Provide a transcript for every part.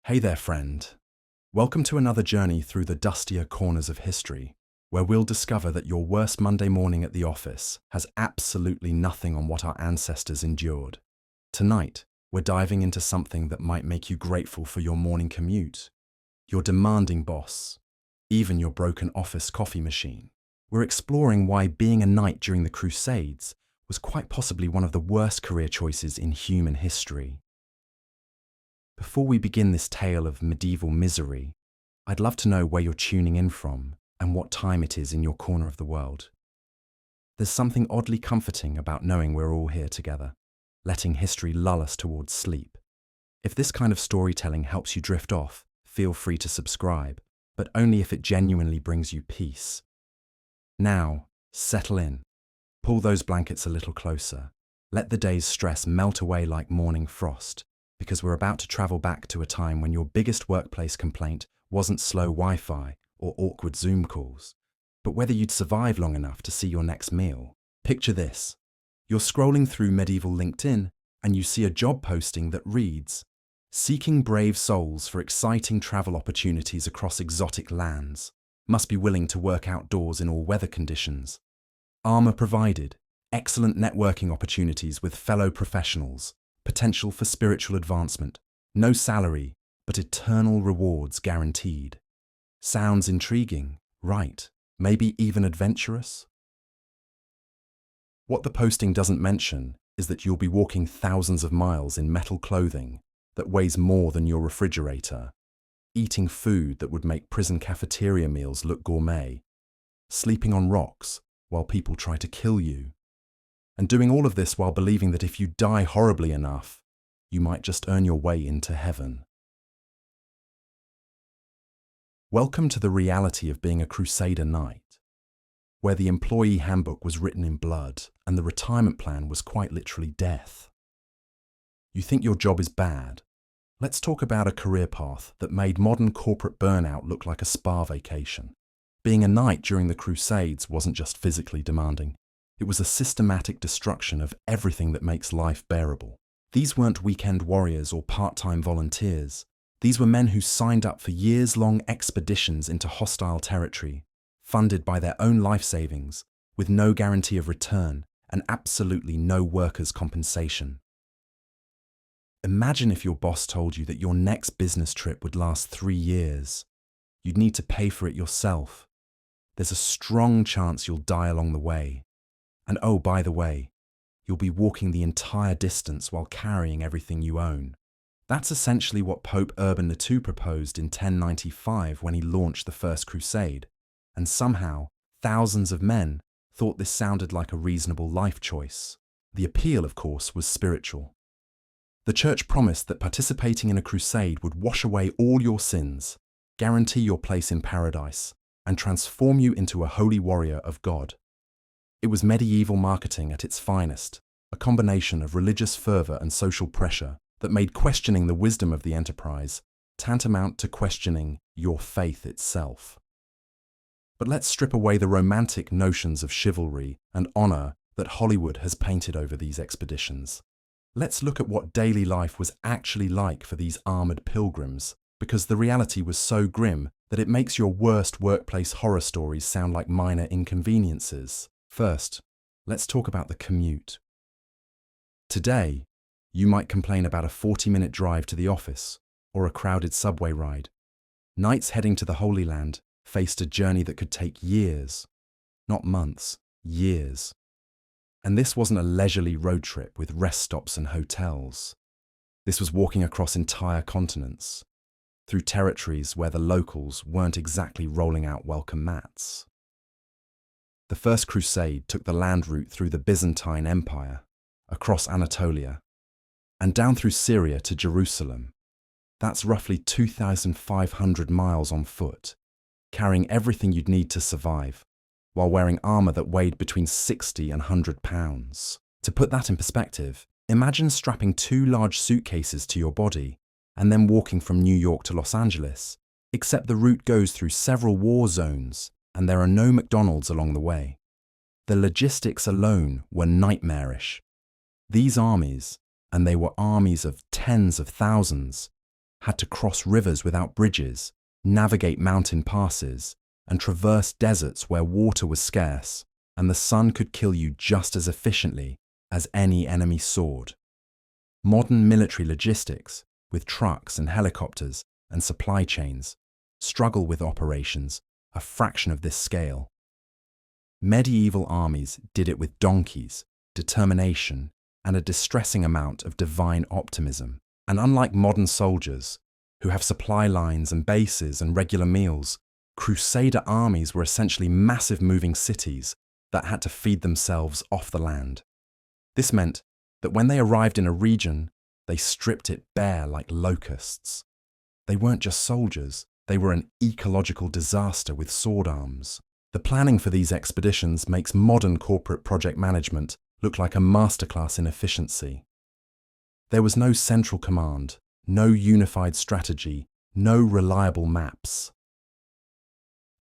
Hey there, friend. Welcome to another journey through the dustier corners of history, where we'll discover that your worst Monday morning at the office has absolutely nothing on what our ancestors endured. Tonight, we're diving into something that might make you grateful for your morning commute, your demanding boss, even your broken office coffee machine. We're exploring why being a knight during the Crusades was quite possibly one of the worst career choices in human history. Before we begin this tale of medieval misery, I'd love to know where you're tuning in from and what time it is in your corner of the world. There's something oddly comforting about knowing we're all here together, letting history lull us towards sleep. If this kind of storytelling helps you drift off, feel free to subscribe, but only if it genuinely brings you peace. Now, settle in. Pull those blankets a little closer. Let the day's stress melt away like morning frost, because we're about to travel back to a time when your biggest workplace complaint wasn't slow Wi-Fi or awkward Zoom calls, but whether you'd survive long enough to see your next meal. Picture this. You're scrolling through medieval LinkedIn and you see a job posting that reads, "Seeking brave souls for exciting travel opportunities across exotic lands. Must be willing to work outdoors in all weather conditions. Armor provided. Excellent networking opportunities with fellow professionals. Potential for spiritual advancement. No salary, but eternal rewards guaranteed." Sounds intriguing, right? Maybe even adventurous? What the posting doesn't mention is that you'll be walking thousands of miles in metal clothing that weighs more than your refrigerator, eating food that would make prison cafeteria meals look gourmet, sleeping on rocks while people try to kill you, and doing all of this while believing that if you die horribly enough, you might just earn your way into heaven. Welcome to the reality of being a Crusader knight, where the employee handbook was written in blood and the retirement plan was quite literally death. You think your job is bad? Let's talk about a career path that made modern corporate burnout look like a spa vacation. Being a knight during the Crusades wasn't just physically demanding. It was a systematic destruction of everything that makes life bearable. These weren't weekend warriors or part-time volunteers. These were men who signed up for years-long expeditions into hostile territory, funded by their own life savings, with no guarantee of return and absolutely no workers' compensation. Imagine if your boss told you that your next business trip would last 3 years. You'd need to pay for it yourself. There's a strong chance you'll die along the way. And oh, by the way, you'll be walking the entire distance while carrying everything you own. That's essentially what Pope Urban II proposed in 1095 when he launched the First Crusade, and somehow thousands of men thought this sounded like a reasonable life choice. The appeal, of course, was spiritual. The church promised that participating in a crusade would wash away all your sins, guarantee your place in paradise, and transform you into a holy warrior of God. It was medieval marketing at its finest, a combination of religious fervor and social pressure that made questioning the wisdom of the enterprise tantamount to questioning your faith itself. But let's strip away the romantic notions of chivalry and honor that Hollywood has painted over these expeditions. Let's look at what daily life was actually like for these armored pilgrims, because the reality was so grim that it makes your worst workplace horror stories sound like minor inconveniences. First, let's talk about the commute. Today, you might complain about a 40-minute drive to the office or a crowded subway ride. Knights heading to the Holy Land faced a journey that could take years, not months, years. And this wasn't a leisurely road trip with rest stops and hotels. This was walking across entire continents, through territories where the locals weren't exactly rolling out welcome mats. The First Crusade took the land route through the Byzantine Empire, across Anatolia, and down through Syria to Jerusalem. That's roughly 2,500 miles on foot, carrying everything you'd need to survive, while wearing armor that weighed between 60 and 100 pounds. To put that in perspective, imagine strapping 2 large suitcases to your body and then walking from New York to Los Angeles, except the route goes through several war zones and there are no McDonald's along the way. The logistics alone were nightmarish. These armies, and they were armies of tens of thousands, had to cross rivers without bridges, navigate mountain passes, and traverse deserts where water was scarce, and the sun could kill you just as efficiently as any enemy sword. Modern military logistics, with trucks and helicopters and supply chains, struggle with operations a fraction of this scale. Medieval armies did it with donkeys, determination, and a distressing amount of divine optimism. And unlike modern soldiers, who have supply lines and bases and regular meals, Crusader armies were essentially massive moving cities that had to feed themselves off the land. This meant that when they arrived in a region, they stripped it bare like locusts. They weren't just soldiers, they were an ecological disaster with sword arms. The planning for these expeditions makes modern corporate project management look like a masterclass in efficiency. There was no central command, no unified strategy, no reliable maps.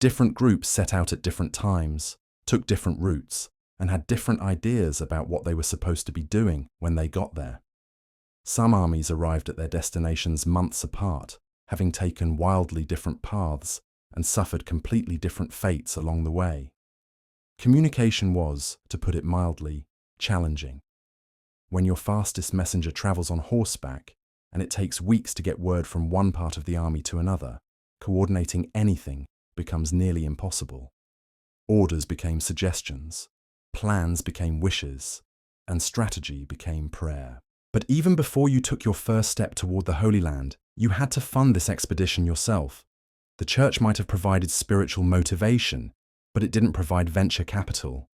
Different groups set out at different times, took different routes, and had different ideas about what they were supposed to be doing when they got there. Some armies arrived at their destinations months apart, having taken wildly different paths and suffered completely different fates along the way. Communication was, to put it mildly, challenging. When your fastest messenger travels on horseback, and it takes weeks to get word from one part of the army to another, coordinating anything becomes nearly impossible. Orders became suggestions, plans became wishes, and strategy became prayer. But even before you took your first step toward the Holy Land, you had to fund this expedition yourself. The church might have provided spiritual motivation, but it didn't provide venture capital.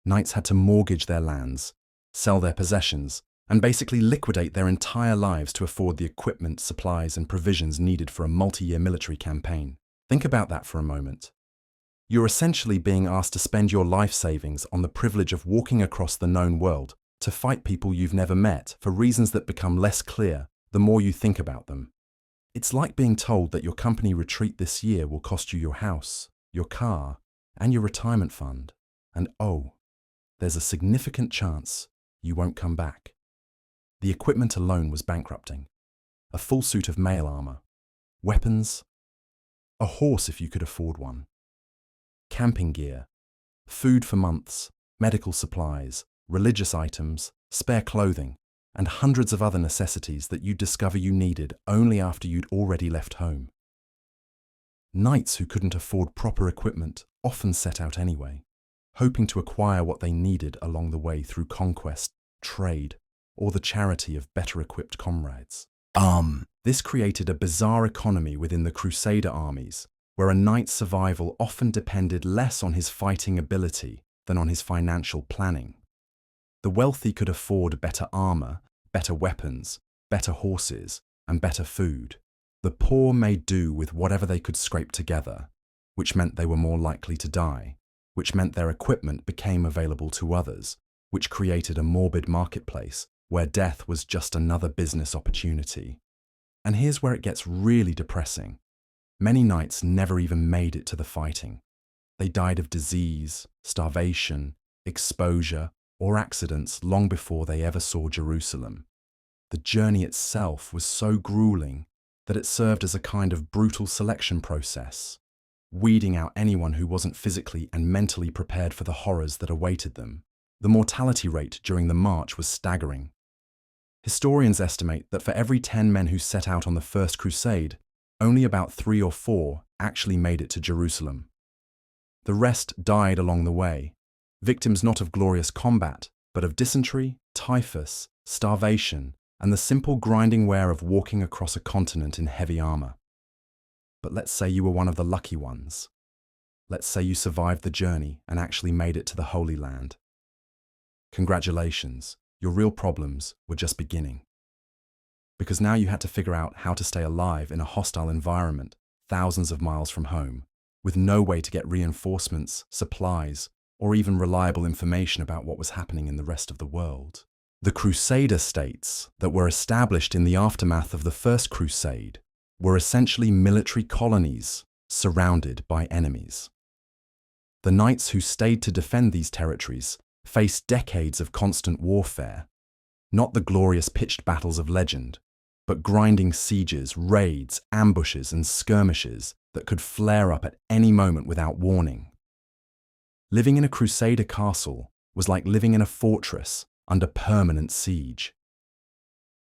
Knights had to mortgage their lands, sell their possessions, and basically liquidate their entire lives to afford the equipment, supplies, and provisions needed for a multi-year military campaign. Think about that for a moment. You're essentially being asked to spend your life savings on the privilege of walking across the known world to fight people you've never met for reasons that become less clear the more you think about them. It's like being told that your company retreat this year will cost you your house, your car, and your retirement fund. And oh, there's a significant chance you won't come back. The equipment alone was bankrupting. A full suit of mail armor, weapons, a horse if you could afford one, camping gear, food for months, medical supplies, religious items, spare clothing, and hundreds of other necessities that you'd discover you needed only after you'd already left home. Knights who couldn't afford proper equipment often set out anyway, hoping to acquire what they needed along the way through conquest, trade, or the charity of better-equipped comrades. This created a bizarre economy within the Crusader armies, where a knight's survival often depended less on his fighting ability than on his financial planning. The wealthy could afford better armor, better weapons, better horses, and better food. The poor made do with whatever they could scrape together, which meant they were more likely to die, which meant their equipment became available to others, which created a morbid marketplace where death was just another business opportunity. And here's where it gets really depressing. Many knights never even made it to the fighting. They died of disease, starvation, exposure, or accidents long before they ever saw Jerusalem. The journey itself was so grueling that it served as a kind of brutal selection process, weeding out anyone who wasn't physically and mentally prepared for the horrors that awaited them. The mortality rate during the march was staggering. Historians estimate that for every 10 men who set out on the First Crusade, only about 3 or 4 actually made it to Jerusalem. The rest died along the way, victims not of glorious combat, but of dysentery, typhus, starvation, and the simple grinding wear of walking across a continent in heavy armor. But let's say you were one of the lucky ones. Let's say you survived the journey and actually made it to the Holy Land. Congratulations, your real problems were just beginning. Because now you had to figure out how to stay alive in a hostile environment thousands of miles from home, with no way to get reinforcements, supplies, or even reliable information about what was happening in the rest of the world. The Crusader states that were established in the aftermath of the First Crusade were essentially military colonies surrounded by enemies. The knights who stayed to defend these territories faced decades of constant warfare, not the glorious pitched battles of legend, but grinding sieges, raids, ambushes, and skirmishes that could flare up at any moment without warning. Living in a Crusader castle was like living in a fortress under permanent siege.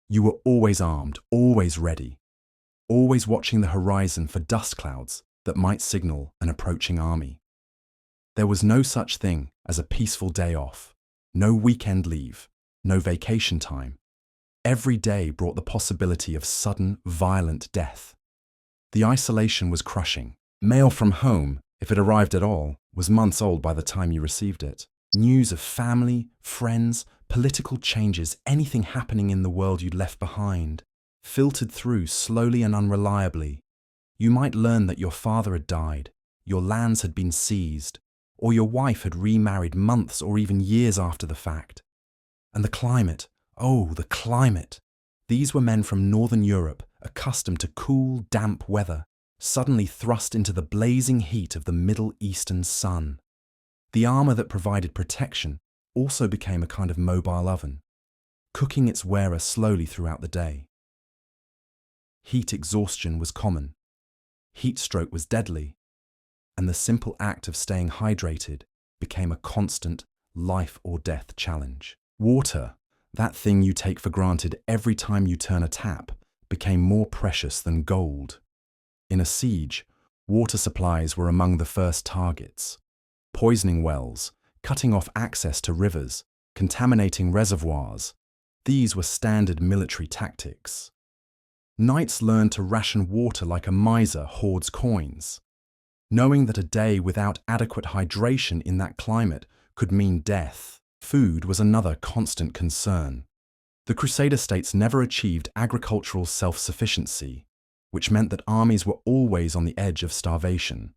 You were always armed, always ready, always watching the horizon for dust clouds that might signal an approaching army. There was no such thing as a peaceful day off, no weekend leave, no vacation time. Every day brought the possibility of sudden, violent death. The isolation was crushing. Mail from home, if it arrived at all, was months old by the time you received it. News of family, friends, political changes, anything happening in the world you'd left behind, filtered through slowly and unreliably. You might learn that your father had died, your lands had been seized, or your wife had remarried months or even years after the fact. And the climate, oh, the climate. These were men from Northern Europe, accustomed to cool, damp weather, suddenly thrust into the blazing heat of the Middle Eastern sun. The armor that provided protection also became a kind of mobile oven, cooking its wearer slowly throughout the day. Heat exhaustion was common. Heat stroke was deadly, and the simple act of staying hydrated became a constant life or death challenge. Water, that thing you take for granted every time you turn a tap, became more precious than gold. In a siege, water supplies were among the first targets. Poisoning wells, cutting off access to rivers, contaminating reservoirs, these were standard military tactics. Knights learned to ration water like a miser hoards coins. Knowing that a day without adequate hydration in that climate could mean death, food was another constant concern. The Crusader states never achieved agricultural self-sufficiency, which meant that armies were always on the edge of starvation.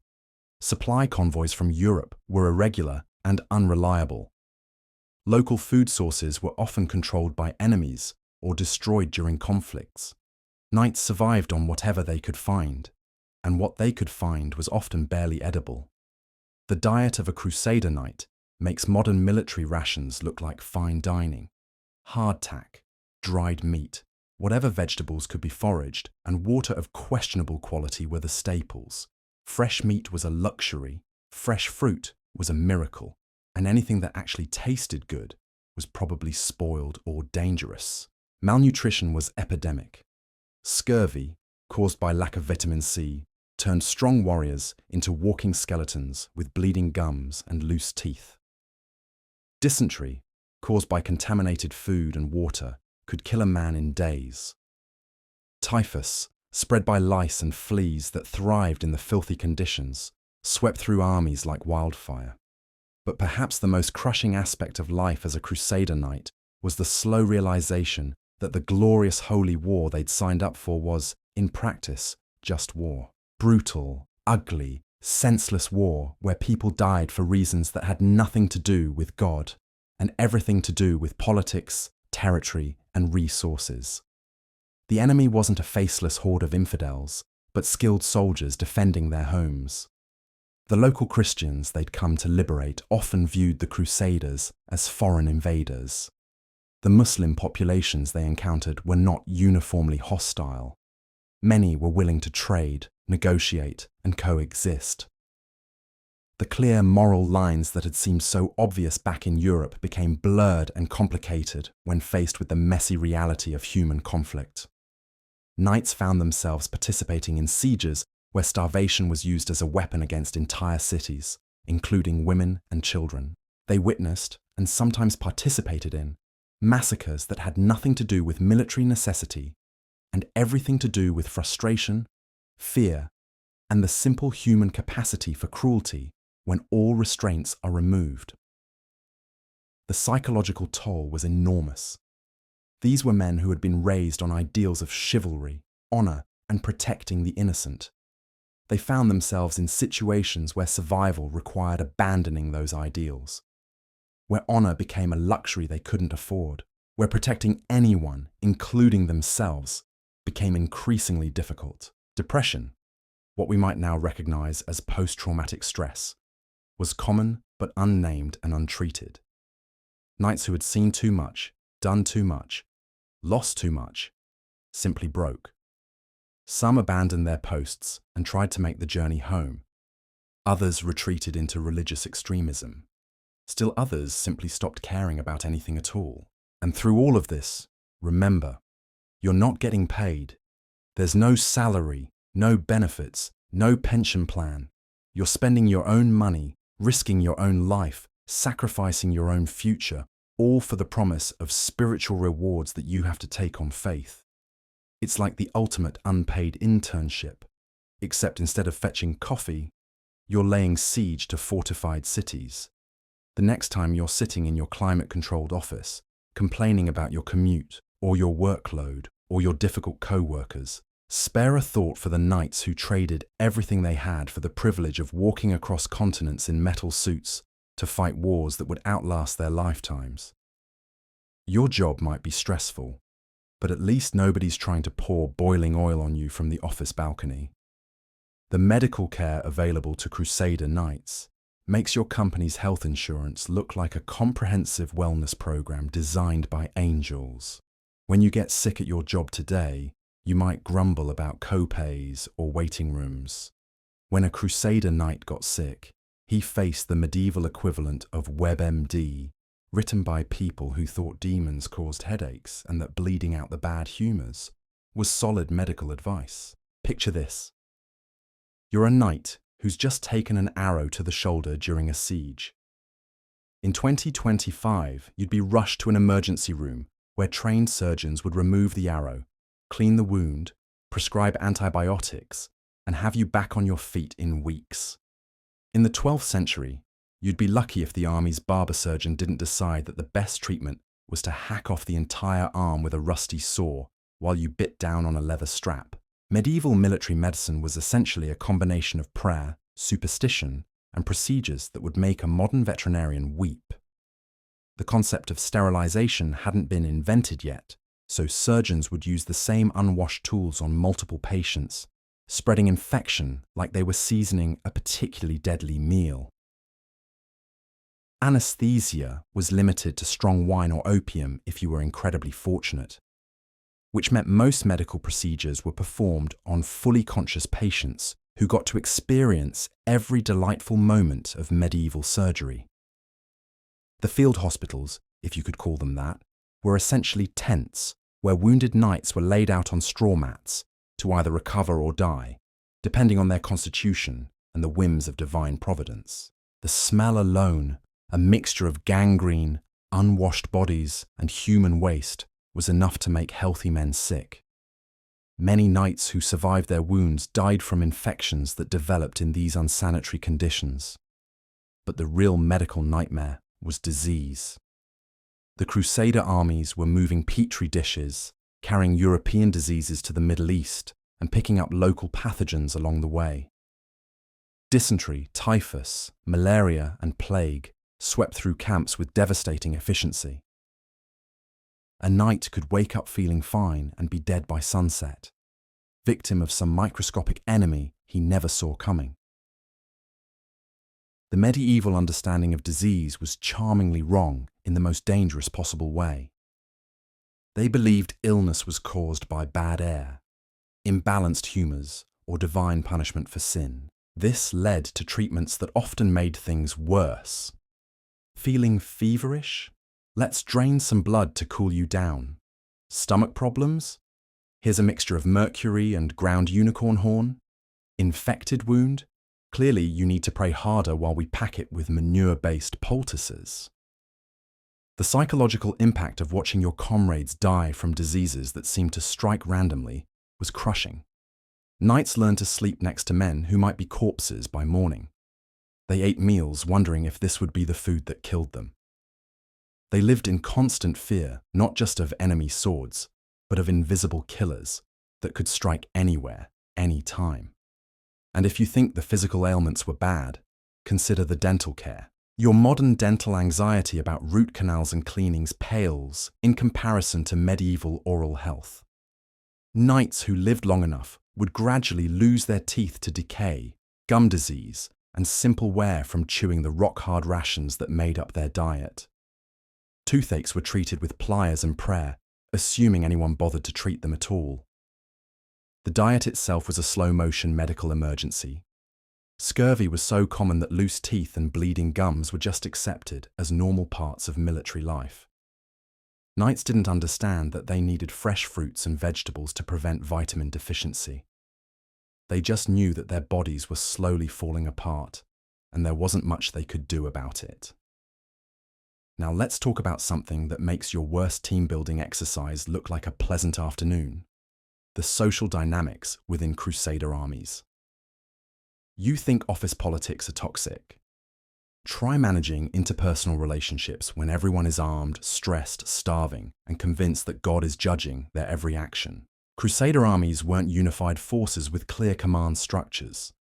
Supply convoys from Europe were irregular and unreliable. Local food sources were often controlled by enemies or destroyed during conflicts. Knights survived on whatever they could find, and what they could find was often barely edible. The diet of a Crusader knight makes modern military rations look like fine dining. Hardtack, dried meat, whatever vegetables could be foraged, and water of questionable quality were the staples. Fresh meat was a luxury, fresh fruit was a miracle, and anything that actually tasted good was probably spoiled or dangerous. Malnutrition was epidemic. Scurvy, caused by lack of vitamin C, turned strong warriors into walking skeletons with bleeding gums and loose teeth. Dysentery, caused by contaminated food and water, could kill a man in days. Typhus, spread by lice and fleas that thrived in the filthy conditions, swept through armies like wildfire. But perhaps the most crushing aspect of life as a Crusader knight was the slow realization that the glorious holy war they'd signed up for was, in practice, just war. Brutal, ugly, senseless war where people died for reasons that had nothing to do with God and everything to do with politics, territory, and resources. The enemy wasn't a faceless horde of infidels, but skilled soldiers defending their homes. The local Christians they'd come to liberate often viewed the Crusaders as foreign invaders. The Muslim populations they encountered were not uniformly hostile. Many were willing to trade, negotiate, and coexist. The clear moral lines that had seemed so obvious back in Europe became blurred and complicated when faced with the messy reality of human conflict. Knights found themselves participating in sieges where starvation was used as a weapon against entire cities, including women and children. They witnessed, and sometimes participated in, massacres that had nothing to do with military necessity and everything to do with frustration, fear, and the simple human capacity for cruelty when all restraints are removed. The psychological toll was enormous. These were men who had been raised on ideals of chivalry, honor, and protecting the innocent. They found themselves in situations where survival required abandoning those ideals, where honor became a luxury they couldn't afford, where protecting anyone, including themselves, became increasingly difficult. Depression, what we might now recognize as post-traumatic stress, was common but unnamed and untreated. Knights who had seen too much, done too much, lost too much, simply broke. Some abandoned their posts and tried to make the journey home. Others retreated into religious extremism. Still others simply stopped caring about anything at all. And through all of this, remember, you're not getting paid. There's no salary, no benefits, no pension plan. You're spending your own money, risking your own life, sacrificing your own future, all for the promise of spiritual rewards that you have to take on faith. It's like the ultimate unpaid internship, except instead of fetching coffee, you're laying siege to fortified cities. The next time you're sitting in your climate-controlled office, complaining about your commute, or your workload, or your difficult co-workers, spare a thought for the knights who traded everything they had for the privilege of walking across continents in metal suits to fight wars that would outlast their lifetimes. Your job might be stressful, but at least nobody's trying to pour boiling oil on you from the office balcony. The medical care available to Crusader knights makes your company's health insurance look like a comprehensive wellness program designed by angels. When you get sick at your job today, you might grumble about co-pays or waiting rooms. When a Crusader knight got sick, he faced the medieval equivalent of WebMD, written by people who thought demons caused headaches and that bleeding out the bad humours was solid medical advice. Picture this. You're a knight who's just taken an arrow to the shoulder during a siege. In 2025, you'd be rushed to an emergency room where trained surgeons would remove the arrow, clean the wound, prescribe antibiotics, and have you back on your feet in weeks. In the 12th century, you'd be lucky if the army's barber surgeon didn't decide that the best treatment was to hack off the entire arm with a rusty saw while you bit down on a leather strap. Medieval military medicine was essentially a combination of prayer, superstition, and procedures that would make a modern veterinarian weep. The concept of sterilization hadn't been invented yet, so surgeons would use the same unwashed tools on multiple patients, spreading infection like they were seasoning a particularly deadly meal. Anesthesia was limited to strong wine or opium if you were incredibly fortunate, which meant most medical procedures were performed on fully conscious patients who got to experience every delightful moment of medieval surgery. The field hospitals, if you could call them that, were essentially tents where wounded knights were laid out on straw mats to either recover or die, depending on their constitution and the whims of divine providence. The smell alone, a mixture of gangrene, unwashed bodies, and human waste, was enough to make healthy men sick. Many knights who survived their wounds died from infections that developed in these unsanitary conditions. But the real medical nightmare was disease. The Crusader armies were moving petri dishes, carrying European diseases to the Middle East, and picking up local pathogens along the way. Dysentery, typhus, malaria, and plague swept through camps with devastating efficiency. A knight could wake up feeling fine and be dead by sunset, victim of some microscopic enemy he never saw coming. The medieval understanding of disease was charmingly wrong in the most dangerous possible way. They believed illness was caused by bad air, imbalanced humours, or divine punishment for sin. This led to treatments that often made things worse. Feeling feverish? Let's drain some blood to cool you down. Stomach problems? Here's a mixture of mercury and ground unicorn horn. Infected wound? Clearly you need to pray harder while we pack it with manure-based poultices. The psychological impact of watching your comrades die from diseases that seemed to strike randomly was crushing. Knights learned to sleep next to men who might be corpses by morning. They ate meals wondering if this would be the food that killed them. They lived in constant fear, not just of enemy swords, but of invisible killers that could strike anywhere, any time. And if you think the physical ailments were bad, consider the dental care. Your modern dental anxiety about root canals and cleanings pales in comparison to medieval oral health. Knights who lived long enough would gradually lose their teeth to decay, gum disease, and simple wear from chewing the rock-hard rations that made up their diet. Toothaches were treated with pliers and prayer, assuming anyone bothered to treat them at all. The diet itself was a slow-motion medical emergency. Scurvy was so common that loose teeth and bleeding gums were just accepted as normal parts of military life. Knights didn't understand that they needed fresh fruits and vegetables to prevent vitamin deficiency. They just knew that their bodies were slowly falling apart, and there wasn't much they could do about it. Now let's talk about something that makes your worst team-building exercise look like a pleasant afternoon: the social dynamics within Crusader armies. You think office politics are toxic? Try managing interpersonal relationships when everyone is armed, stressed, starving, and convinced that God is judging their every action. Crusader armies weren't unified forces with clear command structures.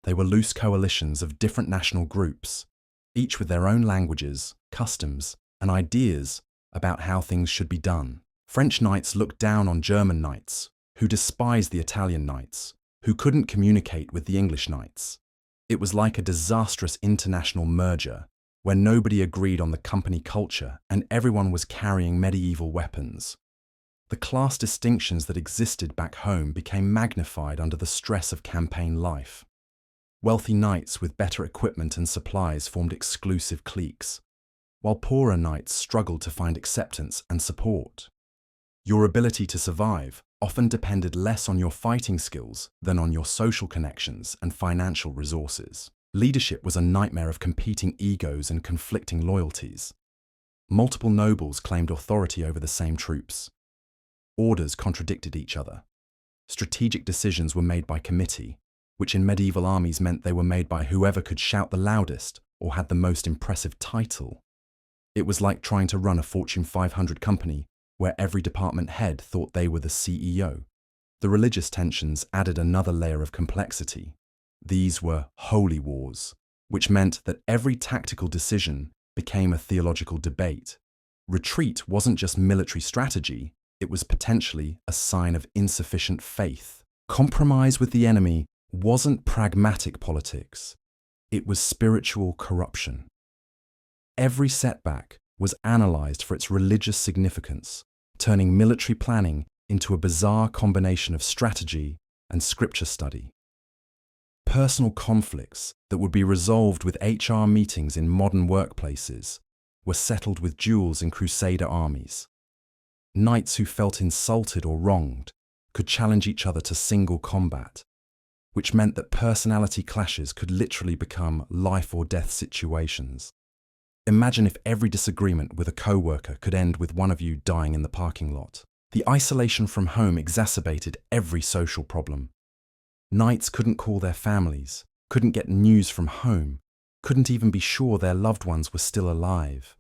They were loose coalitions of different national groups, each with their own languages, customs, and ideas about how things should be done. French knights looked down on German knights, who despised the Italian knights, who couldn't communicate with the English knights. It was like a disastrous international merger, where nobody agreed on the company culture and everyone was carrying medieval weapons. The class distinctions that existed back home became magnified under the stress of campaign life. Wealthy knights with better equipment and supplies formed exclusive cliques, while poorer knights struggled to find acceptance and support. Your ability to survive often depended less on your fighting skills than on your social connections and financial resources. Leadership was a nightmare of competing egos and conflicting loyalties. Multiple nobles claimed authority over the same troops. Orders contradicted each other. Strategic decisions were made by committee, which in medieval armies meant they were made by whoever could shout the loudest or had the most impressive title. It was like trying to run a Fortune 500 company where every department head thought they were the CEO. The religious tensions added another layer of complexity. These were holy wars, which meant that every tactical decision became a theological debate. Retreat wasn't just military strategy, it was potentially a sign of insufficient faith. Compromise with the enemy wasn't pragmatic politics, it was spiritual corruption. Every setback was analysed for its religious significance, turning military planning into a bizarre combination of strategy and scripture study. Personal conflicts that would be resolved with HR meetings in modern workplaces were settled with duels in Crusader armies. Knights who felt insulted or wronged could challenge each other to single combat, which meant that personality clashes could literally become life or death situations. Imagine if every disagreement with a co-worker could end with one of you dying in the parking lot. The isolation from home exacerbated every social problem. Knights couldn't call their families, couldn't get news from home, couldn't even be sure their loved ones were still alive.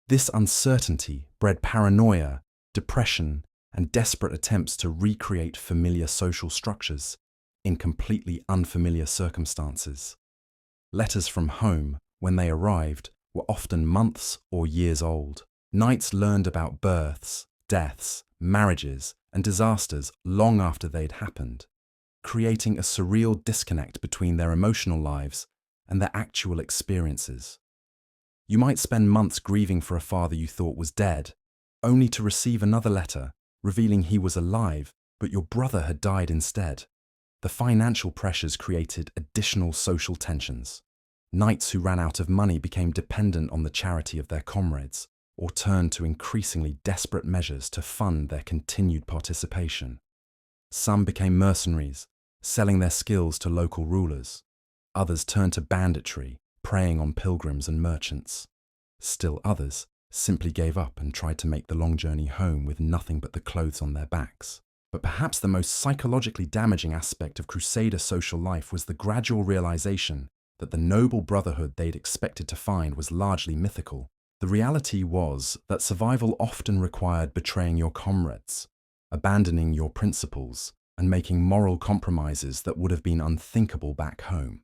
This uncertainty bred paranoia, depression, and desperate attempts to recreate familiar social structures in completely unfamiliar circumstances. Letters from home, when they arrived, were often months or years old. Knights learned about births, deaths, marriages, and disasters long after they'd happened, creating a surreal disconnect between their emotional lives and their actual experiences. You might spend months grieving for a father you thought was dead, only to receive another letter revealing he was alive, but your brother had died instead. The financial pressures created additional social tensions. Knights who ran out of money became dependent on the charity of their comrades, or turned to increasingly desperate measures to fund their continued participation. Some became mercenaries, selling their skills to local rulers. Others turned to banditry, preying on pilgrims and merchants. Still others simply gave up and tried to make the long journey home with nothing but the clothes on their backs. But perhaps the most psychologically damaging aspect of Crusader social life was the gradual realization that the noble brotherhood they'd expected to find was largely mythical. The reality was that survival often required betraying your comrades, abandoning your principles, and making moral compromises that would have been unthinkable back home.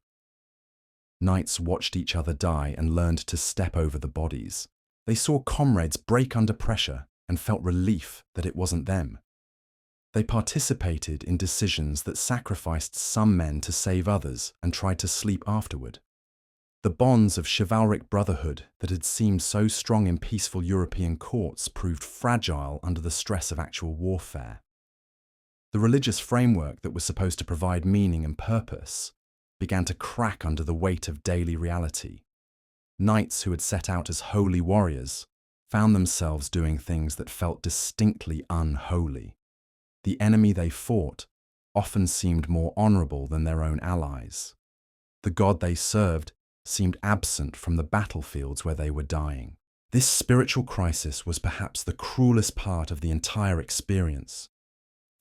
Knights watched each other die and learned to step over the bodies. They saw comrades break under pressure and felt relief that it wasn't them. They participated in decisions that sacrificed some men to save others and tried to sleep afterward. The bonds of chivalric brotherhood that had seemed so strong in peaceful European courts proved fragile under the stress of actual warfare. The religious framework that was supposed to provide meaning and purpose began to crack under the weight of daily reality. Knights who had set out as holy warriors found themselves doing things that felt distinctly unholy. The enemy they fought often seemed more honorable than their own allies. The God they served seemed absent from the battlefields where they were dying. This spiritual crisis was perhaps the cruelest part of the entire experience.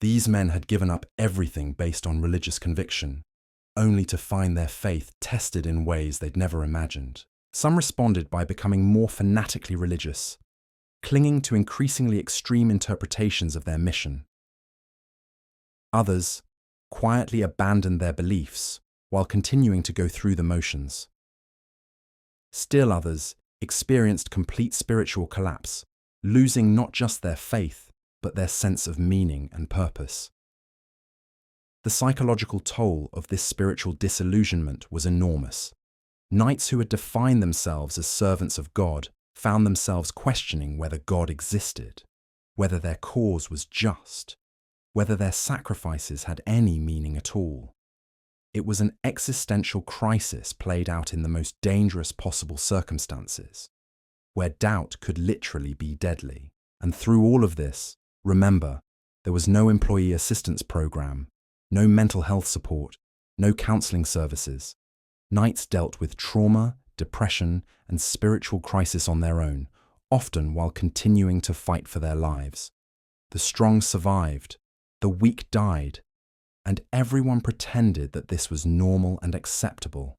These men had given up everything based on religious conviction, only to find their faith tested in ways they'd never imagined. Some responded by becoming more fanatically religious, clinging to increasingly extreme interpretations of their mission. Others quietly abandoned their beliefs while continuing to go through the motions. Still others experienced complete spiritual collapse, losing not just their faith, but their sense of meaning and purpose. The psychological toll of this spiritual disillusionment was enormous. Knights who had defined themselves as servants of God found themselves questioning whether God existed, whether their cause was just, whether their sacrifices had any meaning at all. It was an existential crisis played out in the most dangerous possible circumstances, where doubt could literally be deadly. And through all of this, remember, there was no employee assistance program, no mental health support, no counseling services. Knights dealt with trauma, depression, and spiritual crisis on their own, often while continuing to fight for their lives. The strong survived, the weak died, and everyone pretended that this was normal and acceptable.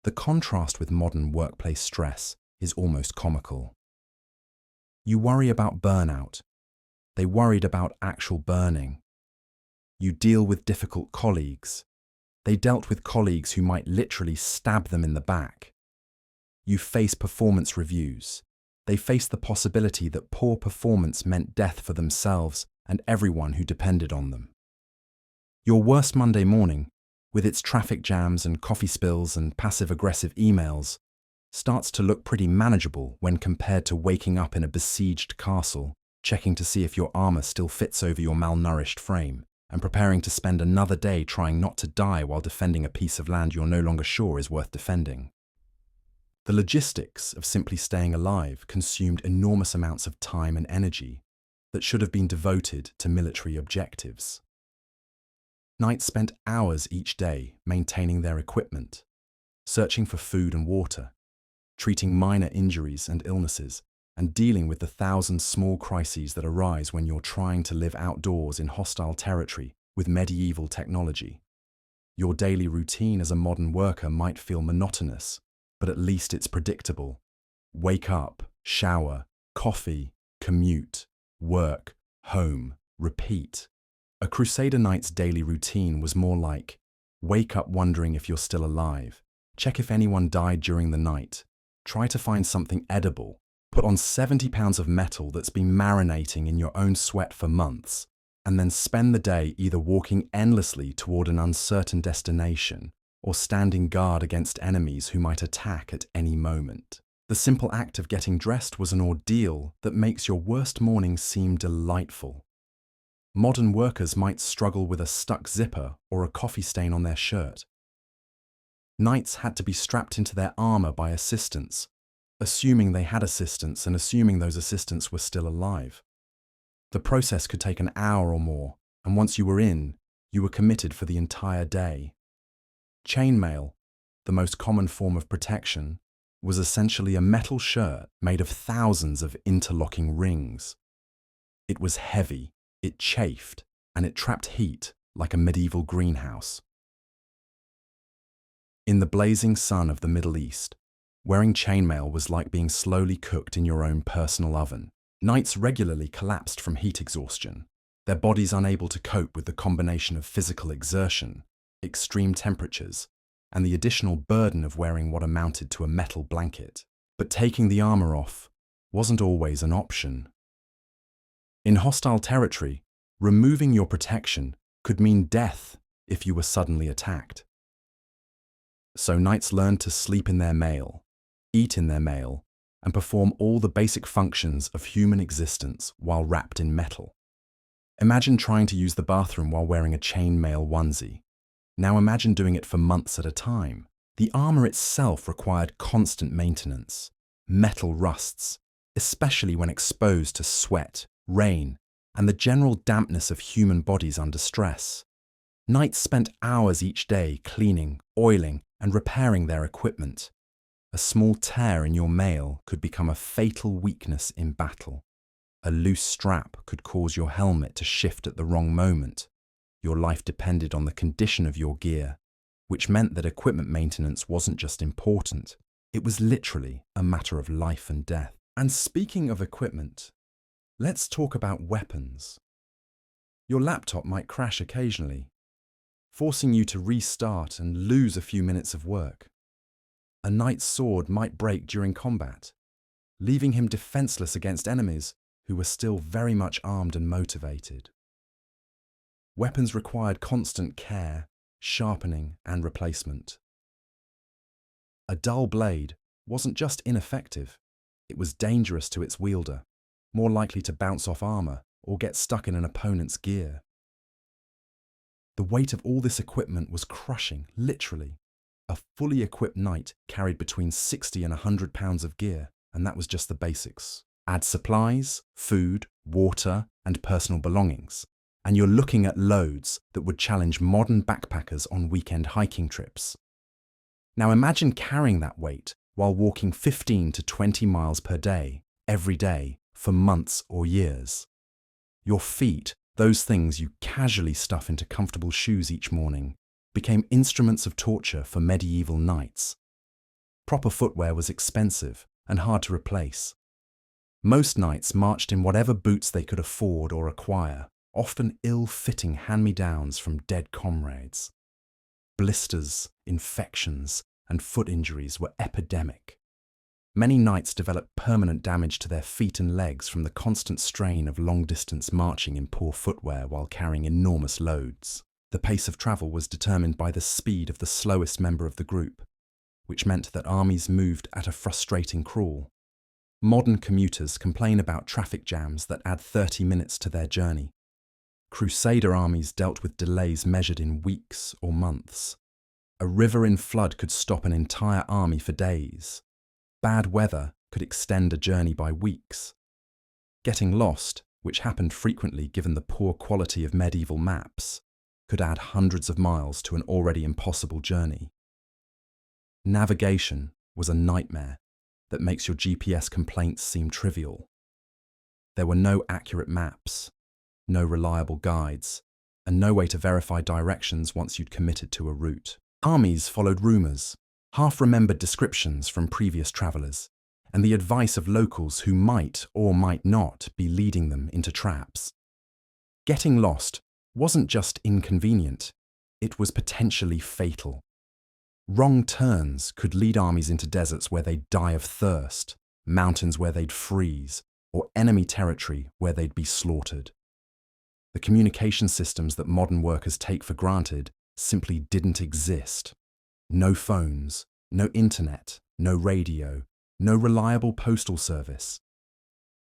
The contrast with modern workplace stress is almost comical. You worry about burnout. They worried about actual burning. You deal with difficult colleagues. They dealt with colleagues who might literally stab them in the back. You face performance reviews. They faced the possibility that poor performance meant death for themselves and everyone who depended on them. Your worst Monday morning, with its traffic jams and coffee spills and passive-aggressive emails, starts to look pretty manageable when compared to waking up in a besieged castle, checking to see if your armor still fits over your malnourished frame, and preparing to spend another day trying not to die while defending a piece of land you're no longer sure is worth defending. The logistics of simply staying alive consumed enormous amounts of time and energy that should have been devoted to military objectives. Knights spent hours each day maintaining their equipment, searching for food and water, treating minor injuries and illnesses, and dealing with the thousand small crises that arise when you're trying to live outdoors in hostile territory with medieval technology. Your daily routine as a modern worker might feel monotonous, but at least it's predictable. Wake up, shower, coffee, commute, work, home, repeat. A Crusader knight's daily routine was more like, wake up wondering if you're still alive, check if anyone died during the night, try to find something edible, put on 70 pounds of metal that's been marinating in your own sweat for months, and then spend the day either walking endlessly toward an uncertain destination or standing guard against enemies who might attack at any moment. The simple act of getting dressed was an ordeal that makes your worst morning seem delightful. Modern workers might struggle with a stuck zipper or a coffee stain on their shirt. Knights had to be strapped into their armor by assistants, assuming they had assistants and assuming those assistants were still alive. The process could take an hour or more, and once you were in, you were committed for the entire day. Chainmail, the most common form of protection, was essentially a metal shirt made of thousands of interlocking rings. It was heavy, it chafed, and it trapped heat like a medieval greenhouse. In the blazing sun of the Middle East, wearing chainmail was like being slowly cooked in your own personal oven. Knights regularly collapsed from heat exhaustion, their bodies unable to cope with the combination of physical exertion, extreme temperatures, and the additional burden of wearing what amounted to a metal blanket. But taking the armor off wasn't always an option. In hostile territory, removing your protection could mean death if you were suddenly attacked. So knights learned to sleep in their mail, eat in their mail, and perform all the basic functions of human existence while wrapped in metal. Imagine trying to use the bathroom while wearing a chainmail onesie. Now imagine doing it for months at a time. The armor itself required constant maintenance. Metal rusts, especially when exposed to sweat, rain, and the general dampness of human bodies under stress. Knights spent hours each day cleaning, oiling, and repairing their equipment. A small tear in your mail could become a fatal weakness in battle. A loose strap could cause your helmet to shift at the wrong moment. Your life depended on the condition of your gear, which meant that equipment maintenance wasn't just important, it was literally a matter of life and death. And speaking of equipment, let's talk about weapons. Your laptop might crash occasionally, forcing you to restart and lose a few minutes of work. A knight's sword might break during combat, leaving him defenseless against enemies who were still very much armed and motivated. Weapons required constant care, sharpening, and replacement. A dull blade wasn't just ineffective, it was dangerous to its wielder, more likely to bounce off armor or get stuck in an opponent's gear. The weight of all this equipment was crushing, literally. A fully equipped knight carried between 60 and 100 pounds of gear, and that was just the basics. Add supplies, food, water, and personal belongings, and you're looking at loads that would challenge modern backpackers on weekend hiking trips. Now imagine carrying that weight while walking 15 to 20 miles per day, every day, for months or years. Your feet, those things you casually stuff into comfortable shoes each morning, became instruments of torture for medieval knights. Proper footwear was expensive and hard to replace. Most knights marched in whatever boots they could afford or acquire, often ill-fitting hand-me-downs from dead comrades. Blisters, infections, and foot injuries were epidemic. Many knights developed permanent damage to their feet and legs from the constant strain of long-distance marching in poor footwear while carrying enormous loads. The pace of travel was determined by the speed of the slowest member of the group, which meant that armies moved at a frustrating crawl. Modern commuters complain about traffic jams that add 30 minutes to their journey. Crusader armies dealt with delays measured in weeks or months. A river in flood could stop an entire army for days. Bad weather could extend a journey by weeks. Getting lost, which happened frequently given the poor quality of medieval maps, could add hundreds of miles to an already impossible journey. Navigation was a nightmare that makes your GPS complaints seem trivial. There were no accurate maps, no reliable guides, and no way to verify directions once you'd committed to a route. Armies followed rumours, half-remembered descriptions from previous travellers, and the advice of locals who might or might not be leading them into traps. Getting lost wasn't just inconvenient, it was potentially fatal. Wrong turns could lead armies into deserts where they'd die of thirst, mountains where they'd freeze, or enemy territory where they'd be slaughtered. The communication systems that modern workers take for granted simply didn't exist. No phones, no internet, no radio, no reliable postal service.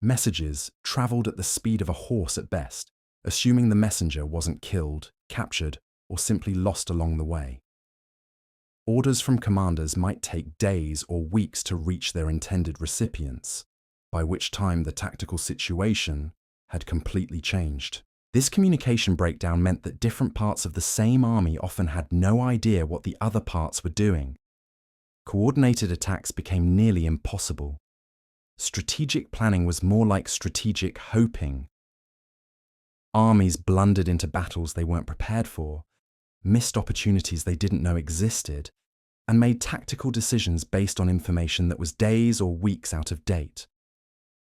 Messages travelled at the speed of a horse at best, assuming the messenger wasn't killed, captured, or simply lost along the way. Orders from commanders might take days or weeks to reach their intended recipients, by which time the tactical situation had completely changed. This communication breakdown meant that different parts of the same army often had no idea what the other parts were doing. Coordinated attacks became nearly impossible. Strategic planning was more like strategic hoping. Armies blundered into battles they weren't prepared for, missed opportunities they didn't know existed, and made tactical decisions based on information that was days or weeks out of date.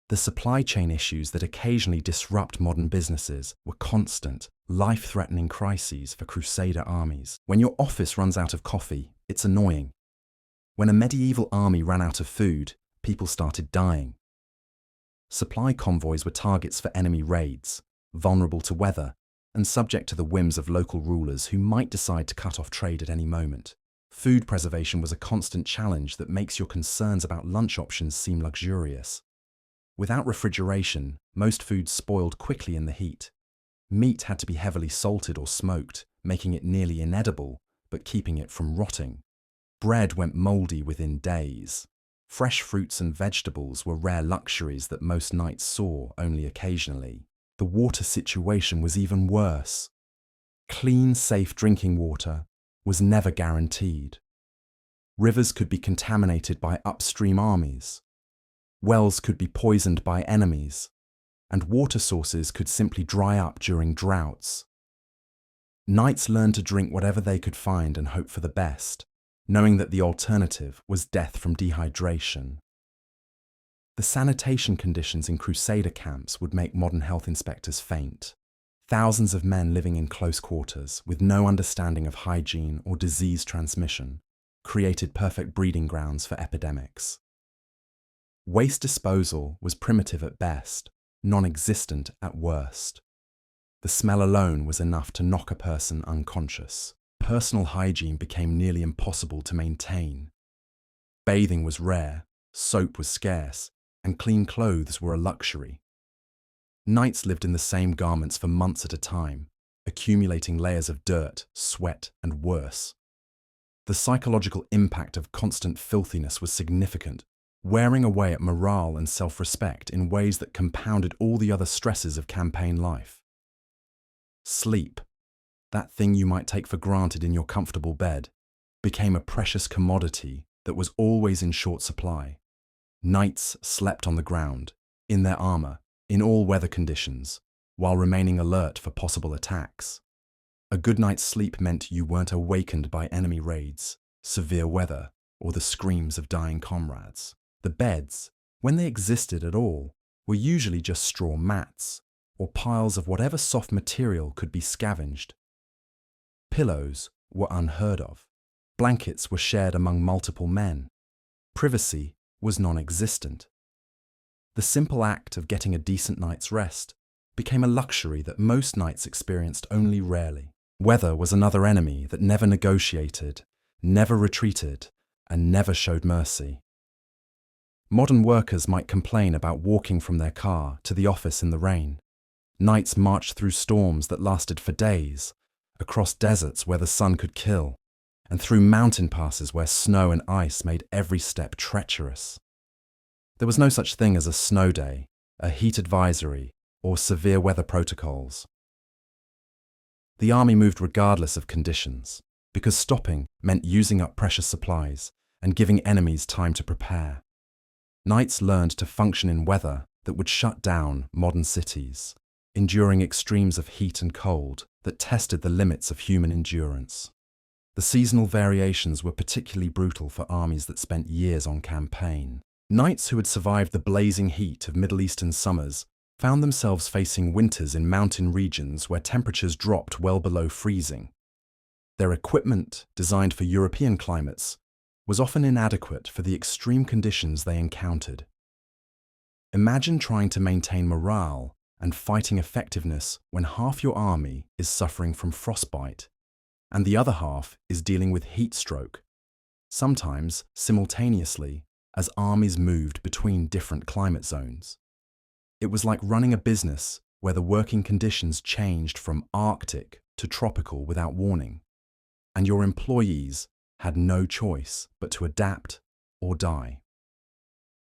The supply chain issues that occasionally disrupt modern businesses were constant, life-threatening crises for Crusader armies. When your office runs out of coffee, it's annoying. When a medieval army ran out of food, people started dying. Supply convoys were targets for enemy raids, vulnerable to weather, and subject to the whims of local rulers who might decide to cut off trade at any moment. Food preservation was a constant challenge that makes your concerns about lunch options seem luxurious. Without refrigeration, most foods spoiled quickly in the heat. Meat had to be heavily salted or smoked, making it nearly inedible, but keeping it from rotting. Bread went mouldy within days. Fresh fruits and vegetables were rare luxuries that most knights saw only occasionally. The water situation was even worse. Clean, safe drinking water was never guaranteed. Rivers could be contaminated by upstream armies. Wells could be poisoned by enemies, and water sources could simply dry up during droughts. Knights learned to drink whatever they could find and hope for the best, knowing that the alternative was death from dehydration. The sanitation conditions in Crusader camps would make modern health inspectors faint. Thousands of men living in close quarters with no understanding of hygiene or disease transmission created perfect breeding grounds for epidemics. Waste disposal was primitive at best, non-existent at worst. The smell alone was enough to knock a person unconscious. Personal hygiene became nearly impossible to maintain. Bathing was rare, soap was scarce, and clean clothes were a luxury. Knights lived in the same garments for months at a time, accumulating layers of dirt, sweat, and worse. The psychological impact of constant filthiness was significant, wearing away at morale and self-respect in ways that compounded all the other stresses of campaign life. Sleep, that thing you might take for granted in your comfortable bed, became a precious commodity that was always in short supply. Knights slept on the ground, in their armor, in all weather conditions, while remaining alert for possible attacks. A good night's sleep meant you weren't awakened by enemy raids, severe weather, or the screams of dying comrades. The beds, when they existed at all, were usually just straw mats, or piles of whatever soft material could be scavenged. Pillows were unheard of. Blankets were shared among multiple men. Privacy was non-existent. The simple act of getting a decent night's rest became a luxury that most knights experienced only rarely. Weather was another enemy that never negotiated, never retreated, and never showed mercy. Modern workers might complain about walking from their car to the office in the rain. Knights marched through storms that lasted for days, across deserts where the sun could kill, and through mountain passes where snow and ice made every step treacherous. There was no such thing as a snow day, a heat advisory, or severe weather protocols. The army moved regardless of conditions, because stopping meant using up precious supplies and giving enemies time to prepare. Knights learned to function in weather that would shut down modern cities, enduring extremes of heat and cold that tested the limits of human endurance. The seasonal variations were particularly brutal for armies that spent years on campaign. Knights who had survived the blazing heat of Middle Eastern summers found themselves facing winters in mountain regions where temperatures dropped well below freezing. Their equipment, designed for European climates, was often inadequate for the extreme conditions they encountered. Imagine trying to maintain morale and fighting effectiveness when half your army is suffering from frostbite, and the other half is dealing with heat stroke, sometimes simultaneously as armies moved between different climate zones. It was like running a business where the working conditions changed from Arctic to tropical without warning, and your employees had no choice but to adapt or die.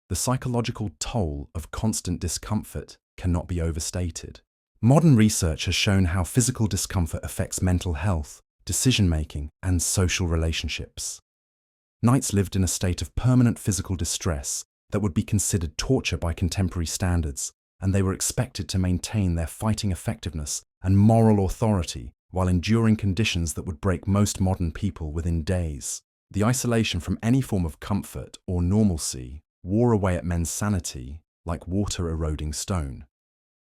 The psychological toll of constant discomfort cannot be overstated. Modern research has shown how physical discomfort affects mental health, decision-making, and social relationships. Knights lived in a state of permanent physical distress that would be considered torture by contemporary standards, and they were expected to maintain their fighting effectiveness and moral authority while enduring conditions that would break most modern people within days. The isolation from any form of comfort or normalcy wore away at men's sanity like water eroding stone.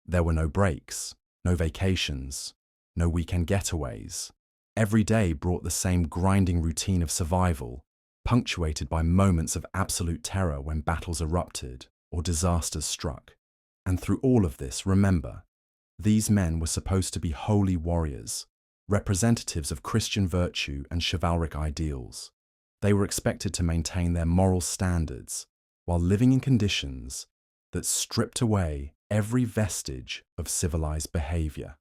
There were no breaks, no vacations, no weekend getaways. Every day brought the same grinding routine of survival, punctuated by moments of absolute terror when battles erupted or disasters struck. And through all of this, remember, these men were supposed to be holy warriors, representatives of Christian virtue and chivalric ideals. They were expected to maintain their moral standards while living in conditions that stripped away every vestige of civilized behavior.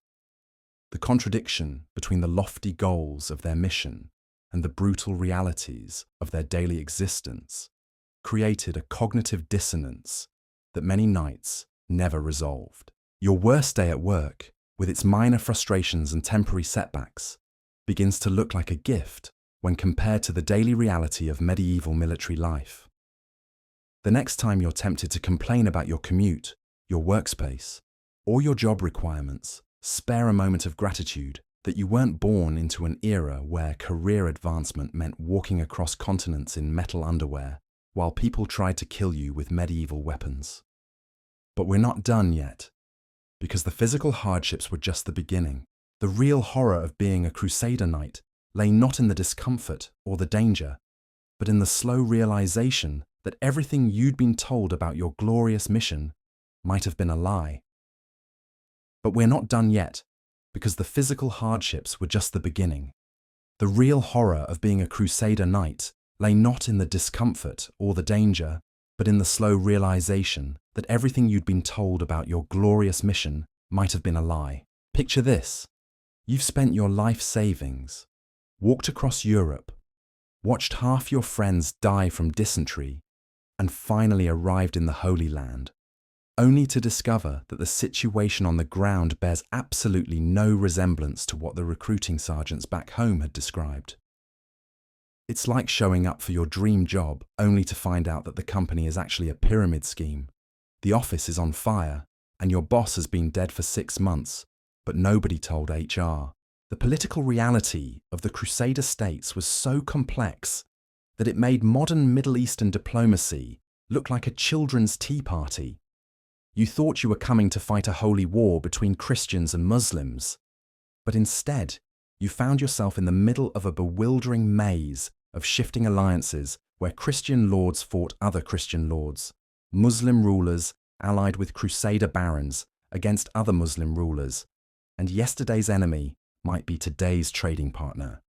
The contradiction between the lofty goals of their mission and the brutal realities of their daily existence created a cognitive dissonance that many knights never resolved. Your worst day at work, with its minor frustrations and temporary setbacks, begins to look like a gift when compared to the daily reality of medieval military life. The next time you're tempted to complain about your commute, your workspace, or your job requirements, spare a moment of gratitude that you weren't born into an era where career advancement meant walking across continents in metal underwear while people tried to kill you with medieval weapons. But we're not done yet, because the physical hardships were just the beginning. The real horror of being a Crusader knight lay not in the discomfort or the danger, but in the slow realization that everything you'd been told about your glorious mission might have been a lie. But we're not done yet, because the physical hardships were just the beginning. The real horror of being a Crusader knight lay not in the discomfort or the danger, but in the slow realization that everything you'd been told about your glorious mission might have been a lie. Picture this. You've spent your life savings, walked across Europe, watched half your friends die from dysentery, and finally arrived in the Holy Land, only to discover that the situation on the ground bears absolutely no resemblance to what the recruiting sergeants back home had described. It's like showing up for your dream job only to find out that the company is actually a pyramid scheme. The office is on fire, and your boss has been dead for 6 months, but nobody told HR. The political reality of the Crusader states was so complex that it made modern Middle Eastern diplomacy look like a children's tea party. You thought you were coming to fight a holy war between Christians and Muslims, but instead you found yourself in the middle of a bewildering maze of shifting alliances where Christian lords fought other Christian lords, Muslim rulers allied with Crusader barons against other Muslim rulers, and yesterday's enemy might be today's trading partner.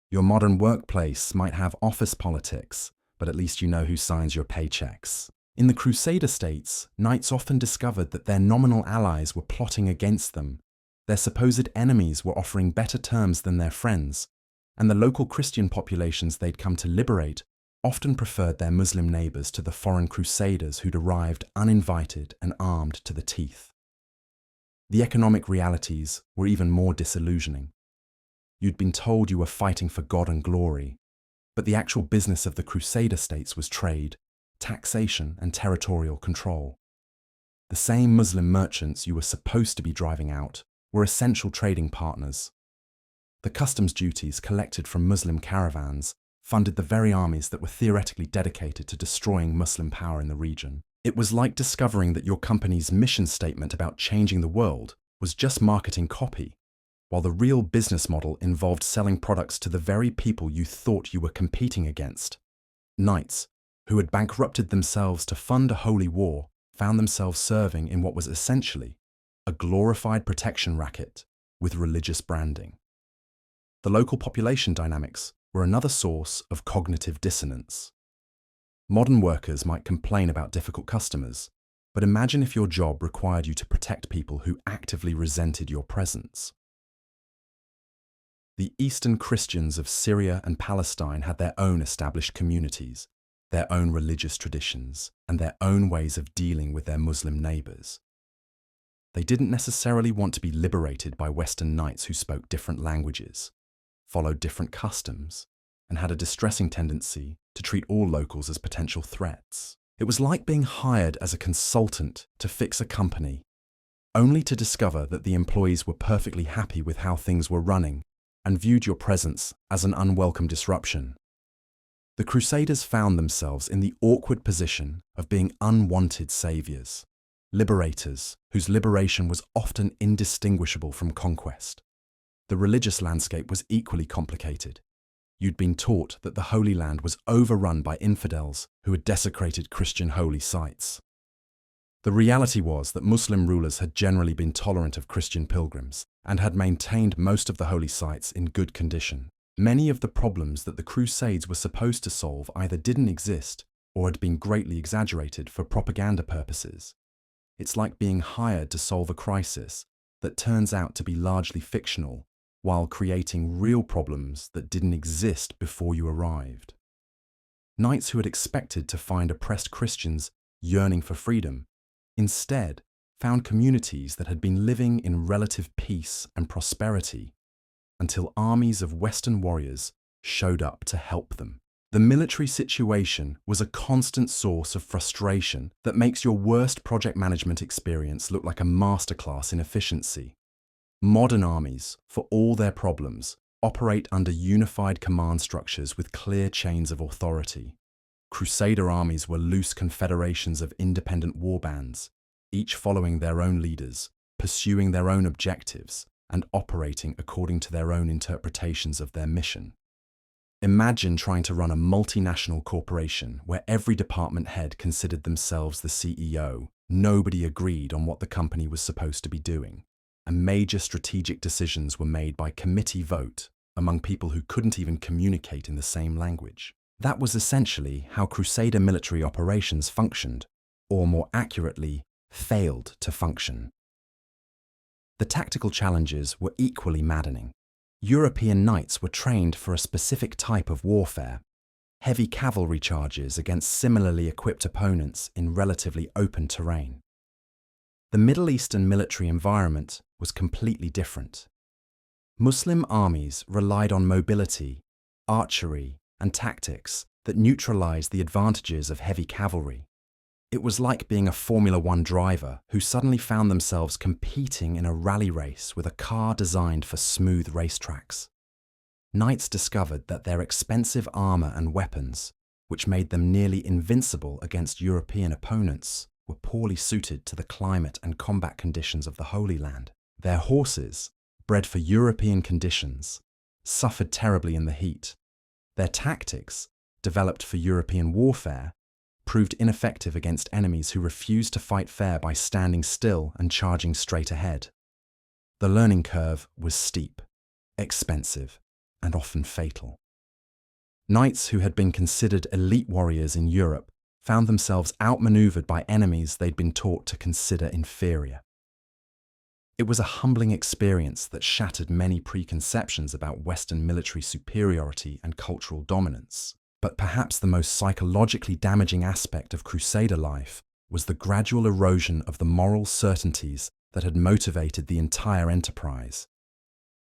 Your modern workplace might have office politics, but at least you know who signs your paychecks. In the Crusader states, knights often discovered that their nominal allies were plotting against them, their supposed enemies were offering better terms than their friends, and the local Christian populations they'd come to liberate often preferred their Muslim neighbours to the foreign Crusaders who'd arrived uninvited and armed to the teeth. The economic realities were even more disillusioning. You'd been told you were fighting for God and glory, but the actual business of the Crusader states was trade, taxation, and territorial control. The same Muslim merchants you were supposed to be driving out were essential trading partners. The customs duties collected from Muslim caravans funded the very armies that were theoretically dedicated to destroying Muslim power in the region. It was like discovering that your company's mission statement about changing the world was just marketing copy, while the real business model involved selling products to the very people you thought you were competing against. Knights, who had bankrupted themselves to fund a holy war, found themselves serving in what was essentially a glorified protection racket with religious branding. The local population dynamics were another source of cognitive dissonance. Modern workers might complain about difficult customers, but imagine if your job required you to protect people who actively resented your presence. The Eastern Christians of Syria and Palestine had their own established communities, their own religious traditions, and their own ways of dealing with their Muslim neighbours. They didn't necessarily want to be liberated by Western knights who spoke different languages, followed different customs, and had a distressing tendency to treat all locals as potential threats. It was like being hired as a consultant to fix a company, only to discover that the employees were perfectly happy with how things were running and viewed your presence as an unwelcome disruption. The Crusaders found themselves in the awkward position of being unwanted saviors, liberators whose liberation was often indistinguishable from conquest. The religious landscape was equally complicated. You'd been taught that the Holy Land was overrun by infidels who had desecrated Christian holy sites. The reality was that Muslim rulers had generally been tolerant of Christian pilgrims and had maintained most of the holy sites in good condition. Many of the problems that the Crusades were supposed to solve either didn't exist or had been greatly exaggerated for propaganda purposes. It's like being hired to solve a crisis, that turns out to be largely fictional, while creating real problems that didn't exist before you arrived. Knights who had expected to find oppressed Christians yearning for freedom instead found communities that had been living in relative peace and prosperity until armies of Western warriors showed up to help them. The military situation was a constant source of frustration that makes your worst project management experience look like a masterclass in efficiency. Modern armies, for all their problems, operate under unified command structures with clear chains of authority. Crusader armies were loose confederations of independent warbands, each following their own leaders, pursuing their own objectives, and operating according to their own interpretations of their mission. Imagine trying to run a multinational corporation where every department head considered themselves the CEO. Nobody agreed on what the company was supposed to be doing, and major strategic decisions were made by committee vote among people who couldn't even communicate in the same language. That was essentially how Crusader military operations functioned, or more accurately, failed to function. The tactical challenges were equally maddening. European knights were trained for a specific type of warfare, heavy cavalry charges against similarly equipped opponents in relatively open terrain. The Middle Eastern military environment was completely different. Muslim armies relied on mobility, archery, and tactics that neutralized the advantages of heavy cavalry. It was like being a Formula One driver who suddenly found themselves competing in a rally race with a car designed for smooth racetracks. Knights discovered that their expensive armor and weapons, which made them nearly invincible against European opponents, were poorly suited to the climate and combat conditions of the Holy Land. Their horses, bred for European conditions, suffered terribly in the heat. Their tactics, developed for European warfare, proved ineffective against enemies who refused to fight fair by standing still and charging straight ahead. The learning curve was steep, expensive, and often fatal. Knights who had been considered elite warriors in Europe found themselves outmaneuvered by enemies they'd been taught to consider inferior. It was a humbling experience that shattered many preconceptions about Western military superiority and cultural dominance. But perhaps the most psychologically damaging aspect of Crusader life was the gradual erosion of the moral certainties that had motivated the entire enterprise.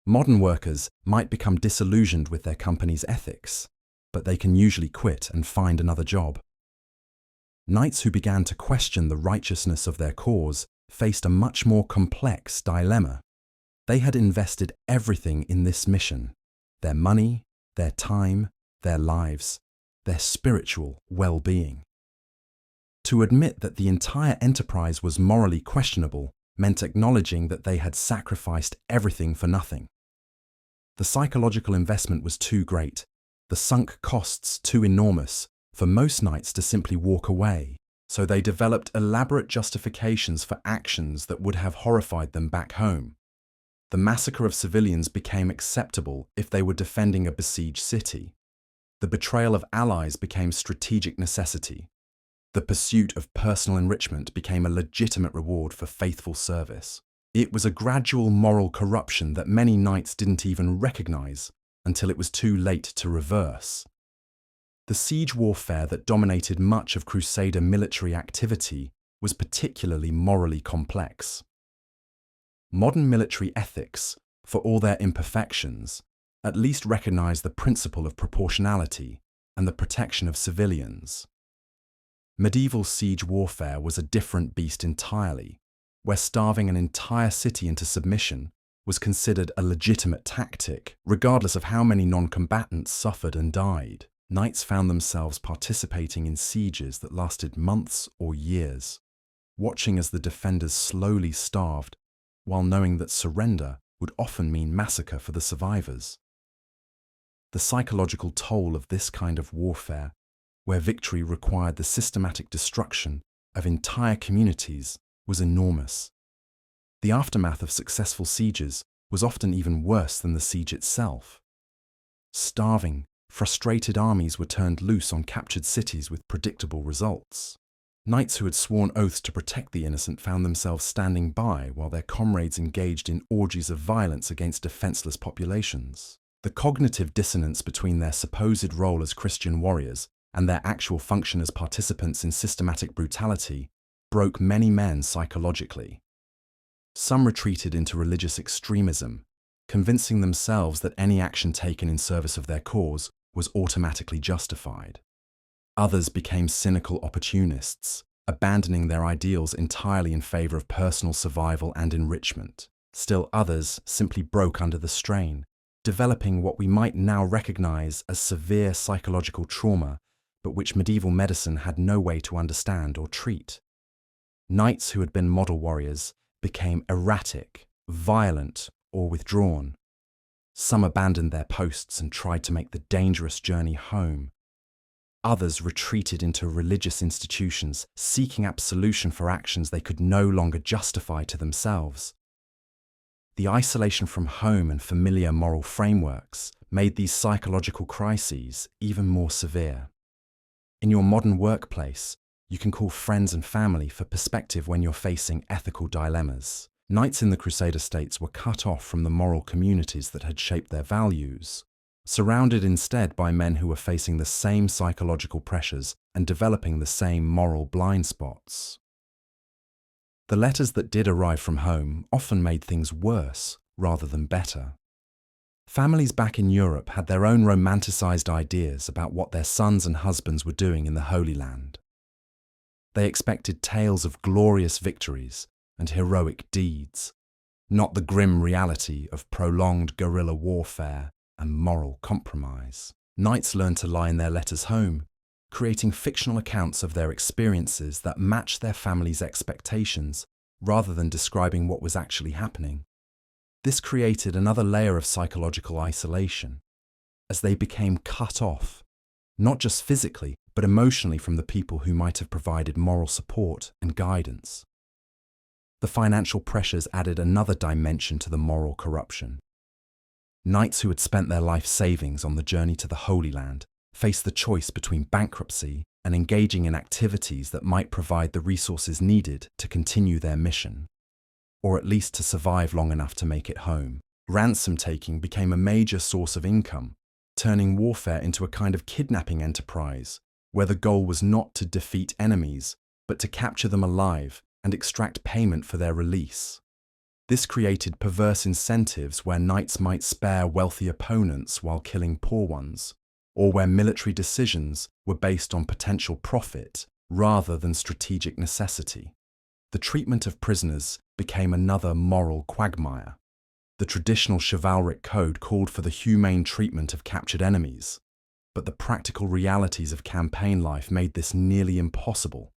Modern workers might become disillusioned with their company's ethics, but they can usually quit and find another job. Knights who began to question the righteousness of their cause faced a much more complex dilemma. They had invested everything in this mission: their money, their time, their lives, their spiritual well-being. To admit that the entire enterprise was morally questionable meant acknowledging that they had sacrificed everything for nothing. The psychological investment was too great, the sunk costs too enormous for most knights to simply walk away, so they developed elaborate justifications for actions that would have horrified them back home. The massacre of civilians became acceptable if they were defending a besieged city. The betrayal of allies became strategic necessity. The pursuit of personal enrichment became a legitimate reward for faithful service. It was a gradual moral corruption that many knights didn't even recognize until it was too late to reverse. The siege warfare that dominated much of Crusader military activity was particularly morally complex. Modern military ethics, for all their imperfections, at least recognize the principle of proportionality and the protection of civilians. Medieval siege warfare was a different beast entirely, where starving an entire city into submission was considered a legitimate tactic, regardless of how many non-combatants suffered and died. Knights found themselves participating in sieges that lasted months or years, watching as the defenders slowly starved, while knowing that surrender would often mean massacre for the survivors. The psychological toll of this kind of warfare, where victory required the systematic destruction of entire communities, was enormous. The aftermath of successful sieges was often even worse than the siege itself. Starving, frustrated armies were turned loose on captured cities with predictable results. Knights who had sworn oaths to protect the innocent found themselves standing by while their comrades engaged in orgies of violence against defenseless populations. The cognitive dissonance between their supposed role as Christian warriors and their actual function as participants in systematic brutality broke many men psychologically. Some retreated into religious extremism, convincing themselves that any action taken in service of their cause was automatically justified. Others became cynical opportunists, abandoning their ideals entirely in favor of personal survival and enrichment. Still others simply broke under the strain, developing what we might now recognize as severe psychological trauma, but which medieval medicine had no way to understand or treat. Knights who had been model warriors became erratic, violent, or withdrawn. Some abandoned their posts and tried to make the dangerous journey home. Others retreated into religious institutions, seeking absolution for actions they could no longer justify to themselves. The isolation from home and familiar moral frameworks made these psychological crises even more severe. In your modern workplace, you can call friends and family for perspective when you're facing ethical dilemmas. Knights in the Crusader states were cut off from the moral communities that had shaped their values, surrounded instead by men who were facing the same psychological pressures and developing the same moral blind spots. The letters that did arrive from home often made things worse rather than better. Families back in Europe had their own romanticized ideas about what their sons and husbands were doing in the Holy Land. They expected tales of glorious victories and heroic deeds, not the grim reality of prolonged guerrilla warfare and moral compromise. Knights learned to lie in their letters home, creating fictional accounts of their experiences that matched their family's expectations rather than describing what was actually happening. This created another layer of psychological isolation, as they became cut off, not just physically, but emotionally from the people who might have provided moral support and guidance. The financial pressures added another dimension to the moral corruption. Knights who had spent their life savings on the journey to the Holy Land faced the choice between bankruptcy and engaging in activities that might provide the resources needed to continue their mission, or at least to survive long enough to make it home. Ransom-taking became a major source of income, turning warfare into a kind of kidnapping enterprise, where the goal was not to defeat enemies, but to capture them alive and extract payment for their release. This created perverse incentives where knights might spare wealthy opponents while killing poor ones, or where military decisions were based on potential profit rather than strategic necessity. The treatment of prisoners became another moral quagmire. The traditional chivalric code called for the humane treatment of captured enemies, but the practical realities of campaign life made this nearly impossible.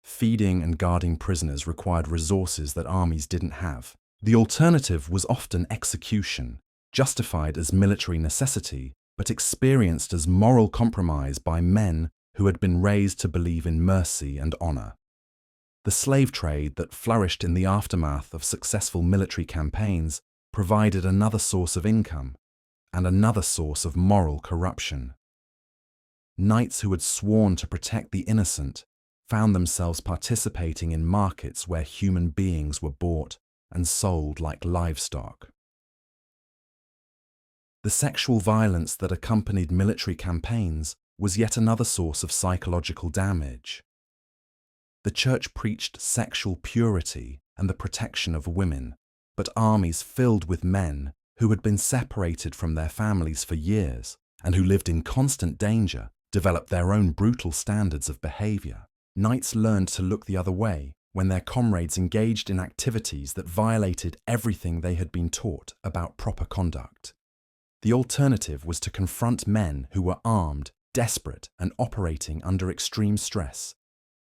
Feeding and guarding prisoners required resources that armies didn't have. The alternative was often execution, justified as military necessity, but experienced as moral compromise by men who had been raised to believe in mercy and honor. The slave trade that flourished in the aftermath of successful military campaigns provided another source of income and another source of moral corruption. Knights who had sworn to protect the innocent found themselves participating in markets where human beings were bought and sold like livestock. The sexual violence that accompanied military campaigns was yet another source of psychological damage. The church preached sexual purity and the protection of women, but armies filled with men who had been separated from their families for years and who lived in constant danger developed their own brutal standards of behavior. Knights learned to look the other way when their comrades engaged in activities that violated everything they had been taught about proper conduct. The alternative was to confront men who were armed, desperate, and operating under extreme stress,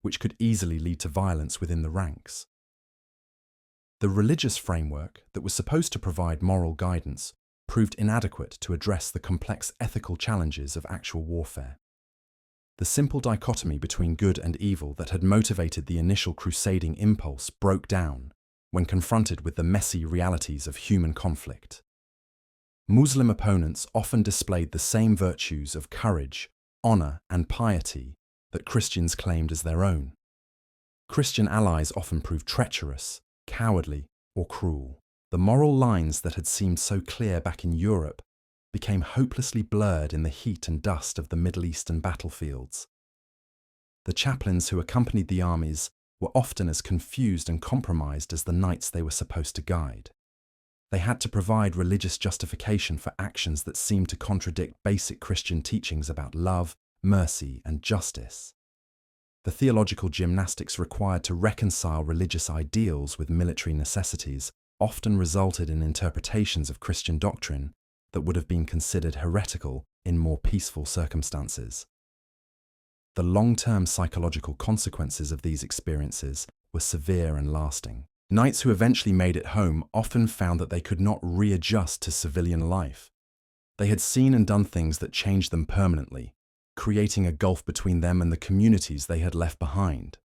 which could easily lead to violence within the ranks. The religious framework that was supposed to provide moral guidance proved inadequate to address the complex ethical challenges of actual warfare. The simple dichotomy between good and evil that had motivated the initial crusading impulse broke down when confronted with the messy realities of human conflict. Muslim opponents often displayed the same virtues of courage, honor, and piety that Christians claimed as their own. Christian allies often proved treacherous, cowardly, or cruel. The moral lines that had seemed so clear back in Europe became hopelessly blurred in the heat and dust of the Middle Eastern battlefields. The chaplains who accompanied the armies were often as confused and compromised as the knights they were supposed to guide. They had to provide religious justification for actions that seemed to contradict basic Christian teachings about love, mercy, and justice. The theological gymnastics required to reconcile religious ideals with military necessities often resulted in interpretations of Christian doctrine that would have been considered heretical in more peaceful circumstances. The long-term psychological consequences of these experiences were severe and lasting. Knights who eventually made it home often found that they could not readjust to civilian life. They had seen and done things that changed them permanently, creating a gulf between them and the communities they had left behind.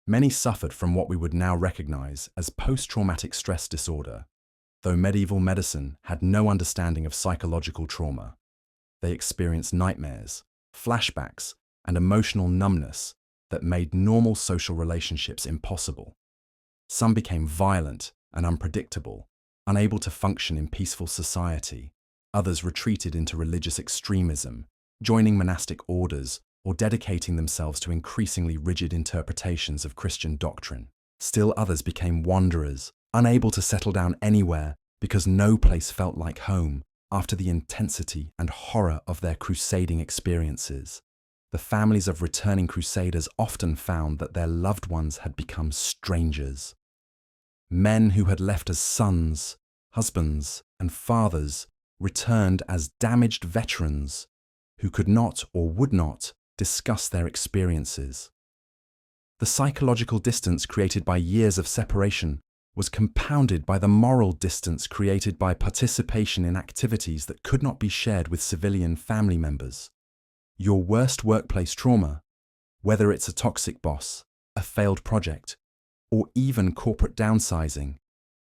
Many suffered from what we would now recognize as post-traumatic stress disorder, though medieval medicine had no understanding of psychological trauma. They experienced nightmares, flashbacks, and emotional numbness that made normal social relationships impossible. Some became violent and unpredictable, unable to function in peaceful society. Others retreated into religious extremism, joining monastic orders or dedicating themselves to increasingly rigid interpretations of Christian doctrine. Still others became wanderers, unable to settle down anywhere because no place felt like home after the intensity and horror of their crusading experiences. The families of returning Crusaders often found that their loved ones had become strangers. Men who had left as sons, husbands, and fathers returned as damaged veterans who could not or would not discuss their experiences. The psychological distance created by years of separation was compounded by the moral distance created by participation in activities that could not be shared with civilian family members. Your worst workplace trauma, whether it's a toxic boss, a failed project, or even corporate downsizing,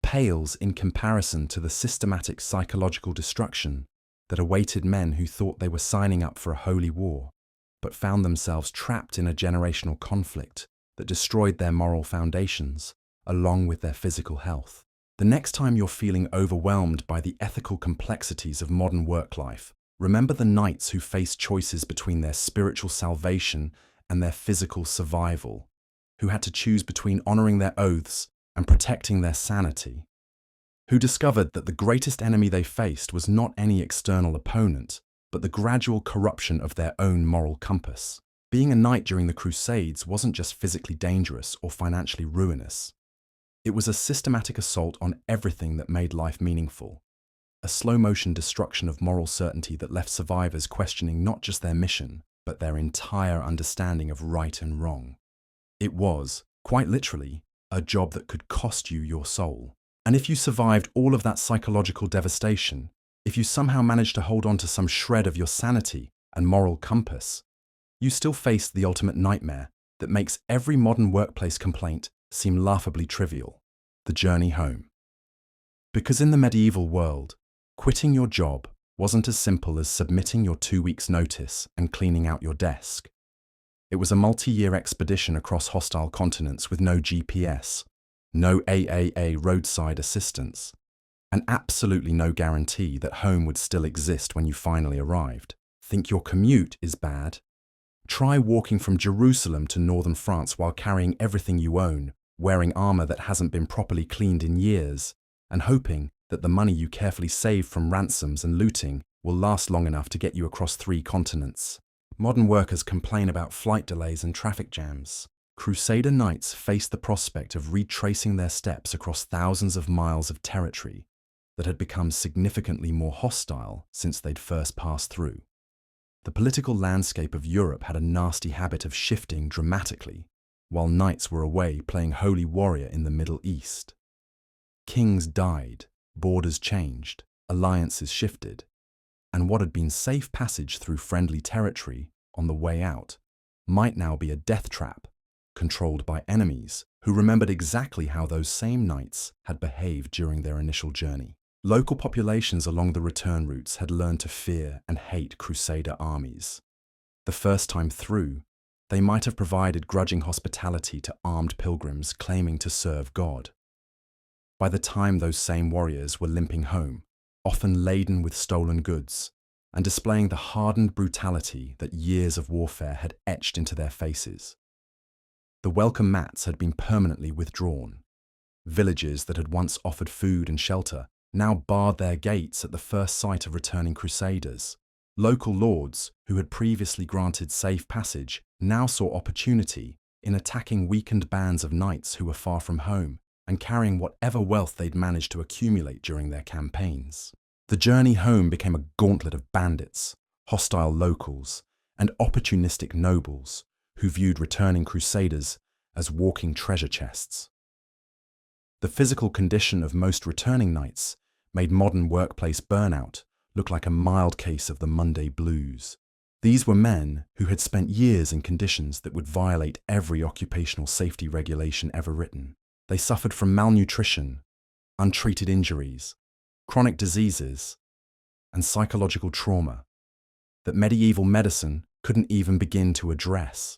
pales in comparison to the systematic psychological destruction that awaited men who thought they were signing up for a holy war, but found themselves trapped in a generational conflict that destroyed their moral foundations, along with their physical health. The next time you're feeling overwhelmed by the ethical complexities of modern work life, remember the knights who faced choices between their spiritual salvation and their physical survival, who had to choose between honoring their oaths and protecting their sanity, who discovered that the greatest enemy they faced was not any external opponent, but the gradual corruption of their own moral compass. Being a knight during the Crusades wasn't just physically dangerous or financially ruinous. It was a systematic assault on everything that made life meaningful, a slow-motion destruction of moral certainty that left survivors questioning not just their mission, but their entire understanding of right and wrong. It was, quite literally, a job that could cost you your soul. And if you survived all of that psychological devastation, if you somehow managed to hold on to some shred of your sanity and moral compass, you still faced the ultimate nightmare that makes every modern workplace complaint seem laughably trivial: the journey home. Because in the medieval world, quitting your job wasn't as simple as submitting your 2 weeks' notice and cleaning out your desk. It was a multi-year expedition across hostile continents with no GPS, no AAA roadside assistance, and absolutely no guarantee that home would still exist when you finally arrived. Think your commute is bad? Try walking from Jerusalem to northern France while carrying everything you own, wearing armor that hasn't been properly cleaned in years, and hoping that the money you carefully saved from ransoms and looting will last long enough to get you across 3 continents. Modern workers complain about flight delays and traffic jams. Crusader knights faced the prospect of retracing their steps across thousands of miles of territory that had become significantly more hostile since they'd first passed through. The political landscape of Europe had a nasty habit of shifting dramatically, while knights were away playing holy warrior in the Middle East. Kings died, borders changed, alliances shifted, and what had been safe passage through friendly territory on the way out might now be a death trap, controlled by enemies who remembered exactly how those same knights had behaved during their initial journey. Local populations along the return routes had learned to fear and hate Crusader armies. The first time through, they might have provided grudging hospitality to armed pilgrims claiming to serve God. By the time those same warriors were limping home, often laden with stolen goods, and displaying the hardened brutality that years of warfare had etched into their faces, the welcome mats had been permanently withdrawn. Villages that had once offered food and shelter now barred their gates at the first sight of returning Crusaders. Local lords, who had previously granted safe passage, now saw opportunity in attacking weakened bands of knights who were far from home and carrying whatever wealth they'd managed to accumulate during their campaigns. The journey home became a gauntlet of bandits, hostile locals, and opportunistic nobles who viewed returning Crusaders as walking treasure chests. The physical condition of most returning knights made modern workplace burnout look like a mild case of the Monday blues. These were men who had spent years in conditions that would violate every occupational safety regulation ever written. They suffered from malnutrition, untreated injuries, chronic diseases, and psychological trauma that medieval medicine couldn't even begin to address.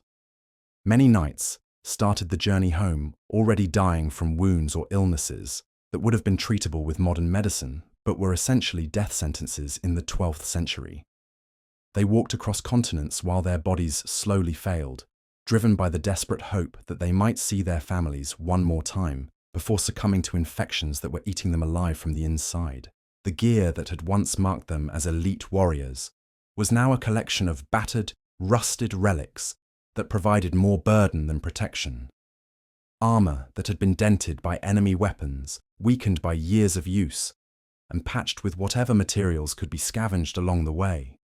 Many knights started the journey home already dying from wounds or illnesses that would have been treatable with modern medicine, but were essentially death sentences in the 12th century. They walked across continents while their bodies slowly failed, driven by the desperate hope that they might see their families one more time before succumbing to infections that were eating them alive from the inside. The gear that had once marked them as elite warriors was now a collection of battered, rusted relics that provided more burden than protection. Armor that had been dented by enemy weapons, weakened by years of use, and patched with whatever materials could be scavenged along the way.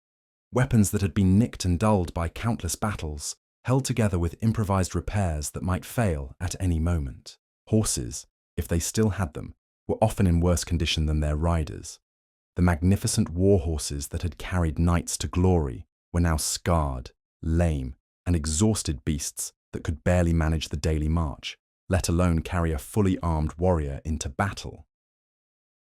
Weapons that had been nicked and dulled by countless battles, held together with improvised repairs that might fail at any moment. Horses, if they still had them, were often in worse condition than their riders. The magnificent war horses that had carried knights to glory were now scarred, lame, and exhausted beasts that could barely manage the daily march, let alone carry a fully armed warrior into battle.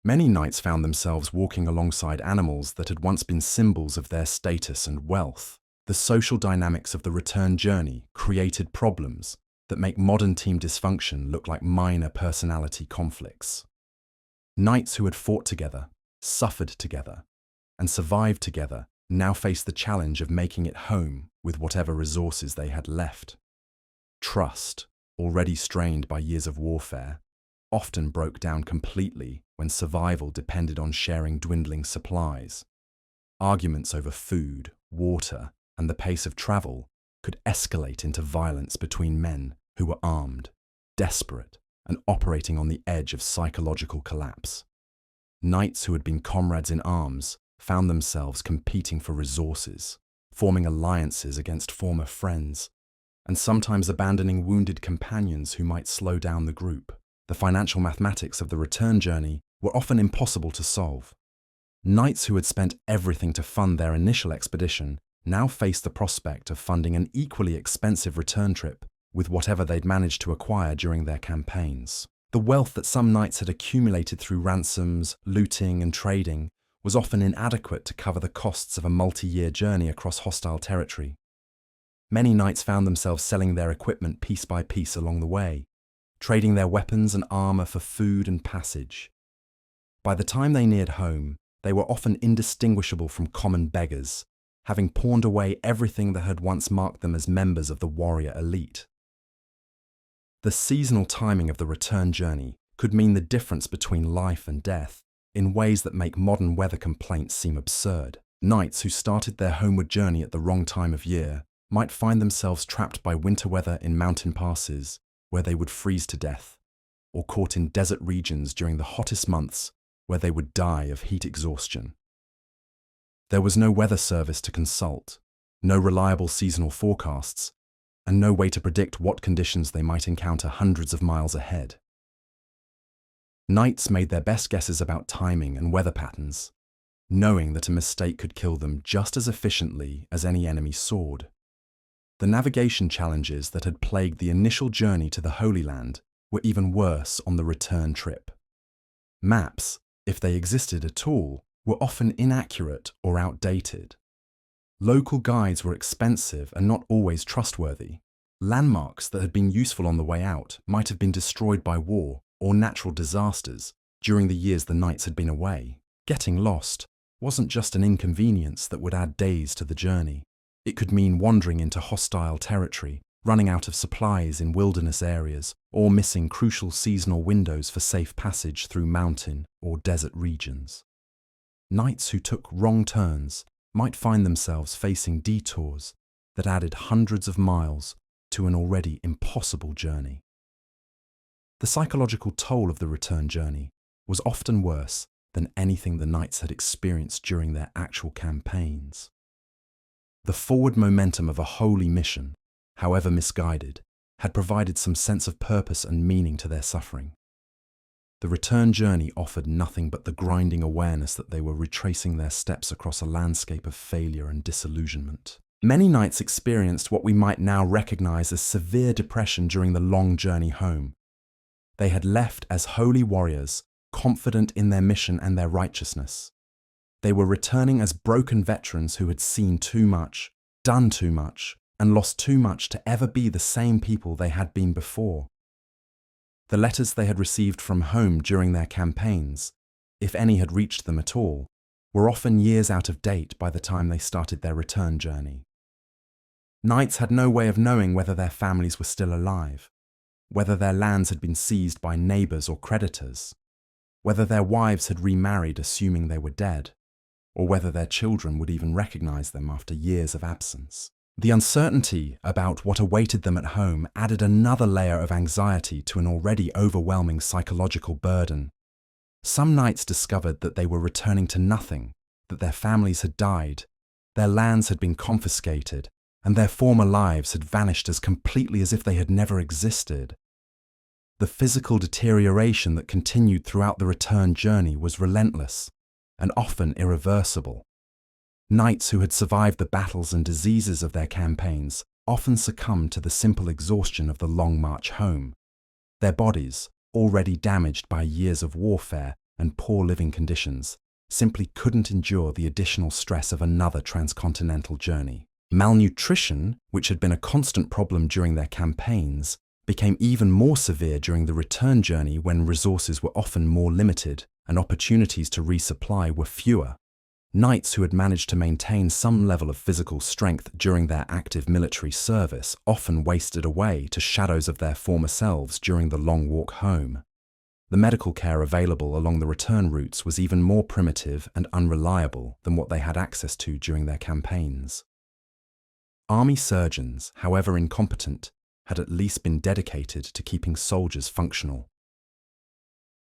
Many knights found themselves walking alongside animals that had once been symbols of their status and wealth. The social dynamics of the return journey created problems that make modern team dysfunction look like minor personality conflicts. Knights who had fought together, suffered together, and survived together now faced the challenge of making it home with whatever resources they had left. Trust, already strained by years of warfare, often broke down completely when survival depended on sharing dwindling supplies. Arguments over food, water, and the pace of travel could escalate into violence between men who were armed, desperate, and operating on the edge of psychological collapse. Knights who had been comrades in arms found themselves competing for resources, forming alliances against former friends, and sometimes abandoning wounded companions who might slow down the group. The financial mathematics of the return journey were often impossible to solve. Knights who had spent everything to fund their initial expedition now faced the prospect of funding an equally expensive return trip with whatever they'd managed to acquire during their campaigns. The wealth that some knights had accumulated through ransoms, looting, and trading was often inadequate to cover the costs of a multi-year journey across hostile territory. Many knights found themselves selling their equipment piece by piece along the way, trading their weapons and armor for food and passage. By the time they neared home, they were often indistinguishable from common beggars, having pawned away everything that had once marked them as members of the warrior elite. The seasonal timing of the return journey could mean the difference between life and death in ways that make modern weather complaints seem absurd. Knights who started their homeward journey at the wrong time of year might find themselves trapped by winter weather in mountain passes where they would freeze to death, or caught in desert regions during the hottest months where they would die of heat exhaustion. There was no weather service to consult, no reliable seasonal forecasts, and no way to predict what conditions they might encounter hundreds of miles ahead. Knights made their best guesses about timing and weather patterns, knowing that a mistake could kill them just as efficiently as any enemy sword. The navigation challenges that had plagued the initial journey to the Holy Land were even worse on the return trip. Maps, if they existed at all, were often inaccurate or outdated. Local guides were expensive and not always trustworthy. Landmarks that had been useful on the way out might have been destroyed by war or natural disasters during the years the knights had been away. Getting lost wasn't just an inconvenience that would add days to the journey. It could mean wandering into hostile territory, running out of supplies in wilderness areas, or missing crucial seasonal windows for safe passage through mountain or desert regions. Knights who took wrong turns might find themselves facing detours that added hundreds of miles to an already impossible journey. The psychological toll of the return journey was often worse than anything the knights had experienced during their actual campaigns. The forward momentum of a holy mission, however misguided, had provided some sense of purpose and meaning to their suffering. The return journey offered nothing but the grinding awareness that they were retracing their steps across a landscape of failure and disillusionment. Many knights experienced what we might now recognize as severe depression during the long journey home. They had left as holy warriors, confident in their mission and their righteousness. They were returning as broken veterans who had seen too much, done too much, and lost too much to ever be the same people they had been before. The letters they had received from home during their campaigns, if any had reached them at all, were often years out of date by the time they started their return journey. Knights had no way of knowing whether their families were still alive, whether their lands had been seized by neighbours or creditors, whether their wives had remarried assuming they were dead, or whether their children would even recognise them after years of absence. The uncertainty about what awaited them at home added another layer of anxiety to an already overwhelming psychological burden. Some knights discovered that they were returning to nothing, that their families had died, their lands had been confiscated, and their former lives had vanished as completely as if they had never existed. The physical deterioration that continued throughout the return journey was relentless and often irreversible. Knights who had survived the battles and diseases of their campaigns often succumbed to the simple exhaustion of the long march home. Their bodies, already damaged by years of warfare and poor living conditions, simply couldn't endure the additional stress of another transcontinental journey. Malnutrition, which had been a constant problem during their campaigns, became even more severe during the return journey when resources were often more limited and opportunities to resupply were fewer. Knights who had managed to maintain some level of physical strength during their active military service often wasted away to shadows of their former selves during the long walk home. The medical care available along the return routes was even more primitive and unreliable than what they had access to during their campaigns. Army surgeons, however incompetent, had at least been dedicated to keeping soldiers functional.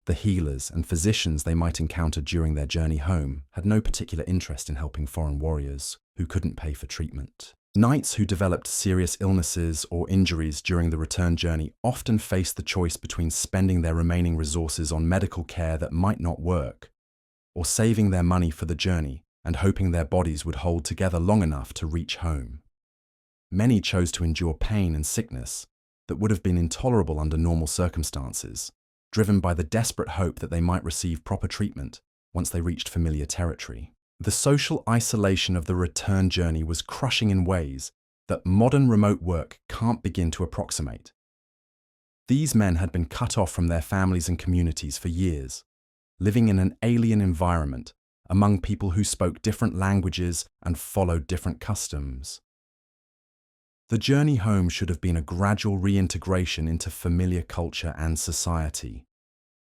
The healers and physicians they might encounter during their journey home had no particular interest in helping foreign warriors who couldn't pay for treatment. Knights who developed serious illnesses or injuries during the return journey often faced the choice between spending their remaining resources on medical care that might not work, or saving their money for the journey and hoping their bodies would hold together long enough to reach home. Many chose to endure pain and sickness that would have been intolerable under normal circumstances, driven by the desperate hope that they might receive proper treatment once they reached familiar territory. The social isolation of the return journey was crushing in ways that modern remote work can't begin to approximate. These men had been cut off from their families and communities for years, living in an alien environment among people who spoke different languages and followed different customs. The journey home should have been a gradual reintegration into familiar culture and society,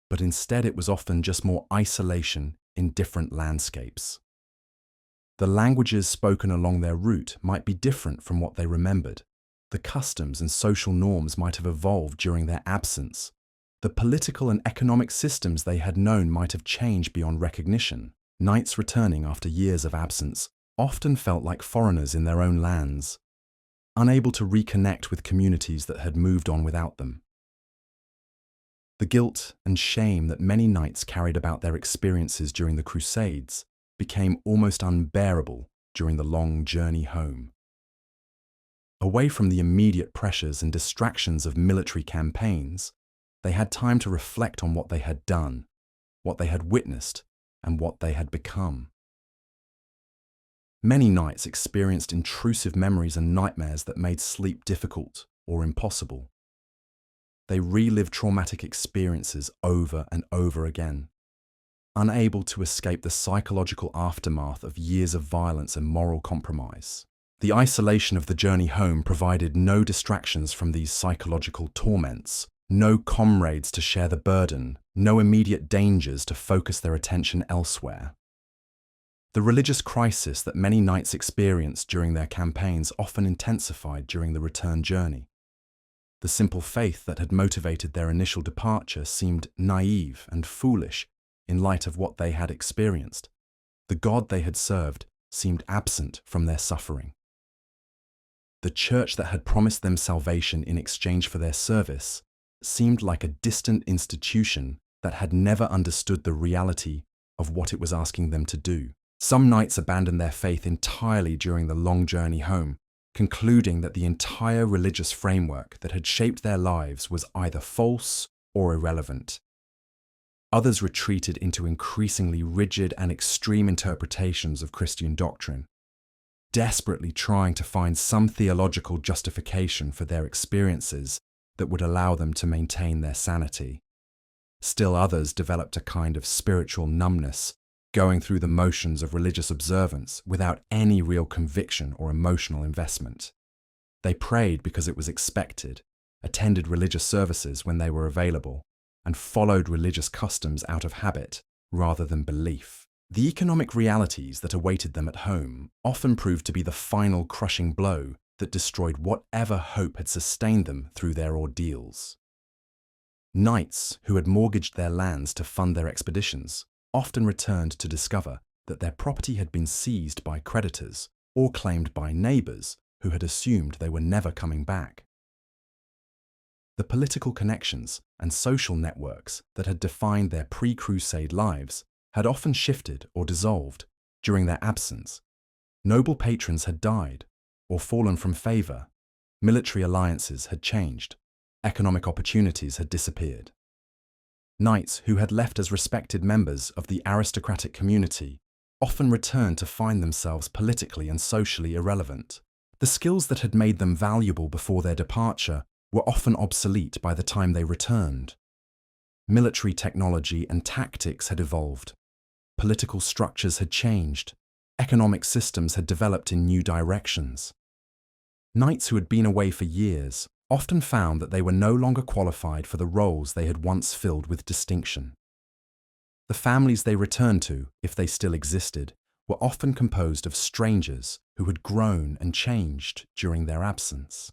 but instead it was often just more isolation in different landscapes. The languages spoken along their route might be different from what they remembered. The customs and social norms might have evolved during their absence. The political and economic systems they had known might have changed beyond recognition. Knights returning after years of absence often felt like foreigners in their own lands, unable to reconnect with communities that had moved on without them. The guilt and shame that many knights carried about their experiences during the Crusades became almost unbearable during the long journey home. Away from the immediate pressures and distractions of military campaigns, they had time to reflect on what they had done, what they had witnessed, and what they had become. Many knights experienced intrusive memories and nightmares that made sleep difficult or impossible. They relived traumatic experiences over and over again, unable to escape the psychological aftermath of years of violence and moral compromise. The isolation of the journey home provided no distractions from these psychological torments, no comrades to share the burden, no immediate dangers to focus their attention elsewhere. The religious crisis that many knights experienced during their campaigns often intensified during the return journey. The simple faith that had motivated their initial departure seemed naive and foolish in light of what they had experienced. The God they had served seemed absent from their suffering. The church that had promised them salvation in exchange for their service seemed like a distant institution that had never understood the reality of what it was asking them to do. Some knights abandoned their faith entirely during the long journey home, concluding that the entire religious framework that had shaped their lives was either false or irrelevant. Others retreated into increasingly rigid and extreme interpretations of Christian doctrine, desperately trying to find some theological justification for their experiences that would allow them to maintain their sanity. Still others developed a kind of spiritual numbness, going through the motions of religious observance without any real conviction or emotional investment. They prayed because it was expected, attended religious services when they were available, and followed religious customs out of habit rather than belief. The economic realities that awaited them at home often proved to be the final crushing blow that destroyed whatever hope had sustained them through their ordeals. Knights who had mortgaged their lands to fund their expeditions often returned to discover that their property had been seized by creditors or claimed by neighbours who had assumed they were never coming back. The political connections and social networks that had defined their pre-Crusade lives had often shifted or dissolved during their absence. Noble patrons had died or fallen from favour, military alliances had changed, economic opportunities had disappeared. Knights who had left as respected members of the aristocratic community often returned to find themselves politically and socially irrelevant. The skills that had made them valuable before their departure were often obsolete by the time they returned. Military technology and tactics had evolved. Political structures had changed. Economic systems had developed in new directions. Knights who had been away for years often found that they were no longer qualified for the roles they had once filled with distinction. The families they returned to, if they still existed, were often composed of strangers who had grown and changed during their absence.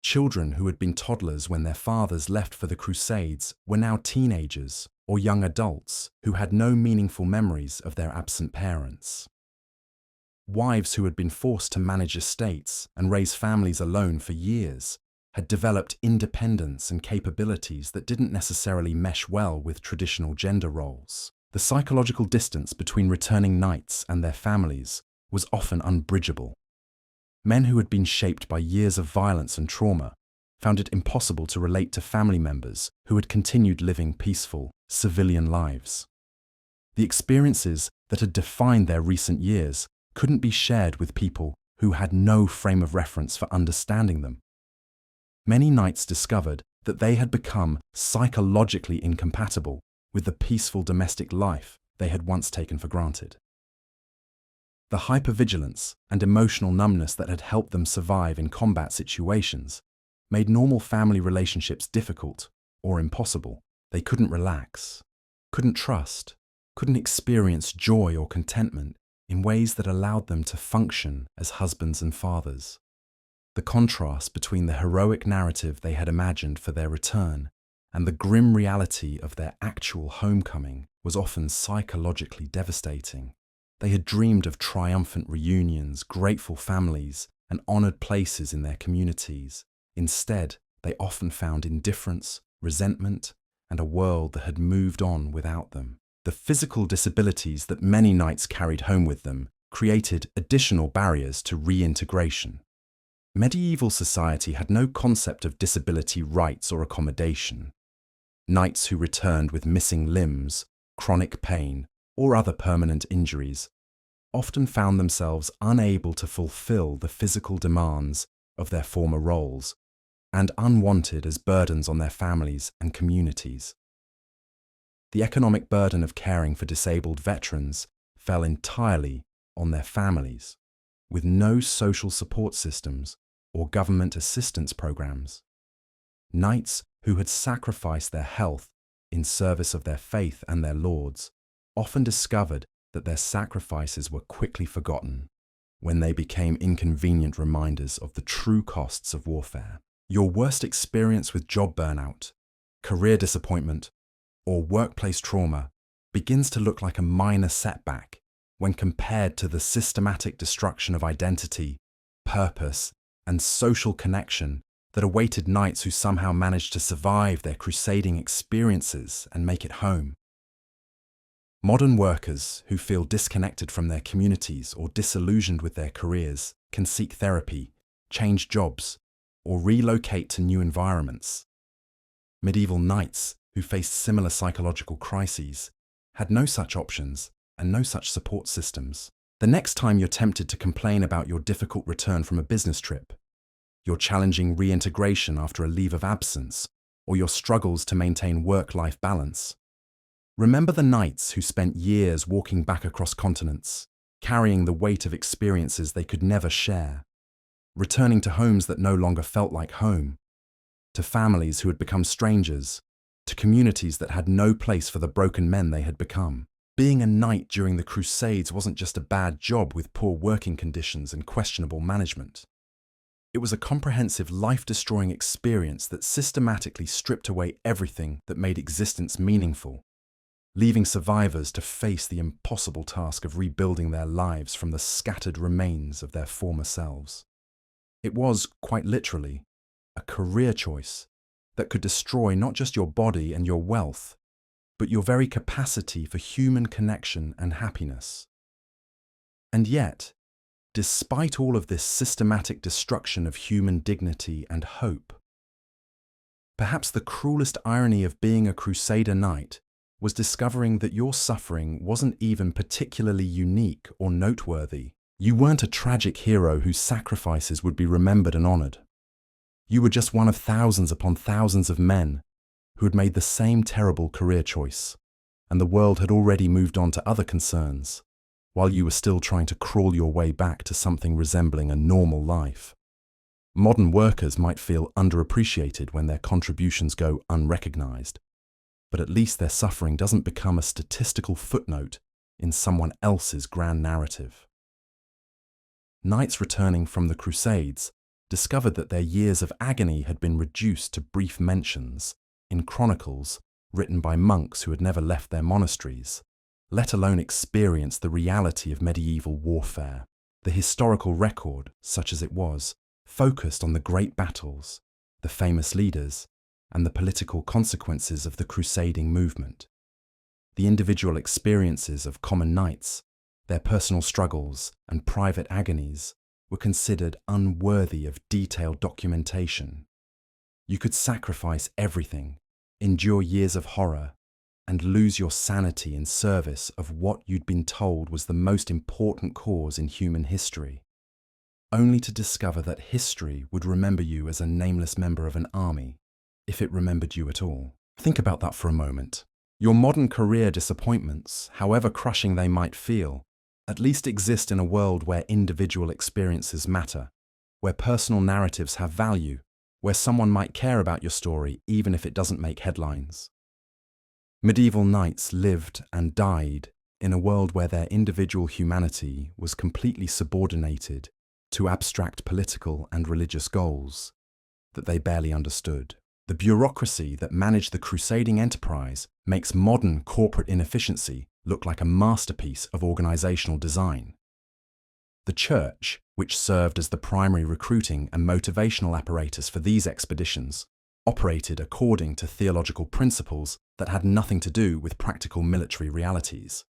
Children who had been toddlers when their fathers left for the Crusades were now teenagers or young adults who had no meaningful memories of their absent parents. Wives who had been forced to manage estates and raise families alone for years had developed independence and capabilities that didn't necessarily mesh well with traditional gender roles. The psychological distance between returning knights and their families was often unbridgeable. Men who had been shaped by years of violence and trauma found it impossible to relate to family members who had continued living peaceful, civilian lives. The experiences that had defined their recent years couldn't be shared with people who had no frame of reference for understanding them. Many knights discovered that they had become psychologically incompatible with the peaceful domestic life they had once taken for granted. The hypervigilance and emotional numbness that had helped them survive in combat situations made normal family relationships difficult or impossible. They couldn't relax, couldn't trust, couldn't experience joy or contentment in ways that allowed them to function as husbands and fathers. The contrast between the heroic narrative they had imagined for their return and the grim reality of their actual homecoming was often psychologically devastating. They had dreamed of triumphant reunions, grateful families, and honoured places in their communities. Instead, they often found indifference, resentment, and a world that had moved on without them. The physical disabilities that many knights carried home with them created additional barriers to reintegration. Medieval society had no concept of disability rights or accommodation. Knights who returned with missing limbs, chronic pain, or other permanent injuries often found themselves unable to fulfill the physical demands of their former roles and unwanted as burdens on their families and communities. The economic burden of caring for disabled veterans fell entirely on their families, with no social support systems or government assistance programs. Knights who had sacrificed their health in service of their faith and their lords often discovered that their sacrifices were quickly forgotten when they became inconvenient reminders of the true costs of warfare. Your worst experience with job burnout, career disappointment, or workplace trauma begins to look like a minor setback when compared to the systematic destruction of identity, purpose, and social connection that awaited knights who somehow managed to survive their crusading experiences and make it home. Modern workers who feel disconnected from their communities or disillusioned with their careers can seek therapy, change jobs, or relocate to new environments. Medieval knights who faced similar psychological crises had no such options and no such support systems. The next time you're tempted to complain about your difficult return from a business trip, your challenging reintegration after a leave of absence, or your struggles to maintain work-life balance, remember the knights who spent years walking back across continents, carrying the weight of experiences they could never share, returning to homes that no longer felt like home, to families who had become strangers, to communities that had no place for the broken men they had become. Being a knight during the Crusades wasn't just a bad job with poor working conditions and questionable management. It was a comprehensive, life-destroying experience that systematically stripped away everything that made existence meaningful, leaving survivors to face the impossible task of rebuilding their lives from the scattered remains of their former selves. It was, quite literally, a career choice that could destroy not just your body and your wealth, but your very capacity for human connection and happiness. And yet, despite all of this systematic destruction of human dignity and hope, perhaps the cruelest irony of being a Crusader knight was discovering that your suffering wasn't even particularly unique or noteworthy. You weren't a tragic hero whose sacrifices would be remembered and honored. You were just one of thousands upon thousands of men who had made the same terrible career choice, and the world had already moved on to other concerns, while you were still trying to crawl your way back to something resembling a normal life. Modern workers might feel underappreciated when their contributions go unrecognized, but at least their suffering doesn't become a statistical footnote in someone else's grand narrative. Knights returning from the Crusades discovered that their years of agony had been reduced to brief mentions in chronicles written by monks who had never left their monasteries, let alone experienced the reality of medieval warfare. The historical record, such as it was, focused on the great battles, the famous leaders, and the political consequences of the crusading movement. The individual experiences of common knights, their personal struggles and private agonies, were considered unworthy of detailed documentation. You could sacrifice everything, endure years of horror, and lose your sanity in service of what you'd been told was the most important cause in human history, only to discover that history would remember you as a nameless member of an army, if it remembered you at all. Think about that for a moment. Your modern career disappointments, however crushing they might feel, at least exist in a world where individual experiences matter, where personal narratives have value, where someone might care about your story even if it doesn't make headlines. Medieval knights lived and died in a world where their individual humanity was completely subordinated to abstract political and religious goals that they barely understood. The bureaucracy that managed the crusading enterprise makes modern corporate inefficiency look like a masterpiece of organizational design. The church, which served as the primary recruiting and motivational apparatus for these expeditions, operated according to theological principles that had nothing to do with practical military realities.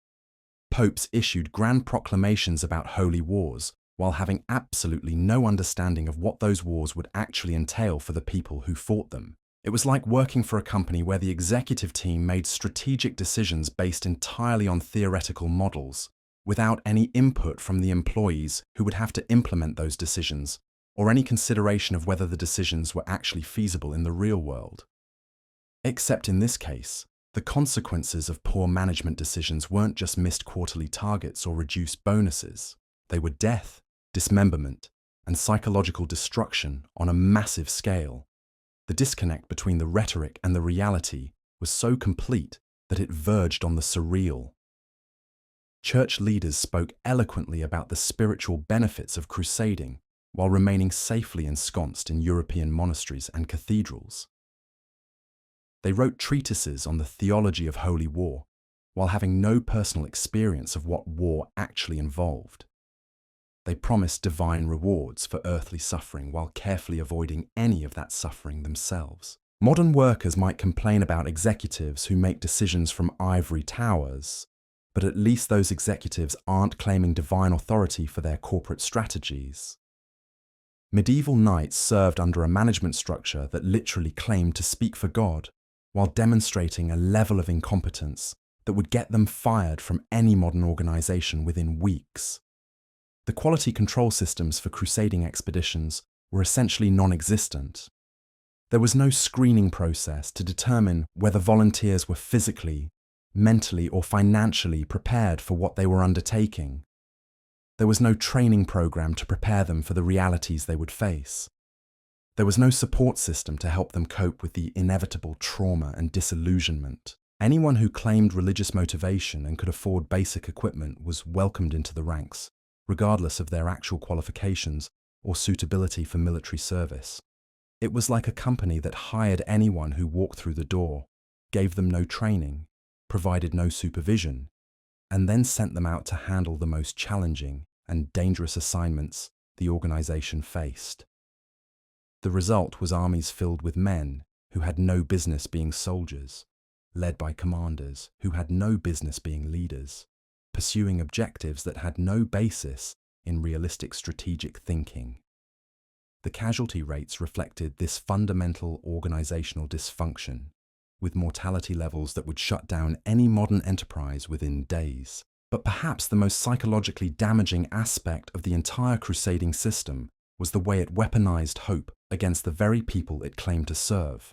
Popes issued grand proclamations about holy wars while having absolutely no understanding of what those wars would actually entail for the people who fought them. It was like working for a company where the executive team made strategic decisions based entirely on theoretical models, without any input from the employees who would have to implement those decisions, or any consideration of whether the decisions were actually feasible in the real world. Except in this case, the consequences of poor management decisions weren't just missed quarterly targets or reduced bonuses. They were death, dismemberment, and psychological destruction on a massive scale. The disconnect between the rhetoric and the reality was so complete that it verged on the surreal. Church leaders spoke eloquently about the spiritual benefits of crusading while remaining safely ensconced in European monasteries and cathedrals. They wrote treatises on the theology of holy war while having no personal experience of what war actually involved. They promised divine rewards for earthly suffering while carefully avoiding any of that suffering themselves. Modern workers might complain about executives who make decisions from ivory towers, but at least those executives aren't claiming divine authority for their corporate strategies. Medieval knights served under a management structure that literally claimed to speak for God, while demonstrating a level of incompetence that would get them fired from any modern organization within weeks. The quality control systems for crusading expeditions were essentially non-existent. There was no screening process to determine whether volunteers were physically, mentally, or financially prepared for what they were undertaking. There was no training program to prepare them for the realities they would face. There was no support system to help them cope with the inevitable trauma and disillusionment. Anyone who claimed religious motivation and could afford basic equipment was welcomed into the ranks, regardless of their actual qualifications or suitability for military service. It was like a company that hired anyone who walked through the door, gave them no training, provided no supervision, and then sent them out to handle the most challenging and dangerous assignments the organization faced. The result was armies filled with men who had no business being soldiers, led by commanders who had no business being leaders, pursuing objectives that had no basis in realistic strategic thinking. The casualty rates reflected this fundamental organizational dysfunction, with mortality levels that would shut down any modern enterprise within days. But perhaps the most psychologically damaging aspect of the entire crusading system was the way it weaponized hope against the very people it claimed to serve.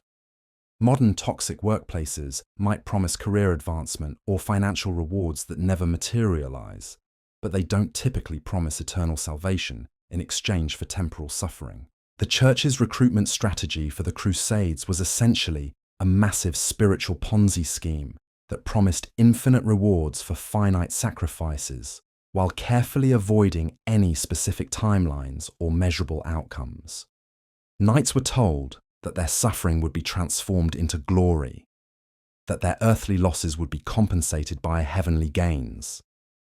Modern toxic workplaces might promise career advancement or financial rewards that never materialize, but they don't typically promise eternal salvation in exchange for temporal suffering. The church's recruitment strategy for the Crusades was essentially a massive spiritual Ponzi scheme that promised infinite rewards for finite sacrifices, while carefully avoiding any specific timelines or measurable outcomes. Knights were told that their suffering would be transformed into glory, that their earthly losses would be compensated by heavenly gains,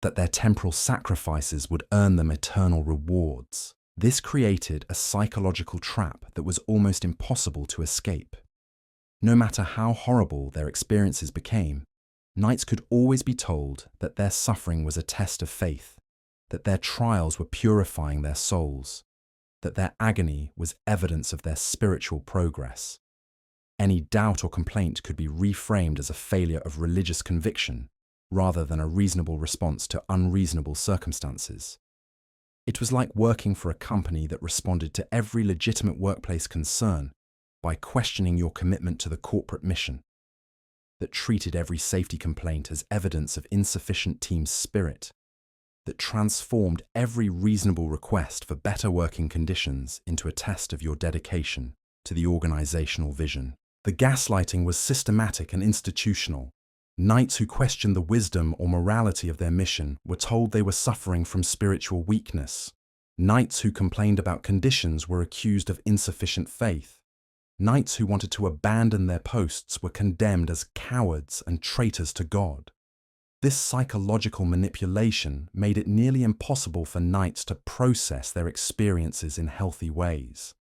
that their temporal sacrifices would earn them eternal rewards. This created a psychological trap that was almost impossible to escape. No matter how horrible their experiences became, knights could always be told that their suffering was a test of faith, that their trials were purifying their souls, that their agony was evidence of their spiritual progress. Any doubt or complaint could be reframed as a failure of religious conviction rather than a reasonable response to unreasonable circumstances. It was like working for a company that responded to every legitimate workplace concern by questioning your commitment to the corporate mission, that treated every safety complaint as evidence of insufficient team spirit, that transformed every reasonable request for better working conditions into a test of your dedication to the organizational vision. The gaslighting was systematic and institutional. Knights who questioned the wisdom or morality of their mission were told they were suffering from spiritual weakness. Knights who complained about conditions were accused of insufficient faith. Knights who wanted to abandon their posts were condemned as cowards and traitors to God. This psychological manipulation made it nearly impossible for knights to process their experiences in healthy ways.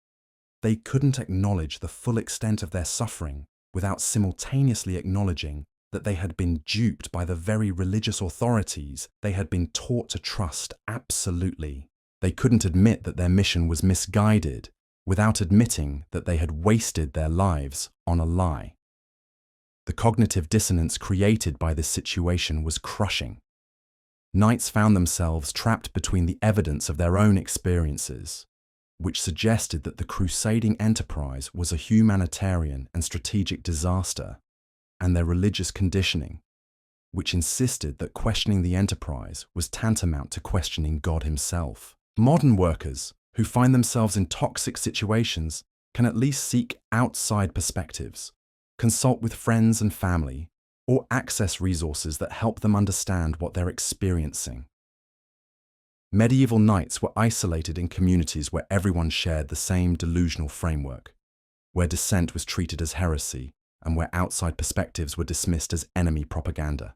They couldn't acknowledge the full extent of their suffering without simultaneously acknowledging that they had been duped by the very religious authorities they had been taught to trust absolutely. They couldn't admit that their mission was misguided without admitting that they had wasted their lives on a lie. The cognitive dissonance created by this situation was crushing. Knights found themselves trapped between the evidence of their own experiences, which suggested that the crusading enterprise was a humanitarian and strategic disaster, and their religious conditioning, which insisted that questioning the enterprise was tantamount to questioning God himself. Modern workers who find themselves in toxic situations can at least seek outside perspectives, consult with friends and family, or access resources that help them understand what they're experiencing. Medieval knights were isolated in communities where everyone shared the same delusional framework, where dissent was treated as heresy, and where outside perspectives were dismissed as enemy propaganda.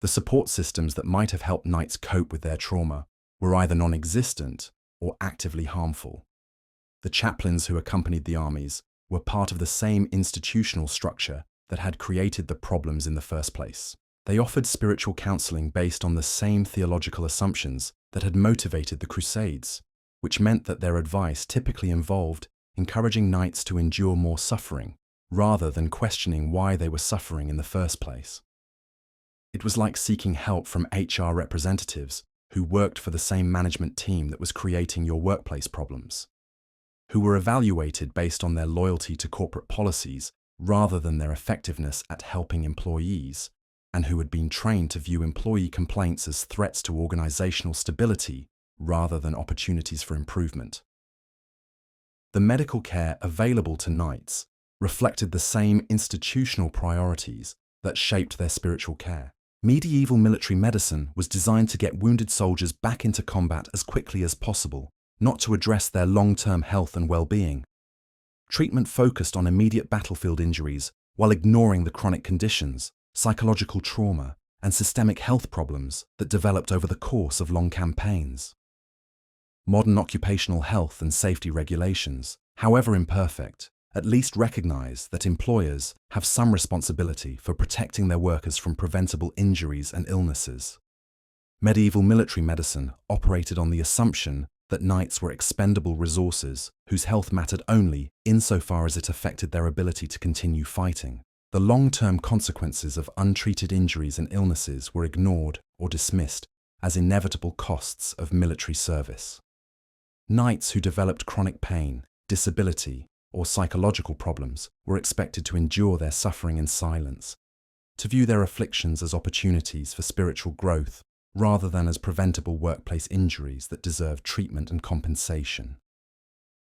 The support systems that might have helped knights cope with their trauma were either non-existent or actively harmful. The chaplains who accompanied the armies were part of the same institutional structure that had created the problems in the first place. They offered spiritual counseling based on the same theological assumptions that had motivated the Crusades, which meant that their advice typically involved encouraging knights to endure more suffering, rather than questioning why they were suffering in the first place. It was like seeking help from HR representatives who worked for the same management team that was creating your workplace problems, who were evaluated based on their loyalty to corporate policies rather than their effectiveness at helping employees, and who had been trained to view employee complaints as threats to organizational stability rather than opportunities for improvement. The medical care available to knights reflected the same institutional priorities that shaped their spiritual care. Medieval military medicine was designed to get wounded soldiers back into combat as quickly as possible, not to address their long-term health and well-being. Treatment focused on immediate battlefield injuries while ignoring the chronic conditions, psychological trauma, and systemic health problems that developed over the course of long campaigns. Modern occupational health and safety regulations, however imperfect, at least recognize that employers have some responsibility for protecting their workers from preventable injuries and illnesses. Medieval military medicine operated on the assumption that knights were expendable resources whose health mattered only insofar as it affected their ability to continue fighting. The long-term consequences of untreated injuries and illnesses were ignored or dismissed as inevitable costs of military service. Knights who developed chronic pain, disability, or psychological problems were expected to endure their suffering in silence, to view their afflictions as opportunities for spiritual growth rather than as preventable workplace injuries that deserved treatment and compensation.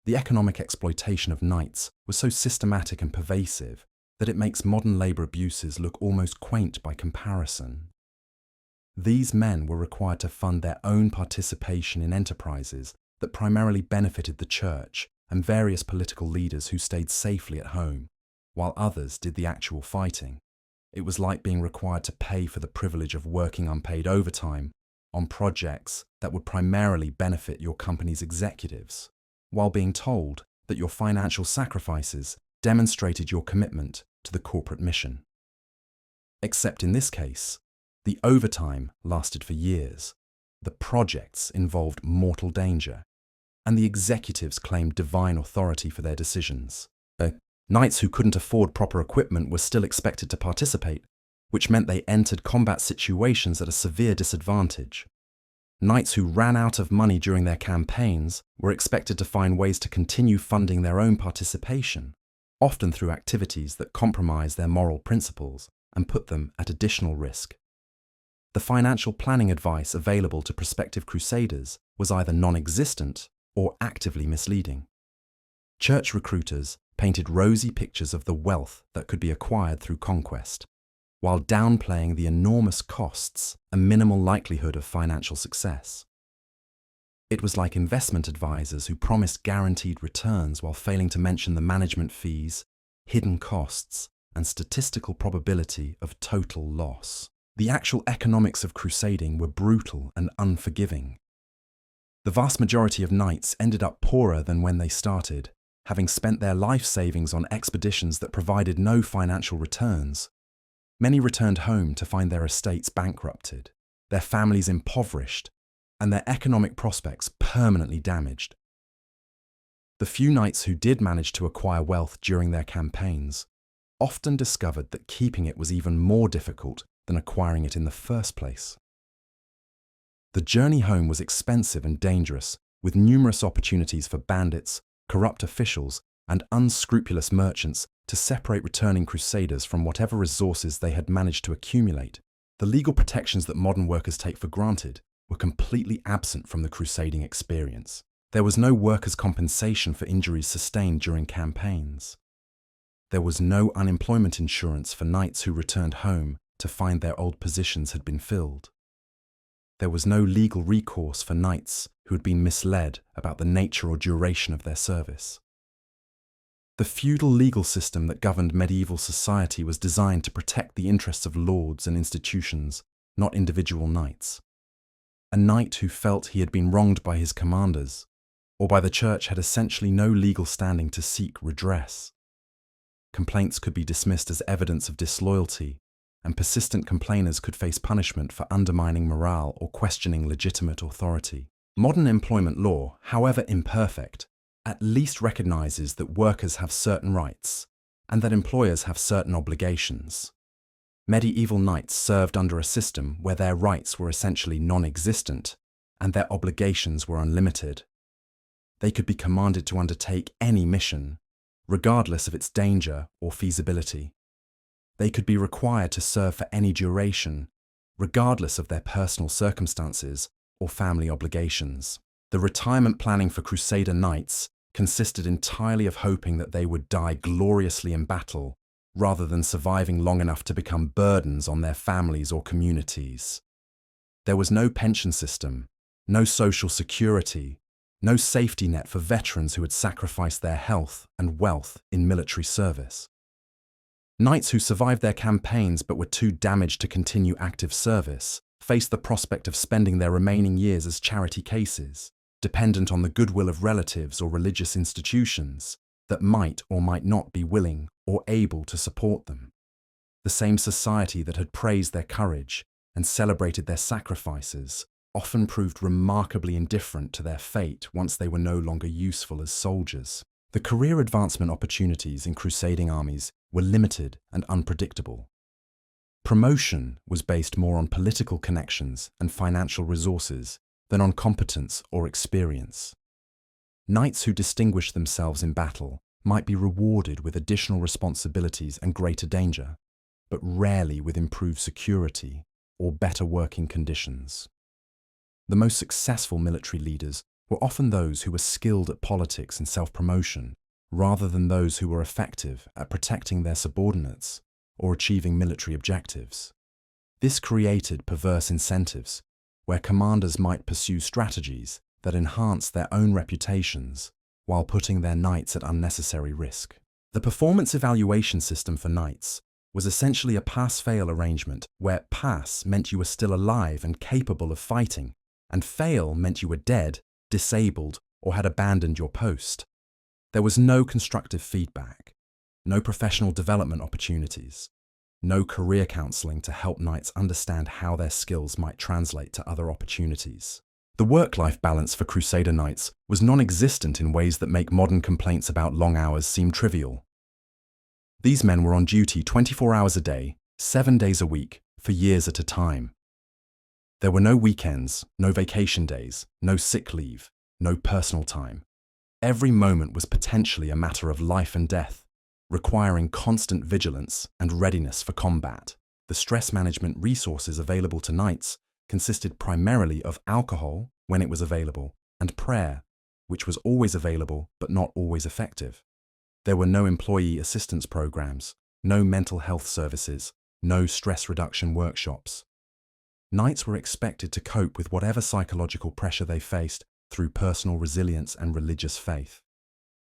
The economic exploitation of knights was so systematic and pervasive that it makes modern labour abuses look almost quaint by comparison. These men were required to fund their own participation in enterprises that primarily benefited the church and various political leaders who stayed safely at home, while others did the actual fighting. It was like being required to pay for the privilege of working unpaid overtime on projects that would primarily benefit your company's executives, while being told that your financial sacrifices demonstrated your commitment to the corporate mission. Except in this case, the overtime lasted for years, the projects involved mortal danger, and the executives claimed divine authority for their decisions. Knights who couldn't afford proper equipment were still expected to participate, which meant they entered combat situations at a severe disadvantage. Knights who ran out of money during their campaigns were expected to find ways to continue funding their own participation, often through activities that compromise their moral principles and put them at additional risk. The financial planning advice available to prospective crusaders was either non-existent or actively misleading. Church recruiters painted rosy pictures of the wealth that could be acquired through conquest, while downplaying the enormous costs and minimal likelihood of financial success. It was like investment advisors who promised guaranteed returns while failing to mention the management fees, hidden costs, and statistical probability of total loss. The actual economics of crusading were brutal and unforgiving. The vast majority of knights ended up poorer than when they started, having spent their life savings on expeditions that provided no financial returns. Many returned home to find their estates bankrupted, their families impoverished, and their economic prospects permanently damaged. The few knights who did manage to acquire wealth during their campaigns often discovered that keeping it was even more difficult than acquiring it in the first place. The journey home was expensive and dangerous, with numerous opportunities for bandits, corrupt officials, and unscrupulous merchants to separate returning Crusaders from whatever resources they had managed to accumulate. The legal protections that modern workers take for granted were completely absent from the crusading experience. There was no workers' compensation for injuries sustained during campaigns. There was no unemployment insurance for knights who returned home to find their old positions had been filled. There was no legal recourse for knights who had been misled about the nature or duration of their service. The feudal legal system that governed medieval society was designed to protect the interests of lords and institutions, not individual knights. A knight who felt he had been wronged by his commanders or by the church had essentially no legal standing to seek redress. Complaints could be dismissed as evidence of disloyalty, and persistent complainers could face punishment for undermining morale or questioning legitimate authority. Modern employment law, however imperfect, at least recognizes that workers have certain rights and that employers have certain obligations. Medieval knights served under a system where their rights were essentially non-existent and their obligations were unlimited. They could be commanded to undertake any mission, regardless of its danger or feasibility. They could be required to serve for any duration, regardless of their personal circumstances or family obligations. The retirement planning for Crusader knights consisted entirely of hoping that they would die gloriously in battle, rather than surviving long enough to become burdens on their families or communities. There was no pension system, no social security, no safety net for veterans who had sacrificed their health and wealth in military service. Knights who survived their campaigns but were too damaged to continue active service faced the prospect of spending their remaining years as charity cases, dependent on the goodwill of relatives or religious institutions that might or might not be willing or able to support them. The same society that had praised their courage and celebrated their sacrifices often proved remarkably indifferent to their fate once they were no longer useful as soldiers. The career advancement opportunities in crusading armies were limited and unpredictable. Promotion was based more on political connections and financial resources than on competence or experience. Knights who distinguished themselves in battle might be rewarded with additional responsibilities and greater danger, but rarely with improved security or better working conditions. The most successful military leaders were often those who were skilled at politics and self-promotion, rather than those who were effective at protecting their subordinates or achieving military objectives. This created perverse incentives, where commanders might pursue strategies that enhanced their own reputations while putting their knights at unnecessary risk. The performance evaluation system for knights was essentially a pass-fail arrangement where pass meant you were still alive and capable of fighting, and fail meant you were dead, disabled, or had abandoned your post. There was no constructive feedback, no professional development opportunities, no career counselling to help knights understand how their skills might translate to other opportunities. The work-life balance for Crusader knights was non-existent in ways that make modern complaints about long hours seem trivial. These men were on duty 24 hours a day, 7 days a week, for years at a time. There were no weekends, no vacation days, no sick leave, no personal time. Every moment was potentially a matter of life and death, requiring constant vigilance and readiness for combat. The stress management resources available to knights consisted primarily of alcohol, when it was available, and prayer, which was always available but not always effective. There were no employee assistance programs, no mental health services, no stress reduction workshops. Knights were expected to cope with whatever psychological pressure they faced through personal resilience and religious faith.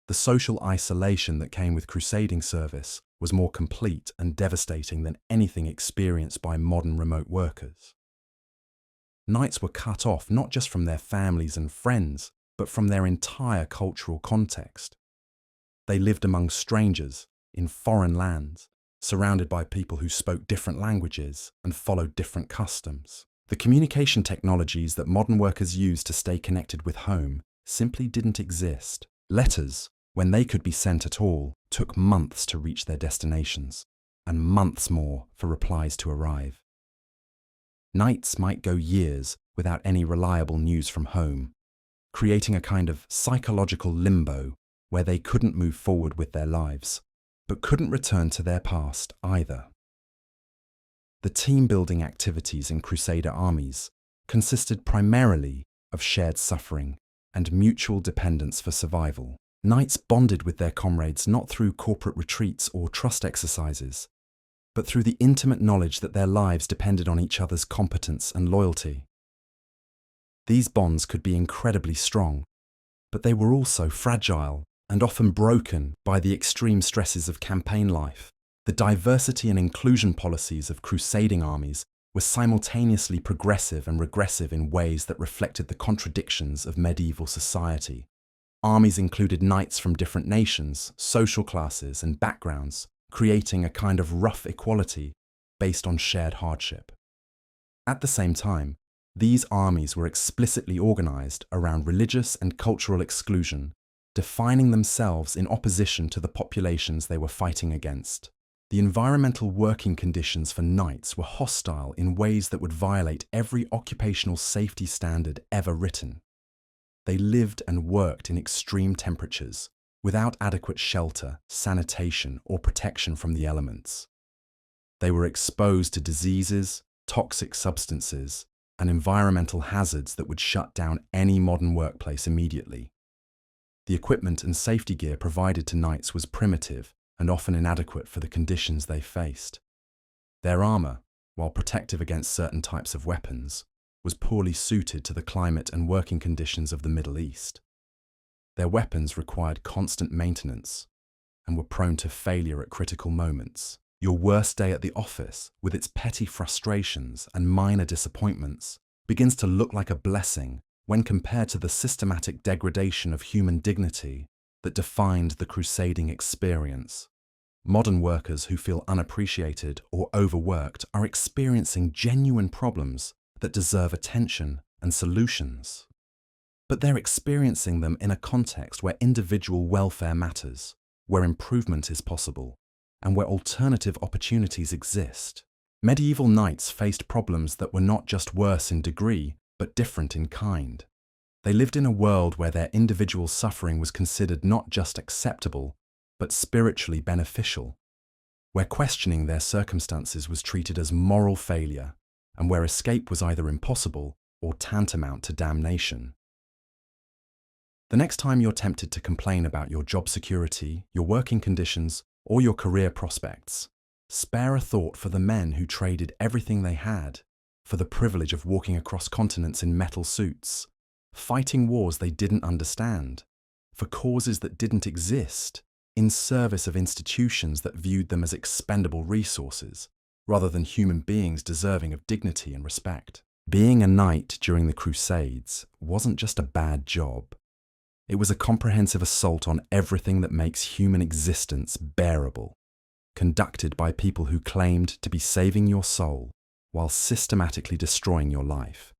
The social isolation that came with crusading service was more complete and devastating than anything experienced by modern remote workers. Knights were cut off not just from their families and friends, but from their entire cultural context. They lived among strangers, in foreign lands, surrounded by people who spoke different languages and followed different customs. The communication technologies that modern workers use to stay connected with home simply didn't exist. Letters, when they could be sent at all, took months to reach their destinations, and months more for replies to arrive. Nights might go years without any reliable news from home, creating a kind of psychological limbo where they couldn't move forward with their lives, but couldn't return to their past either. The team-building activities in Crusader armies consisted primarily of shared suffering and mutual dependence for survival. Knights bonded with their comrades not through corporate retreats or trust exercises, but through the intimate knowledge that their lives depended on each other's competence and loyalty. These bonds could be incredibly strong, but they were also fragile and often broken by the extreme stresses of campaign life. The diversity and inclusion policies of crusading armies were simultaneously progressive and regressive in ways that reflected the contradictions of medieval society. Armies included knights from different nations, social classes, and backgrounds, creating a kind of rough equality based on shared hardship. At the same time, these armies were explicitly organized around religious and cultural exclusion, defining themselves in opposition to the populations they were fighting against. The environmental working conditions for knights were hostile in ways that would violate every occupational safety standard ever written. They lived and worked in extreme temperatures, without adequate shelter, sanitation, or protection from the elements. They were exposed to diseases, toxic substances, and environmental hazards that would shut down any modern workplace immediately. The equipment and safety gear provided to knights was primitive and often inadequate for the conditions they faced. Their armor, while protective against certain types of weapons, was poorly suited to the climate and working conditions of the Middle East. Their weapons required constant maintenance and were prone to failure at critical moments. Your worst day at the office, with its petty frustrations and minor disappointments, begins to look like a blessing when compared to the systematic degradation of human dignity that defined the crusading experience. Modern workers who feel unappreciated or overworked are experiencing genuine problems that deserve attention and solutions. But they're experiencing them in a context where individual welfare matters, where improvement is possible, and where alternative opportunities exist. Medieval knights faced problems that were not just worse in degree, but different in kind. They lived in a world where their individual suffering was considered not just acceptable, but spiritually beneficial, where questioning their circumstances was treated as moral failure, and where escape was either impossible or tantamount to damnation. The next time you're tempted to complain about your job security, your working conditions, or your career prospects, spare a thought for the men who traded everything they had for the privilege of walking across continents in metal suits, fighting wars they didn't understand, for causes that didn't exist, in service of institutions that viewed them as expendable resources, rather than human beings deserving of dignity and respect. Being a knight during the Crusades wasn't just a bad job. It was a comprehensive assault on everything that makes human existence bearable, conducted by people who claimed to be saving your soul while systematically destroying your life.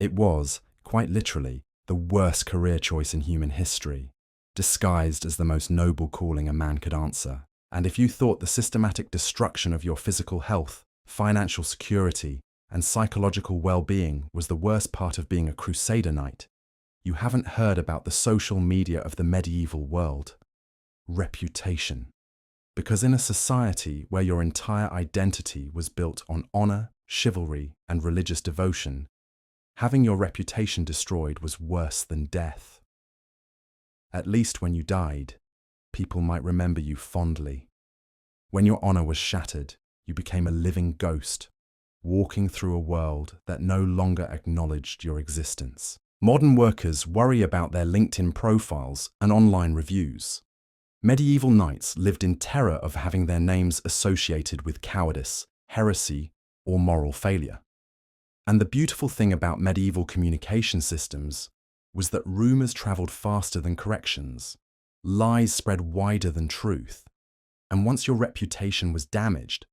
It was, quite literally, the worst career choice in human history, disguised as the most noble calling a man could answer. And if you thought the systematic destruction of your physical health, financial security, and psychological well-being was the worst part of being a Crusader knight, you haven't heard about the social media of the medieval world. Reputation. Because in a society where your entire identity was built on honor, chivalry, and religious devotion, having your reputation destroyed was worse than death. At least when you died, people might remember you fondly. When your honor was shattered, you became a living ghost, walking through a world that no longer acknowledged your existence. Modern workers worry about their LinkedIn profiles and online reviews. Medieval knights lived in terror of having their names associated with cowardice, heresy, or moral failure. And the beautiful thing about medieval communication systems was that rumors traveled faster than corrections, lies spread wider than truth, and once your reputation was damaged,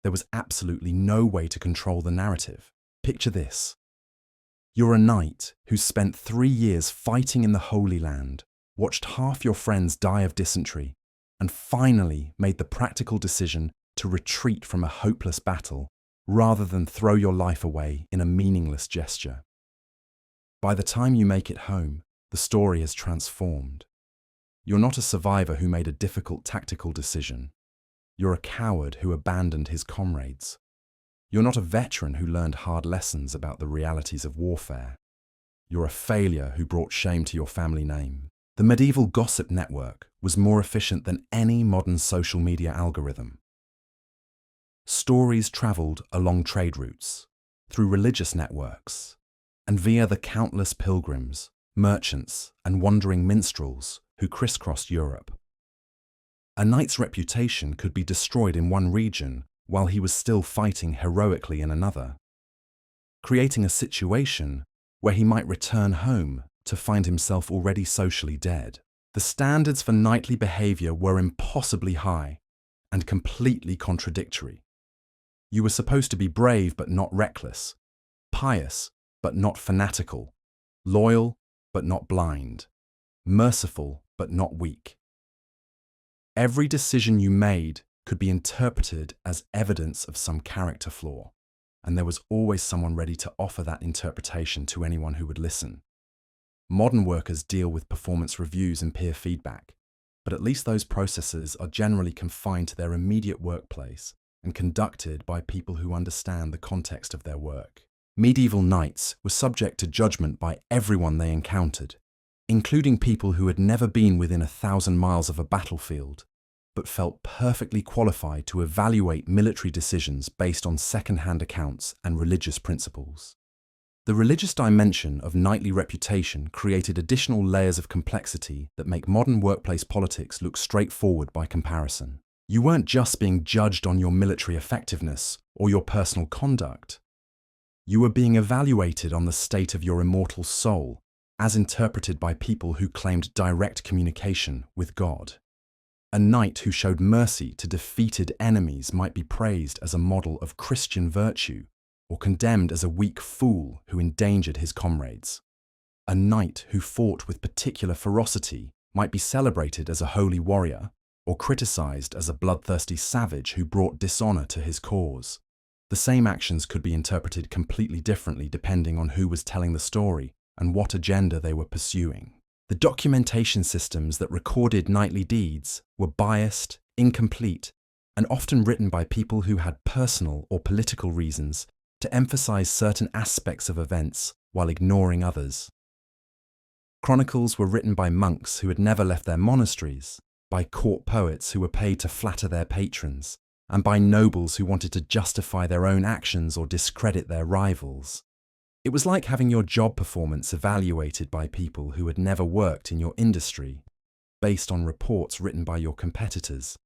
there was absolutely no way to control the narrative. Picture this. You're a knight who spent 3 years fighting in the Holy Land, watched half your friends die of dysentery, and finally made the practical decision to retreat from a hopeless battle rather than throw your life away in a meaningless gesture. By the time you make it home, the story has transformed. You're not a survivor who made a difficult tactical decision. You're a coward who abandoned his comrades. You're not a veteran who learned hard lessons about the realities of warfare. You're a failure who brought shame to your family name. The medieval gossip network was more efficient than any modern social media algorithm. Stories traveled along trade routes, through religious networks, and via the countless pilgrims, merchants, and wandering minstrels who crisscrossed Europe. A knight's reputation could be destroyed in one region while he was still fighting heroically in another, creating a situation where he might return home to find himself already socially dead. The standards for knightly behavior were impossibly high and completely contradictory. You were supposed to be brave but not reckless, pious but not fanatical, loyal but not blind, merciful but not weak. Every decision you made could be interpreted as evidence of some character flaw, and there was always someone ready to offer that interpretation to anyone who would listen. Modern workers deal with performance reviews and peer feedback, but at least those processes are generally confined to their immediate workplace and conducted by people who understand the context of their work. Medieval knights were subject to judgment by everyone they encountered, including people who had never been within 1,000 miles of a battlefield, but felt perfectly qualified to evaluate military decisions based on second-hand accounts and religious principles. The religious dimension of knightly reputation created additional layers of complexity that make modern workplace politics look straightforward by comparison. You weren't just being judged on your military effectiveness or your personal conduct. You were being evaluated on the state of your immortal soul, as interpreted by people who claimed direct communication with God. A knight who showed mercy to defeated enemies might be praised as a model of Christian virtue, or condemned as a weak fool who endangered his comrades. A knight who fought with particular ferocity might be celebrated as a holy warrior, or criticized as a bloodthirsty savage who brought dishonor to his cause. The same actions could be interpreted completely differently depending on who was telling the story and what agenda they were pursuing. The documentation systems that recorded knightly deeds were biased, incomplete, and often written by people who had personal or political reasons to emphasize certain aspects of events while ignoring others. Chronicles were written by monks who had never left their monasteries, by court poets who were paid to flatter their patrons, and by nobles who wanted to justify their own actions or discredit their rivals. It was like having your job performance evaluated by people who had never worked in your industry, based on reports written by your competitors,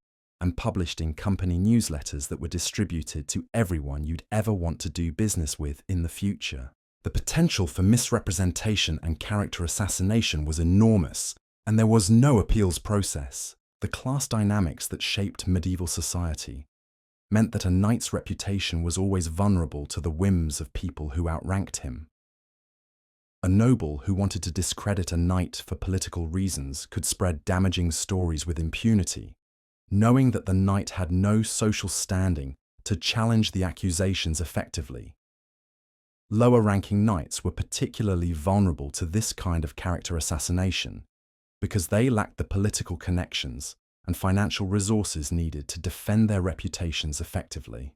and published in company newsletters that were distributed to everyone you'd ever want to do business with in the future. The potential for misrepresentation and character assassination was enormous, and there was no appeals process. The class dynamics that shaped medieval society meant that a knight's reputation was always vulnerable to the whims of people who outranked him. A noble who wanted to discredit a knight for political reasons could spread damaging stories with impunity, knowing that the knight had no social standing to challenge the accusations effectively. Lower-ranking knights were particularly vulnerable to this kind of character assassination because they lacked the political connections and financial resources needed to defend their reputations effectively.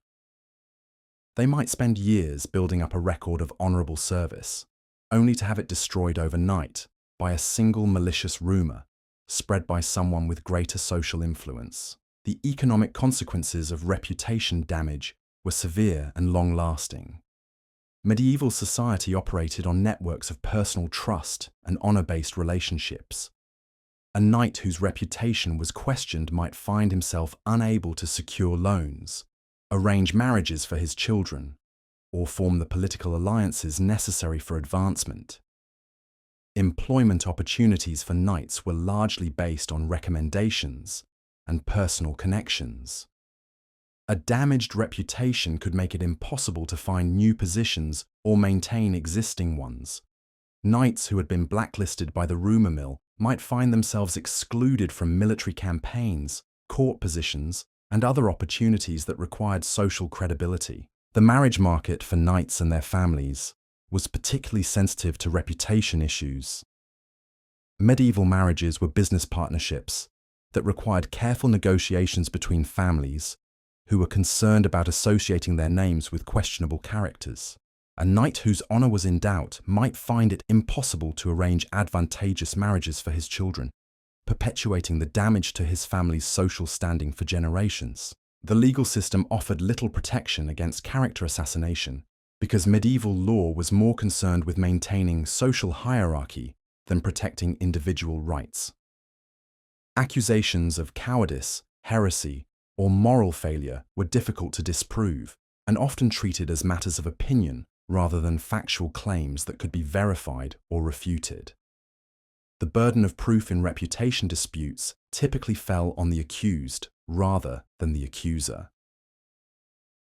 They might spend years building up a record of honourable service, only to have it destroyed overnight by a single malicious rumour spread by someone with greater social influence. The economic consequences of reputation damage were severe and long-lasting. Medieval society operated on networks of personal trust and honour-based relationships. A knight whose reputation was questioned might find himself unable to secure loans, arrange marriages for his children, or form the political alliances necessary for advancement. Employment opportunities for knights were largely based on recommendations and personal connections. A damaged reputation could make it impossible to find new positions or maintain existing ones. Knights who had been blacklisted by the rumour mill might find themselves excluded from military campaigns, court positions, and other opportunities that required social credibility. The marriage market for knights and their families was particularly sensitive to reputation issues. Medieval marriages were business partnerships that required careful negotiations between families who were concerned about associating their names with questionable characters. A knight whose honor was in doubt might find it impossible to arrange advantageous marriages for his children, perpetuating the damage to his family's social standing for generations. The legal system offered little protection against character assassination because medieval law was more concerned with maintaining social hierarchy than protecting individual rights. Accusations of cowardice, heresy, or moral failure were difficult to disprove and often treated as matters of opinion rather than factual claims that could be verified or refuted. The burden of proof in reputation disputes typically fell on the accused rather than the accuser.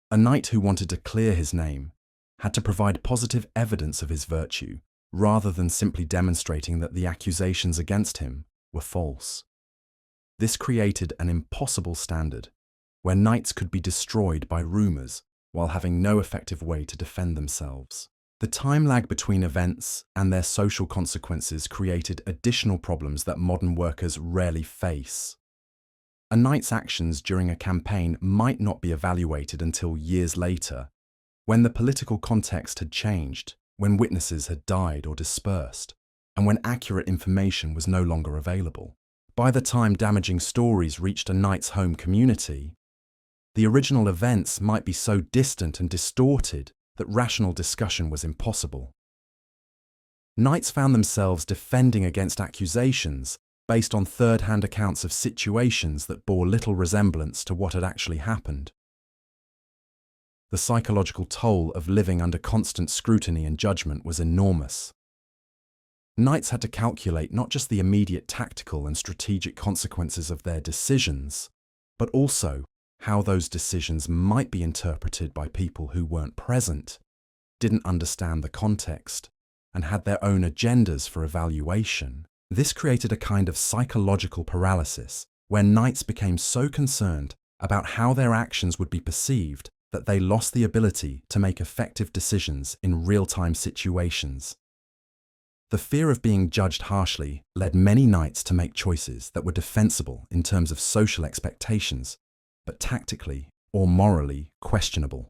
A knight who wanted to clear his name had to provide positive evidence of his virtue rather than simply demonstrating that the accusations against him were false. This created an impossible standard where knights could be destroyed by rumors while having no effective way to defend themselves. The time lag between events and their social consequences created additional problems that modern workers rarely face. A knight's actions during a campaign might not be evaluated until years later, when the political context had changed, when witnesses had died or dispersed, and when accurate information was no longer available. By the time damaging stories reached a knight's home community, the original events might be so distant and distorted that rational discussion was impossible. Knights found themselves defending against accusations based on third-hand accounts of situations that bore little resemblance to what had actually happened. The psychological toll of living under constant scrutiny and judgment was enormous. Knights had to calculate not just the immediate tactical and strategic consequences of their decisions, but also how those decisions might be interpreted by people who weren't present, didn't understand the context, and had their own agendas for evaluation. This created a kind of psychological paralysis, where knights became so concerned about how their actions would be perceived that they lost the ability to make effective decisions in real-time situations. The fear of being judged harshly led many knights to make choices that were defensible in terms of social expectations, but tactically or morally questionable.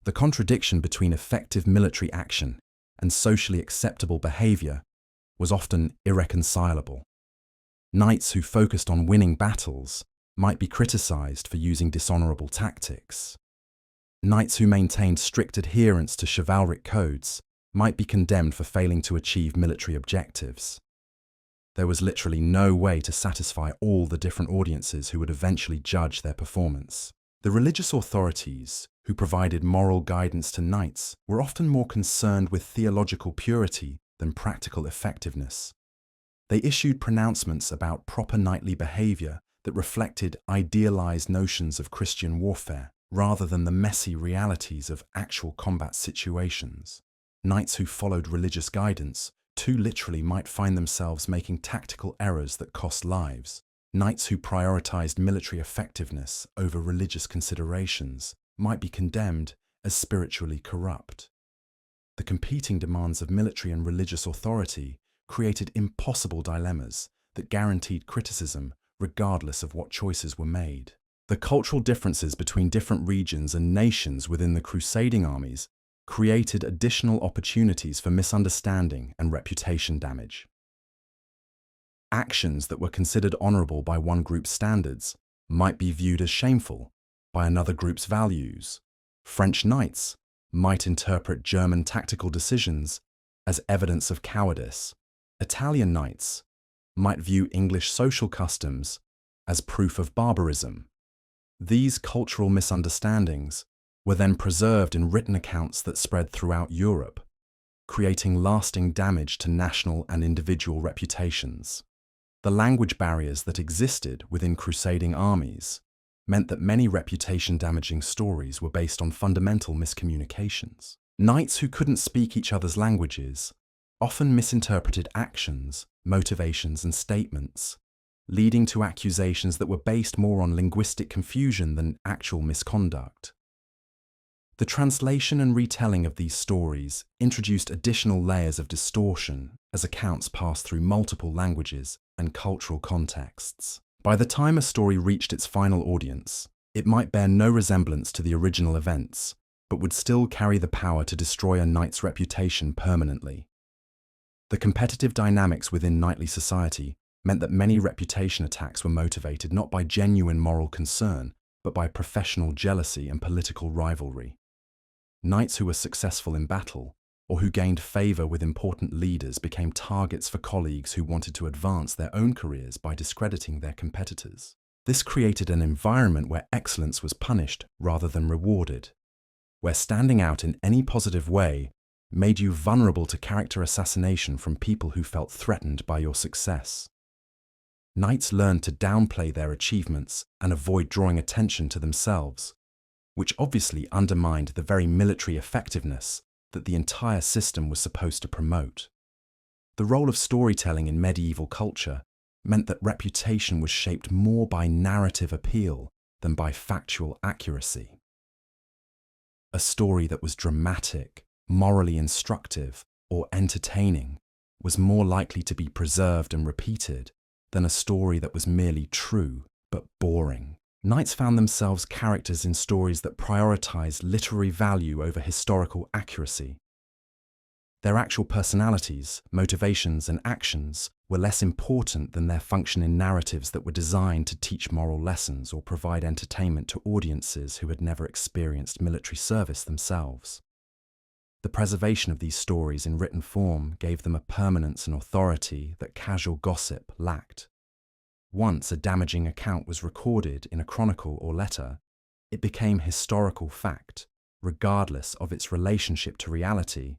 The contradiction between effective military action and socially acceptable behavior was often irreconcilable. Knights who focused on winning battles might be criticized for using dishonorable tactics. Knights who maintained strict adherence to chivalric codes might be condemned for failing to achieve military objectives. There was literally no way to satisfy all the different audiences who would eventually judge their performance. The religious authorities who provided moral guidance to knights were often more concerned with theological purity than practical effectiveness. They issued pronouncements about proper knightly behavior that reflected idealized notions of Christian warfare rather than the messy realities of actual combat situations. Knights who followed religious guidance too literally might find themselves making tactical errors that cost lives. Knights who prioritized military effectiveness over religious considerations might be condemned as spiritually corrupt. The competing demands of military and religious authority created impossible dilemmas that guaranteed criticism regardless of what choices were made. The cultural differences between different regions and nations within the crusading armies created additional opportunities for misunderstanding and reputation damage. Actions that were considered honorable by one group's standards might be viewed as shameful by another group's values. French knights might interpret German tactical decisions as evidence of cowardice. Italian knights might view English social customs as proof of barbarism. These cultural misunderstandings were then preserved in written accounts that spread throughout Europe, creating lasting damage to national and individual reputations. The language barriers that existed within crusading armies meant that many reputation-damaging stories were based on fundamental miscommunications. Knights who couldn't speak each other's languages often misinterpreted actions, motivations, and statements, leading to accusations that were based more on linguistic confusion than actual misconduct. The translation and retelling of these stories introduced additional layers of distortion as accounts passed through multiple languages and cultural contexts. By the time a story reached its final audience, it might bear no resemblance to the original events, but would still carry the power to destroy a knight's reputation permanently. The competitive dynamics within knightly society meant that many reputation attacks were motivated not by genuine moral concern, but by professional jealousy and political rivalry. Knights who were successful in battle, or who gained favour with important leaders, became targets for colleagues who wanted to advance their own careers by discrediting their competitors. This created an environment where excellence was punished rather than rewarded, where standing out in any positive way made you vulnerable to character assassination from people who felt threatened by your success. Knights learned to downplay their achievements and avoid drawing attention to themselves, which obviously undermined the very military effectiveness that the entire system was supposed to promote. The role of storytelling in medieval culture meant that reputation was shaped more by narrative appeal than by factual accuracy. A story that was dramatic, morally instructive, or entertaining was more likely to be preserved and repeated than a story that was merely true but boring. Knights found themselves characters in stories that prioritized literary value over historical accuracy. Their actual personalities, motivations, and actions were less important than their function in narratives that were designed to teach moral lessons or provide entertainment to audiences who had never experienced military service themselves. The preservation of these stories in written form gave them a permanence and authority that casual gossip lacked. Once a damaging account was recorded in a chronicle or letter, it became historical fact, regardless of its relationship to reality.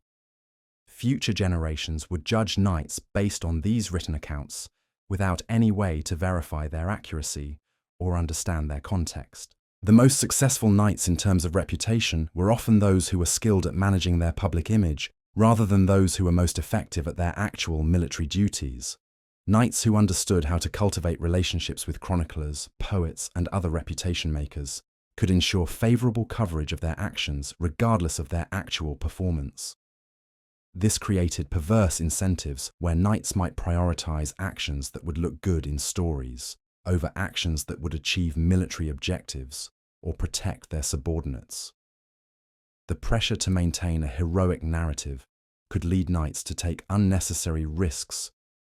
Future generations would judge knights based on these written accounts without any way to verify their accuracy or understand their context. The most successful knights in terms of reputation were often those who were skilled at managing their public image rather than those who were most effective at their actual military duties. Knights who understood how to cultivate relationships with chroniclers, poets, and other reputation makers could ensure favourable coverage of their actions regardless of their actual performance. This created perverse incentives where knights might prioritise actions that would look good in stories over actions that would achieve military objectives or protect their subordinates. The pressure to maintain a heroic narrative could lead knights to take unnecessary risks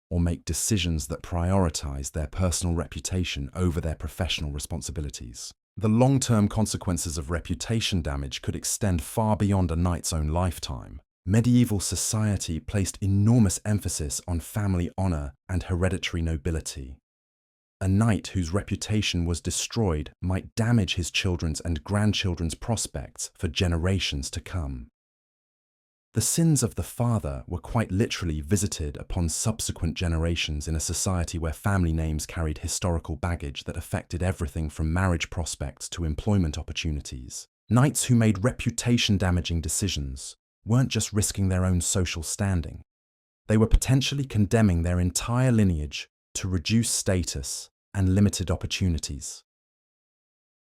or make decisions that prioritise their personal reputation over their professional responsibilities. The long-term consequences of reputation damage could extend far beyond a knight's own lifetime. Medieval society placed enormous emphasis on family honour and hereditary nobility. A knight whose reputation was destroyed might damage his children's and grandchildren's prospects for generations to come. The sins of the father were quite literally visited upon subsequent generations in a society where family names carried historical baggage that affected everything from marriage prospects to employment opportunities. Knights who made reputation-damaging decisions weren't just risking their own social standing. They were potentially condemning their entire lineage to reduced status and limited opportunities.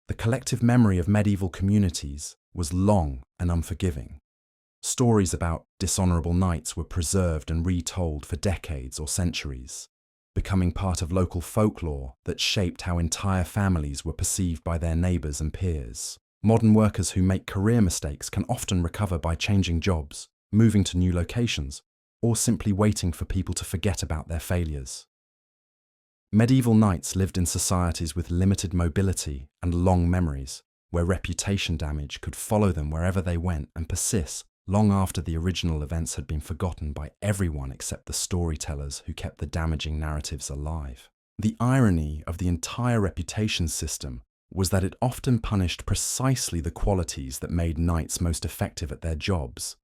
The collective memory of medieval communities was long and unforgiving. Stories about dishonourable knights were preserved and retold for decades or centuries, becoming part of local folklore that shaped how entire families were perceived by their neighbours and peers. Modern workers who make career mistakes can often recover by changing jobs, moving to new locations, or simply waiting for people to forget about their failures. Medieval knights lived in societies with limited mobility and long memories, where reputation damage could follow them wherever they went and persist long after the original events had been forgotten by everyone except the storytellers who kept the damaging narratives alive. The irony of the entire reputation system was that it often punished precisely the qualities that made knights most effective at their jobs.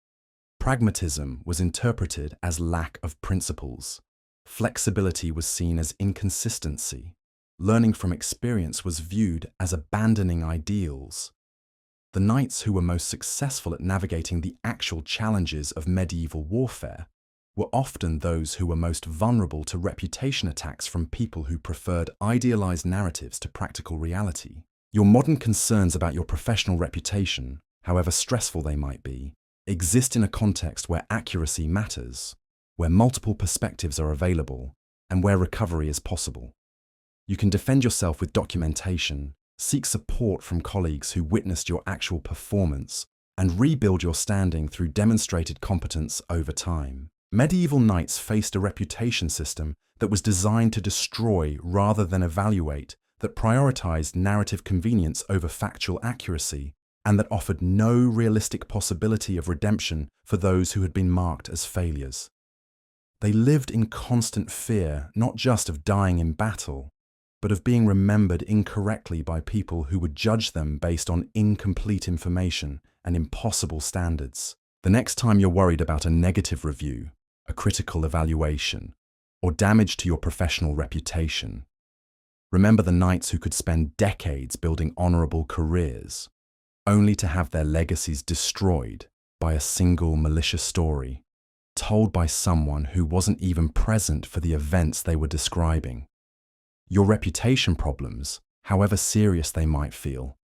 Pragmatism was interpreted as lack of principles. Flexibility was seen as inconsistency. Learning from experience was viewed as abandoning ideals. The knights who were most successful at navigating the actual challenges of medieval warfare were often those who were most vulnerable to reputation attacks from people who preferred idealized narratives to practical reality. Your modern concerns about your professional reputation however stressful they might be, exist in a context where accuracy matters, where multiple perspectives are available, and where recovery is possible. You can defend yourself with documentation, seek support from colleagues who witnessed your actual performance, and rebuild your standing through demonstrated competence over time. Medieval knights faced a reputation system that was designed to destroy rather than evaluate, that prioritized narrative convenience over factual accuracy, and that offered no realistic possibility of redemption for those who had been marked as failures. They lived in constant fear, not just of dying in battle, but of being remembered incorrectly by people who would judge them based on incomplete information and impossible standards. The next time you're worried about a negative review, a critical evaluation, or damage to your professional reputation, remember the knights who could spend decades building honorable careers, only to have their legacies destroyed by a single malicious story, told by someone who wasn't even present for the events they were describing. Your reputation problems, however serious they might feel,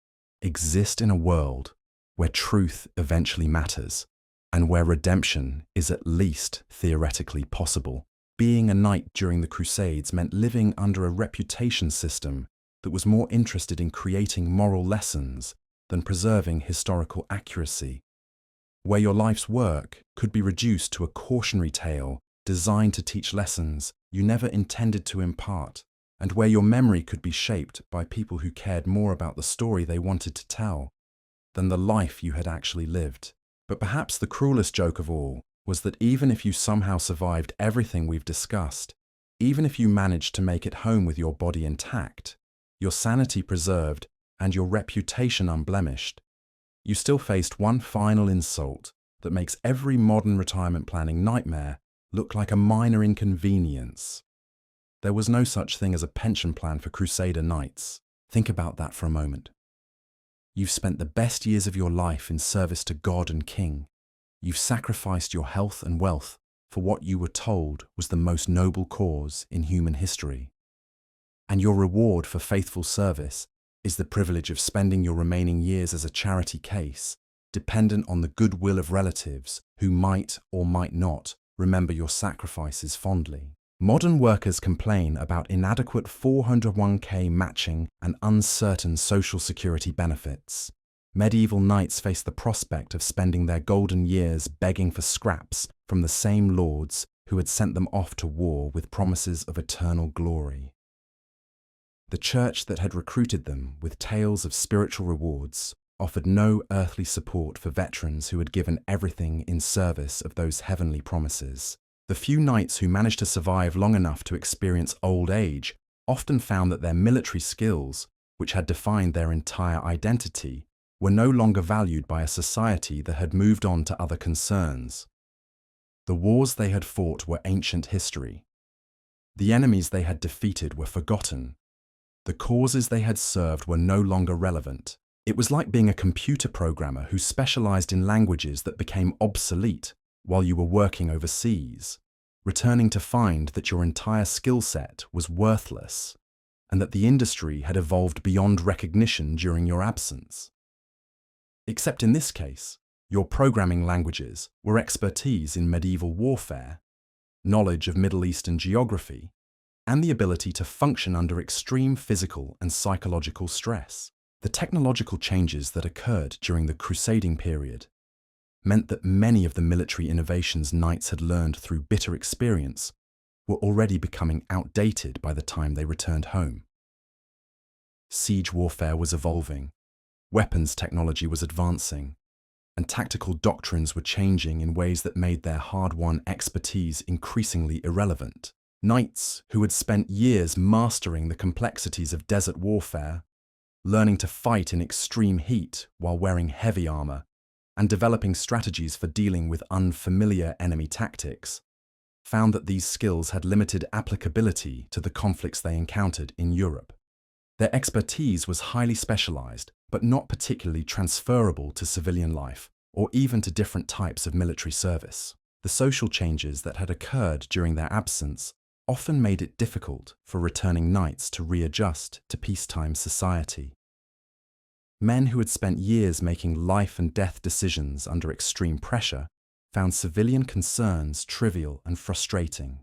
exist in a world where truth eventually matters and where redemption is at least theoretically possible. Being a knight during the Crusades meant living under a reputation system that was more interested in creating moral lessons than preserving historical accuracy, where your life's work could be reduced to a cautionary tale designed to teach lessons you never intended to impart, and where your memory could be shaped by people who cared more about the story they wanted to tell than the life you had actually lived. But perhaps the cruelest joke of all was that even if you somehow survived everything we've discussed, even if you managed to make it home with your body intact, your sanity preserved, and your reputation unblemished, you still faced one final insult that makes every modern retirement planning nightmare look like a minor inconvenience. There was no such thing as a pension plan for Crusader knights. Think about that for a moment. You've spent the best years of your life in service to God and King. You've sacrificed your health and wealth for what you were told was the most noble cause in human history. And your reward for faithful service is the privilege of spending your remaining years as a charity case, dependent on the goodwill of relatives who might or might not remember your sacrifices fondly. Modern workers complain about inadequate 401k matching and uncertain social security benefits. Medieval knights faced the prospect of spending their golden years begging for scraps from the same lords who had sent them off to war with promises of eternal glory. The church that had recruited them with tales of spiritual rewards offered no earthly support for veterans who had given everything in service of those heavenly promises. The few knights who managed to survive long enough to experience old age often found that their military skills, which had defined their entire identity, were no longer valued by a society that had moved on to other concerns. The wars they had fought were ancient history. The enemies they had defeated were forgotten. The causes they had served were no longer relevant. It was like being a computer programmer who specialized in languages that became obsolete while you were working overseas, returning to find that your entire skill set was worthless and that the industry had evolved beyond recognition during your absence. Except in this case, your programming languages were expertise in medieval warfare, knowledge of Middle Eastern geography, and the ability to function under extreme physical and psychological stress. The technological changes that occurred during the crusading period meant that many of the military innovations knights had learned through bitter experience were already becoming outdated by the time they returned home. Siege warfare was evolving, weapons technology was advancing, and tactical doctrines were changing in ways that made their hard-won expertise increasingly irrelevant. Knights who had spent years mastering the complexities of desert warfare, learning to fight in extreme heat while wearing heavy armor, and developing strategies for dealing with unfamiliar enemy tactics, found that these skills had limited applicability to the conflicts they encountered in Europe. Their expertise was highly specialized, but not particularly transferable to civilian life or even to different types of military service. The social changes that had occurred during their absence often made it difficult for returning knights to readjust to peacetime society. Men who had spent years making life and death decisions under extreme pressure found civilian concerns trivial and frustrating.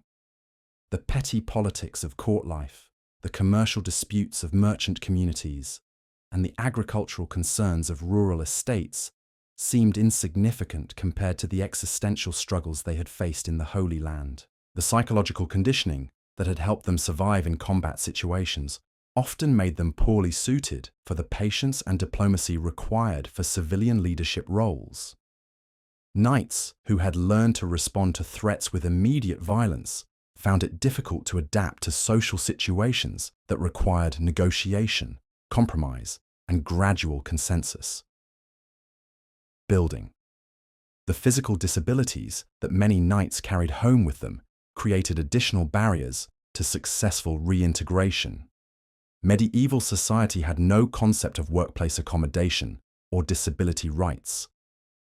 The petty politics of court life, the commercial disputes of merchant communities, and the agricultural concerns of rural estates seemed insignificant compared to the existential struggles they had faced in the Holy Land. The psychological conditioning that had helped them survive in combat situations often made them poorly suited for the patience and diplomacy required for civilian leadership roles. Knights who had learned to respond to threats with immediate violence found it difficult to adapt to social situations that required negotiation, compromise, and gradual consensus. Building. The physical disabilities that many knights carried home with them created additional barriers to successful reintegration. Medieval society had no concept of workplace accommodation or disability rights.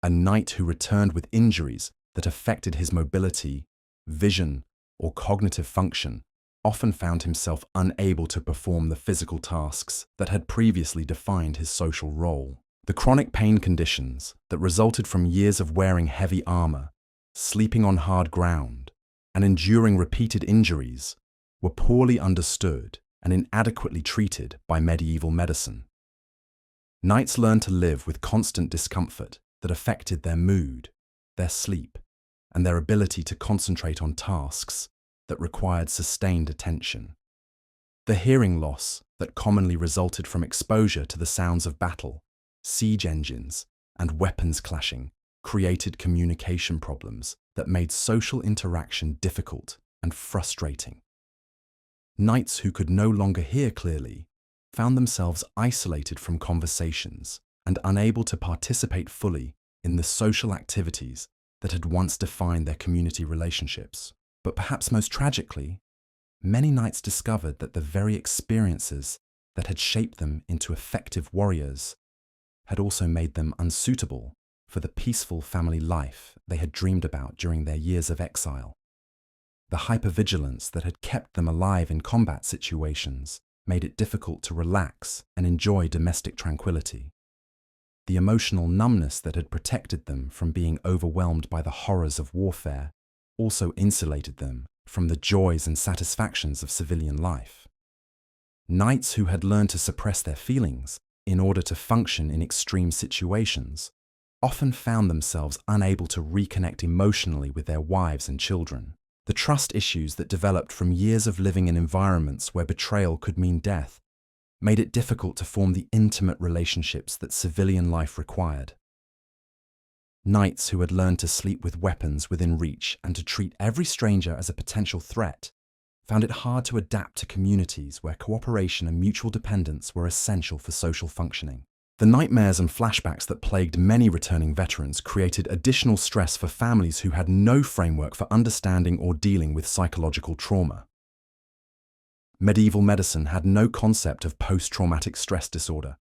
A knight who returned with injuries that affected his mobility, vision, or cognitive function often found himself unable to perform the physical tasks that had previously defined his social role. The chronic pain conditions that resulted from years of wearing heavy armor, sleeping on hard ground, and enduring repeated injuries were poorly understood and inadequately treated by medieval medicine. Knights learned to live with constant discomfort that affected their mood, their sleep, and their ability to concentrate on tasks that required sustained attention. The hearing loss that commonly resulted from exposure to the sounds of battle, siege engines, and weapons clashing created communication problems that made social interaction difficult and frustrating. Knights who could no longer hear clearly found themselves isolated from conversations and unable to participate fully in the social activities that had once defined their community relationships. But perhaps most tragically, many knights discovered that the very experiences that had shaped them into effective warriors had also made them unsuitable for the peaceful family life they had dreamed about during their years of exile. The hypervigilance that had kept them alive in combat situations made it difficult to relax and enjoy domestic tranquility. The emotional numbness that had protected them from being overwhelmed by the horrors of warfare also insulated them from the joys and satisfactions of civilian life. Knights who had learned to suppress their feelings in order to function in extreme situations often found themselves unable to reconnect emotionally with their wives and children. The trust issues that developed from years of living in environments where betrayal could mean death made it difficult to form the intimate relationships that civilian life required. Knights who had learned to sleep with weapons within reach and to treat every stranger as a potential threat found it hard to adapt to communities where cooperation and mutual dependence were essential for social functioning. The nightmares and flashbacks that plagued many returning veterans created additional stress for families who had no framework for understanding or dealing with psychological trauma. Medieval medicine had no concept of post-traumatic stress disorder,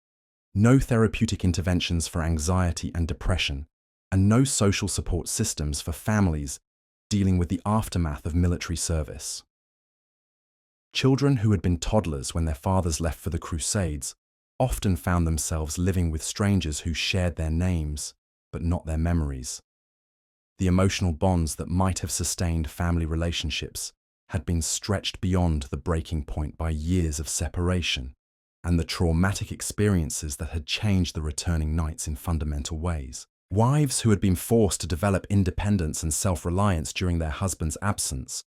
no therapeutic interventions for anxiety and depression, and no social support systems for families dealing with the aftermath of military service. Children who had been toddlers when their fathers left for the Crusades often found themselves living with strangers who shared their names, but not their memories. The emotional bonds that might have sustained family relationships had been stretched beyond the breaking point by years of separation and the traumatic experiences that had changed the returning knights in fundamental ways. Wives who had been forced to develop independence and self-reliance during their husband's absence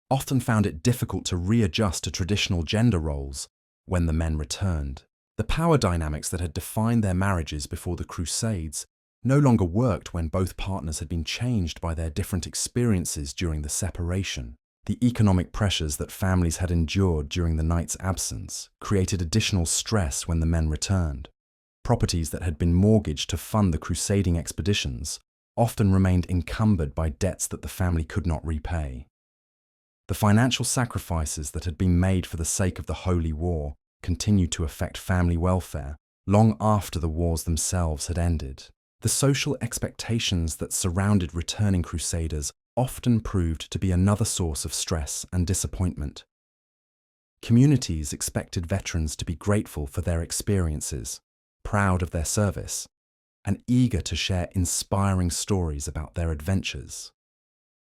often found it difficult to readjust to traditional gender roles when the men returned. The power dynamics that had defined their marriages before the Crusades no longer worked when both partners had been changed by their different experiences during the separation. The economic pressures that families had endured during the knight's absence created additional stress when the men returned. Properties that had been mortgaged to fund the crusading expeditions often remained encumbered by debts that the family could not repay. The financial sacrifices that had been made for the sake of the Holy War continued to affect family welfare long after the wars themselves had ended. The social expectations that surrounded returning crusaders often proved to be another source of stress and disappointment. Communities expected veterans to be grateful for their experiences, proud of their service, and eager to share inspiring stories about their adventures.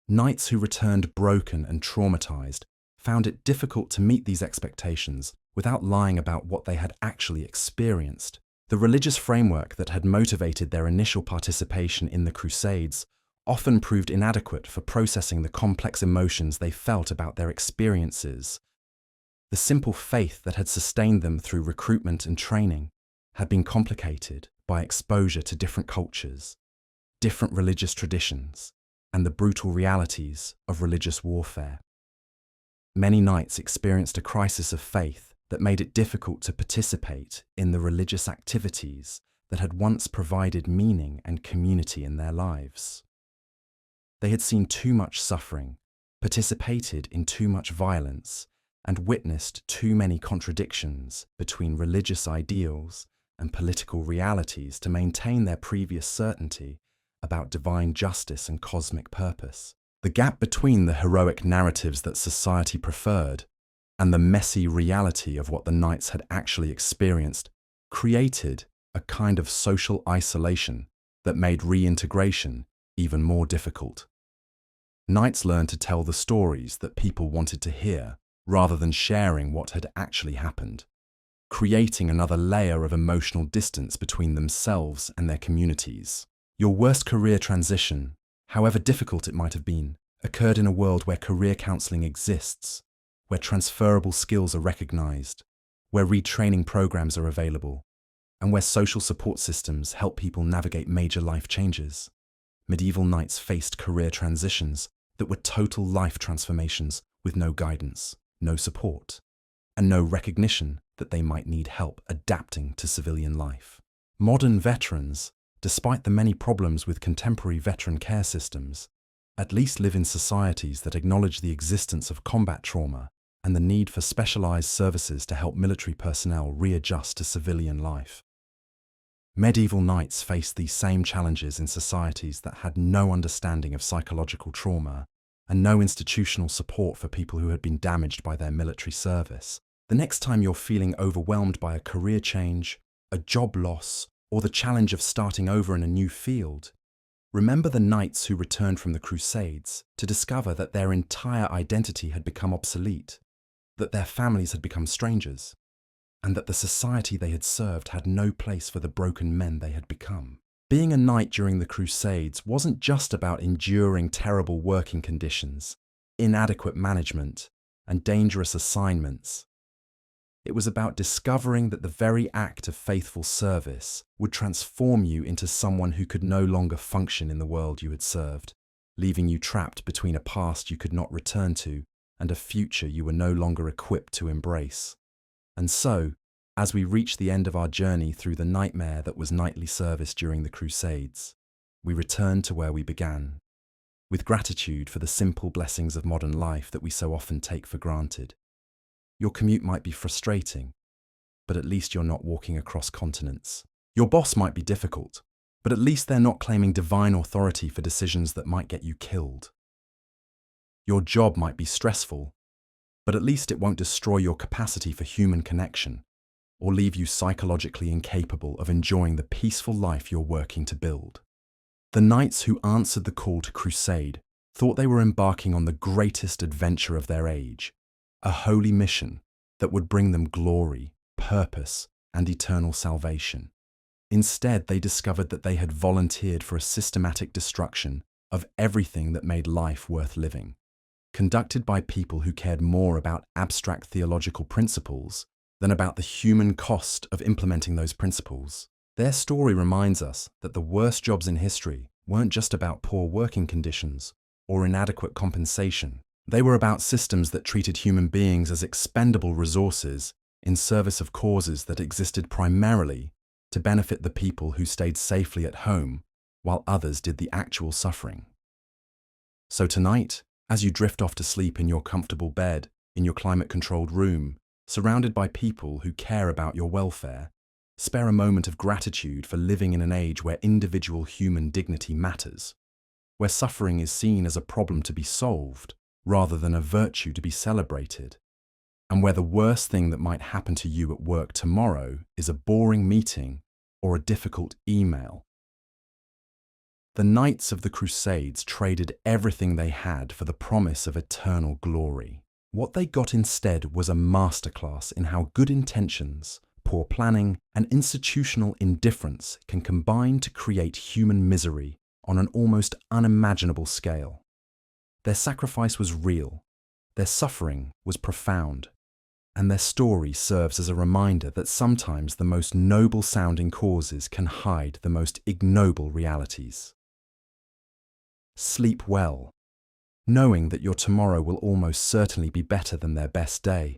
Knights who returned broken and traumatized found it difficult to meet these expectations without lying about what they had actually experienced. The religious framework that had motivated their initial participation in the Crusades often proved inadequate for processing the complex emotions they felt about their experiences. The simple faith that had sustained them through recruitment and training had been complicated by exposure to different cultures, different religious traditions, and the brutal realities of religious warfare. Many knights experienced a crisis of faith that made it difficult to participate in the religious activities that had once provided meaning and community in their lives. They had seen too much suffering, participated in too much violence, and witnessed too many contradictions between religious ideals and political realities to maintain their previous certainty about divine justice and cosmic purpose. The gap between the heroic narratives that society preferred and the messy reality of what the knights had actually experienced created a kind of social isolation that made reintegration even more difficult. Knights learned to tell the stories that people wanted to hear rather than sharing what had actually happened, creating another layer of emotional distance between themselves and their communities. Your worst career transition, however difficult it might have been, occurred in a world where career counseling exists, where transferable skills are recognized, where retraining programs are available, and where social support systems help people navigate major life changes. Medieval knights faced career transitions that were total life transformations with no guidance, no support, and no recognition that they might need help adapting to civilian life. Modern veterans, despite the many problems with contemporary veteran care systems, at least live in societies that acknowledge the existence of combat trauma and the need for specialized services to help military personnel readjust to civilian life. Medieval knights faced these same challenges in societies that had no understanding of psychological trauma and no institutional support for people who had been damaged by their military service. The next time you're feeling overwhelmed by a career change, a job loss, or the challenge of starting over in a new field, remember the knights who returned from the Crusades to discover that their entire identity had become obsolete, that their families had become strangers, and that the society they had served had no place for the broken men they had become. Being a knight during the Crusades wasn't just about enduring terrible working conditions, inadequate management, and dangerous assignments. It was about discovering that the very act of faithful service would transform you into someone who could no longer function in the world you had served, leaving you trapped between a past you could not return to and a future you were no longer equipped to embrace. And so, as we reach the end of our journey through the nightmare that was knightly service during the Crusades, we return to where we began, with gratitude for the simple blessings of modern life that we so often take for granted. Your commute might be frustrating, but at least you're not walking across continents. Your boss might be difficult, but at least they're not claiming divine authority for decisions that might get you killed. Your job might be stressful, but at least it won't destroy your capacity for human connection or leave you psychologically incapable of enjoying the peaceful life you're working to build. The knights who answered the call to crusade thought they were embarking on the greatest adventure of their age, a holy mission that would bring them glory, purpose, and eternal salvation. Instead, they discovered that they had volunteered for a systematic destruction of everything that made life worth living, conducted by people who cared more about abstract theological principles than about the human cost of implementing those principles. Their story reminds us that the worst jobs in history weren't just about poor working conditions or inadequate compensation. They were about systems that treated human beings as expendable resources in service of causes that existed primarily to benefit the people who stayed safely at home while others did the actual suffering. So tonight, as you drift off to sleep in your comfortable bed, in your climate-controlled room, surrounded by people who care about your welfare, spare a moment of gratitude for living in an age where individual human dignity matters, where suffering is seen as a problem to be solved rather than a virtue to be celebrated, and where the worst thing that might happen to you at work tomorrow is a boring meeting or a difficult email. The knights of the Crusades traded everything they had for the promise of eternal glory. What they got instead was a masterclass in how good intentions, poor planning, and institutional indifference can combine to create human misery on an almost unimaginable scale. Their sacrifice was real, their suffering was profound, and their story serves as a reminder that sometimes the most noble-sounding causes can hide the most ignoble realities. Sleep well, knowing that your tomorrow will almost certainly be better than their best day,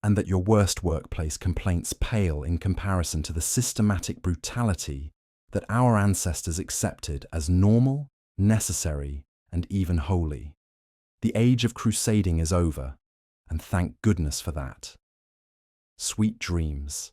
and that your worst workplace complaints pale in comparison to the systematic brutality that our ancestors accepted as normal, necessary, and even holy. The age of crusading is over, and thank goodness for that. Sweet dreams.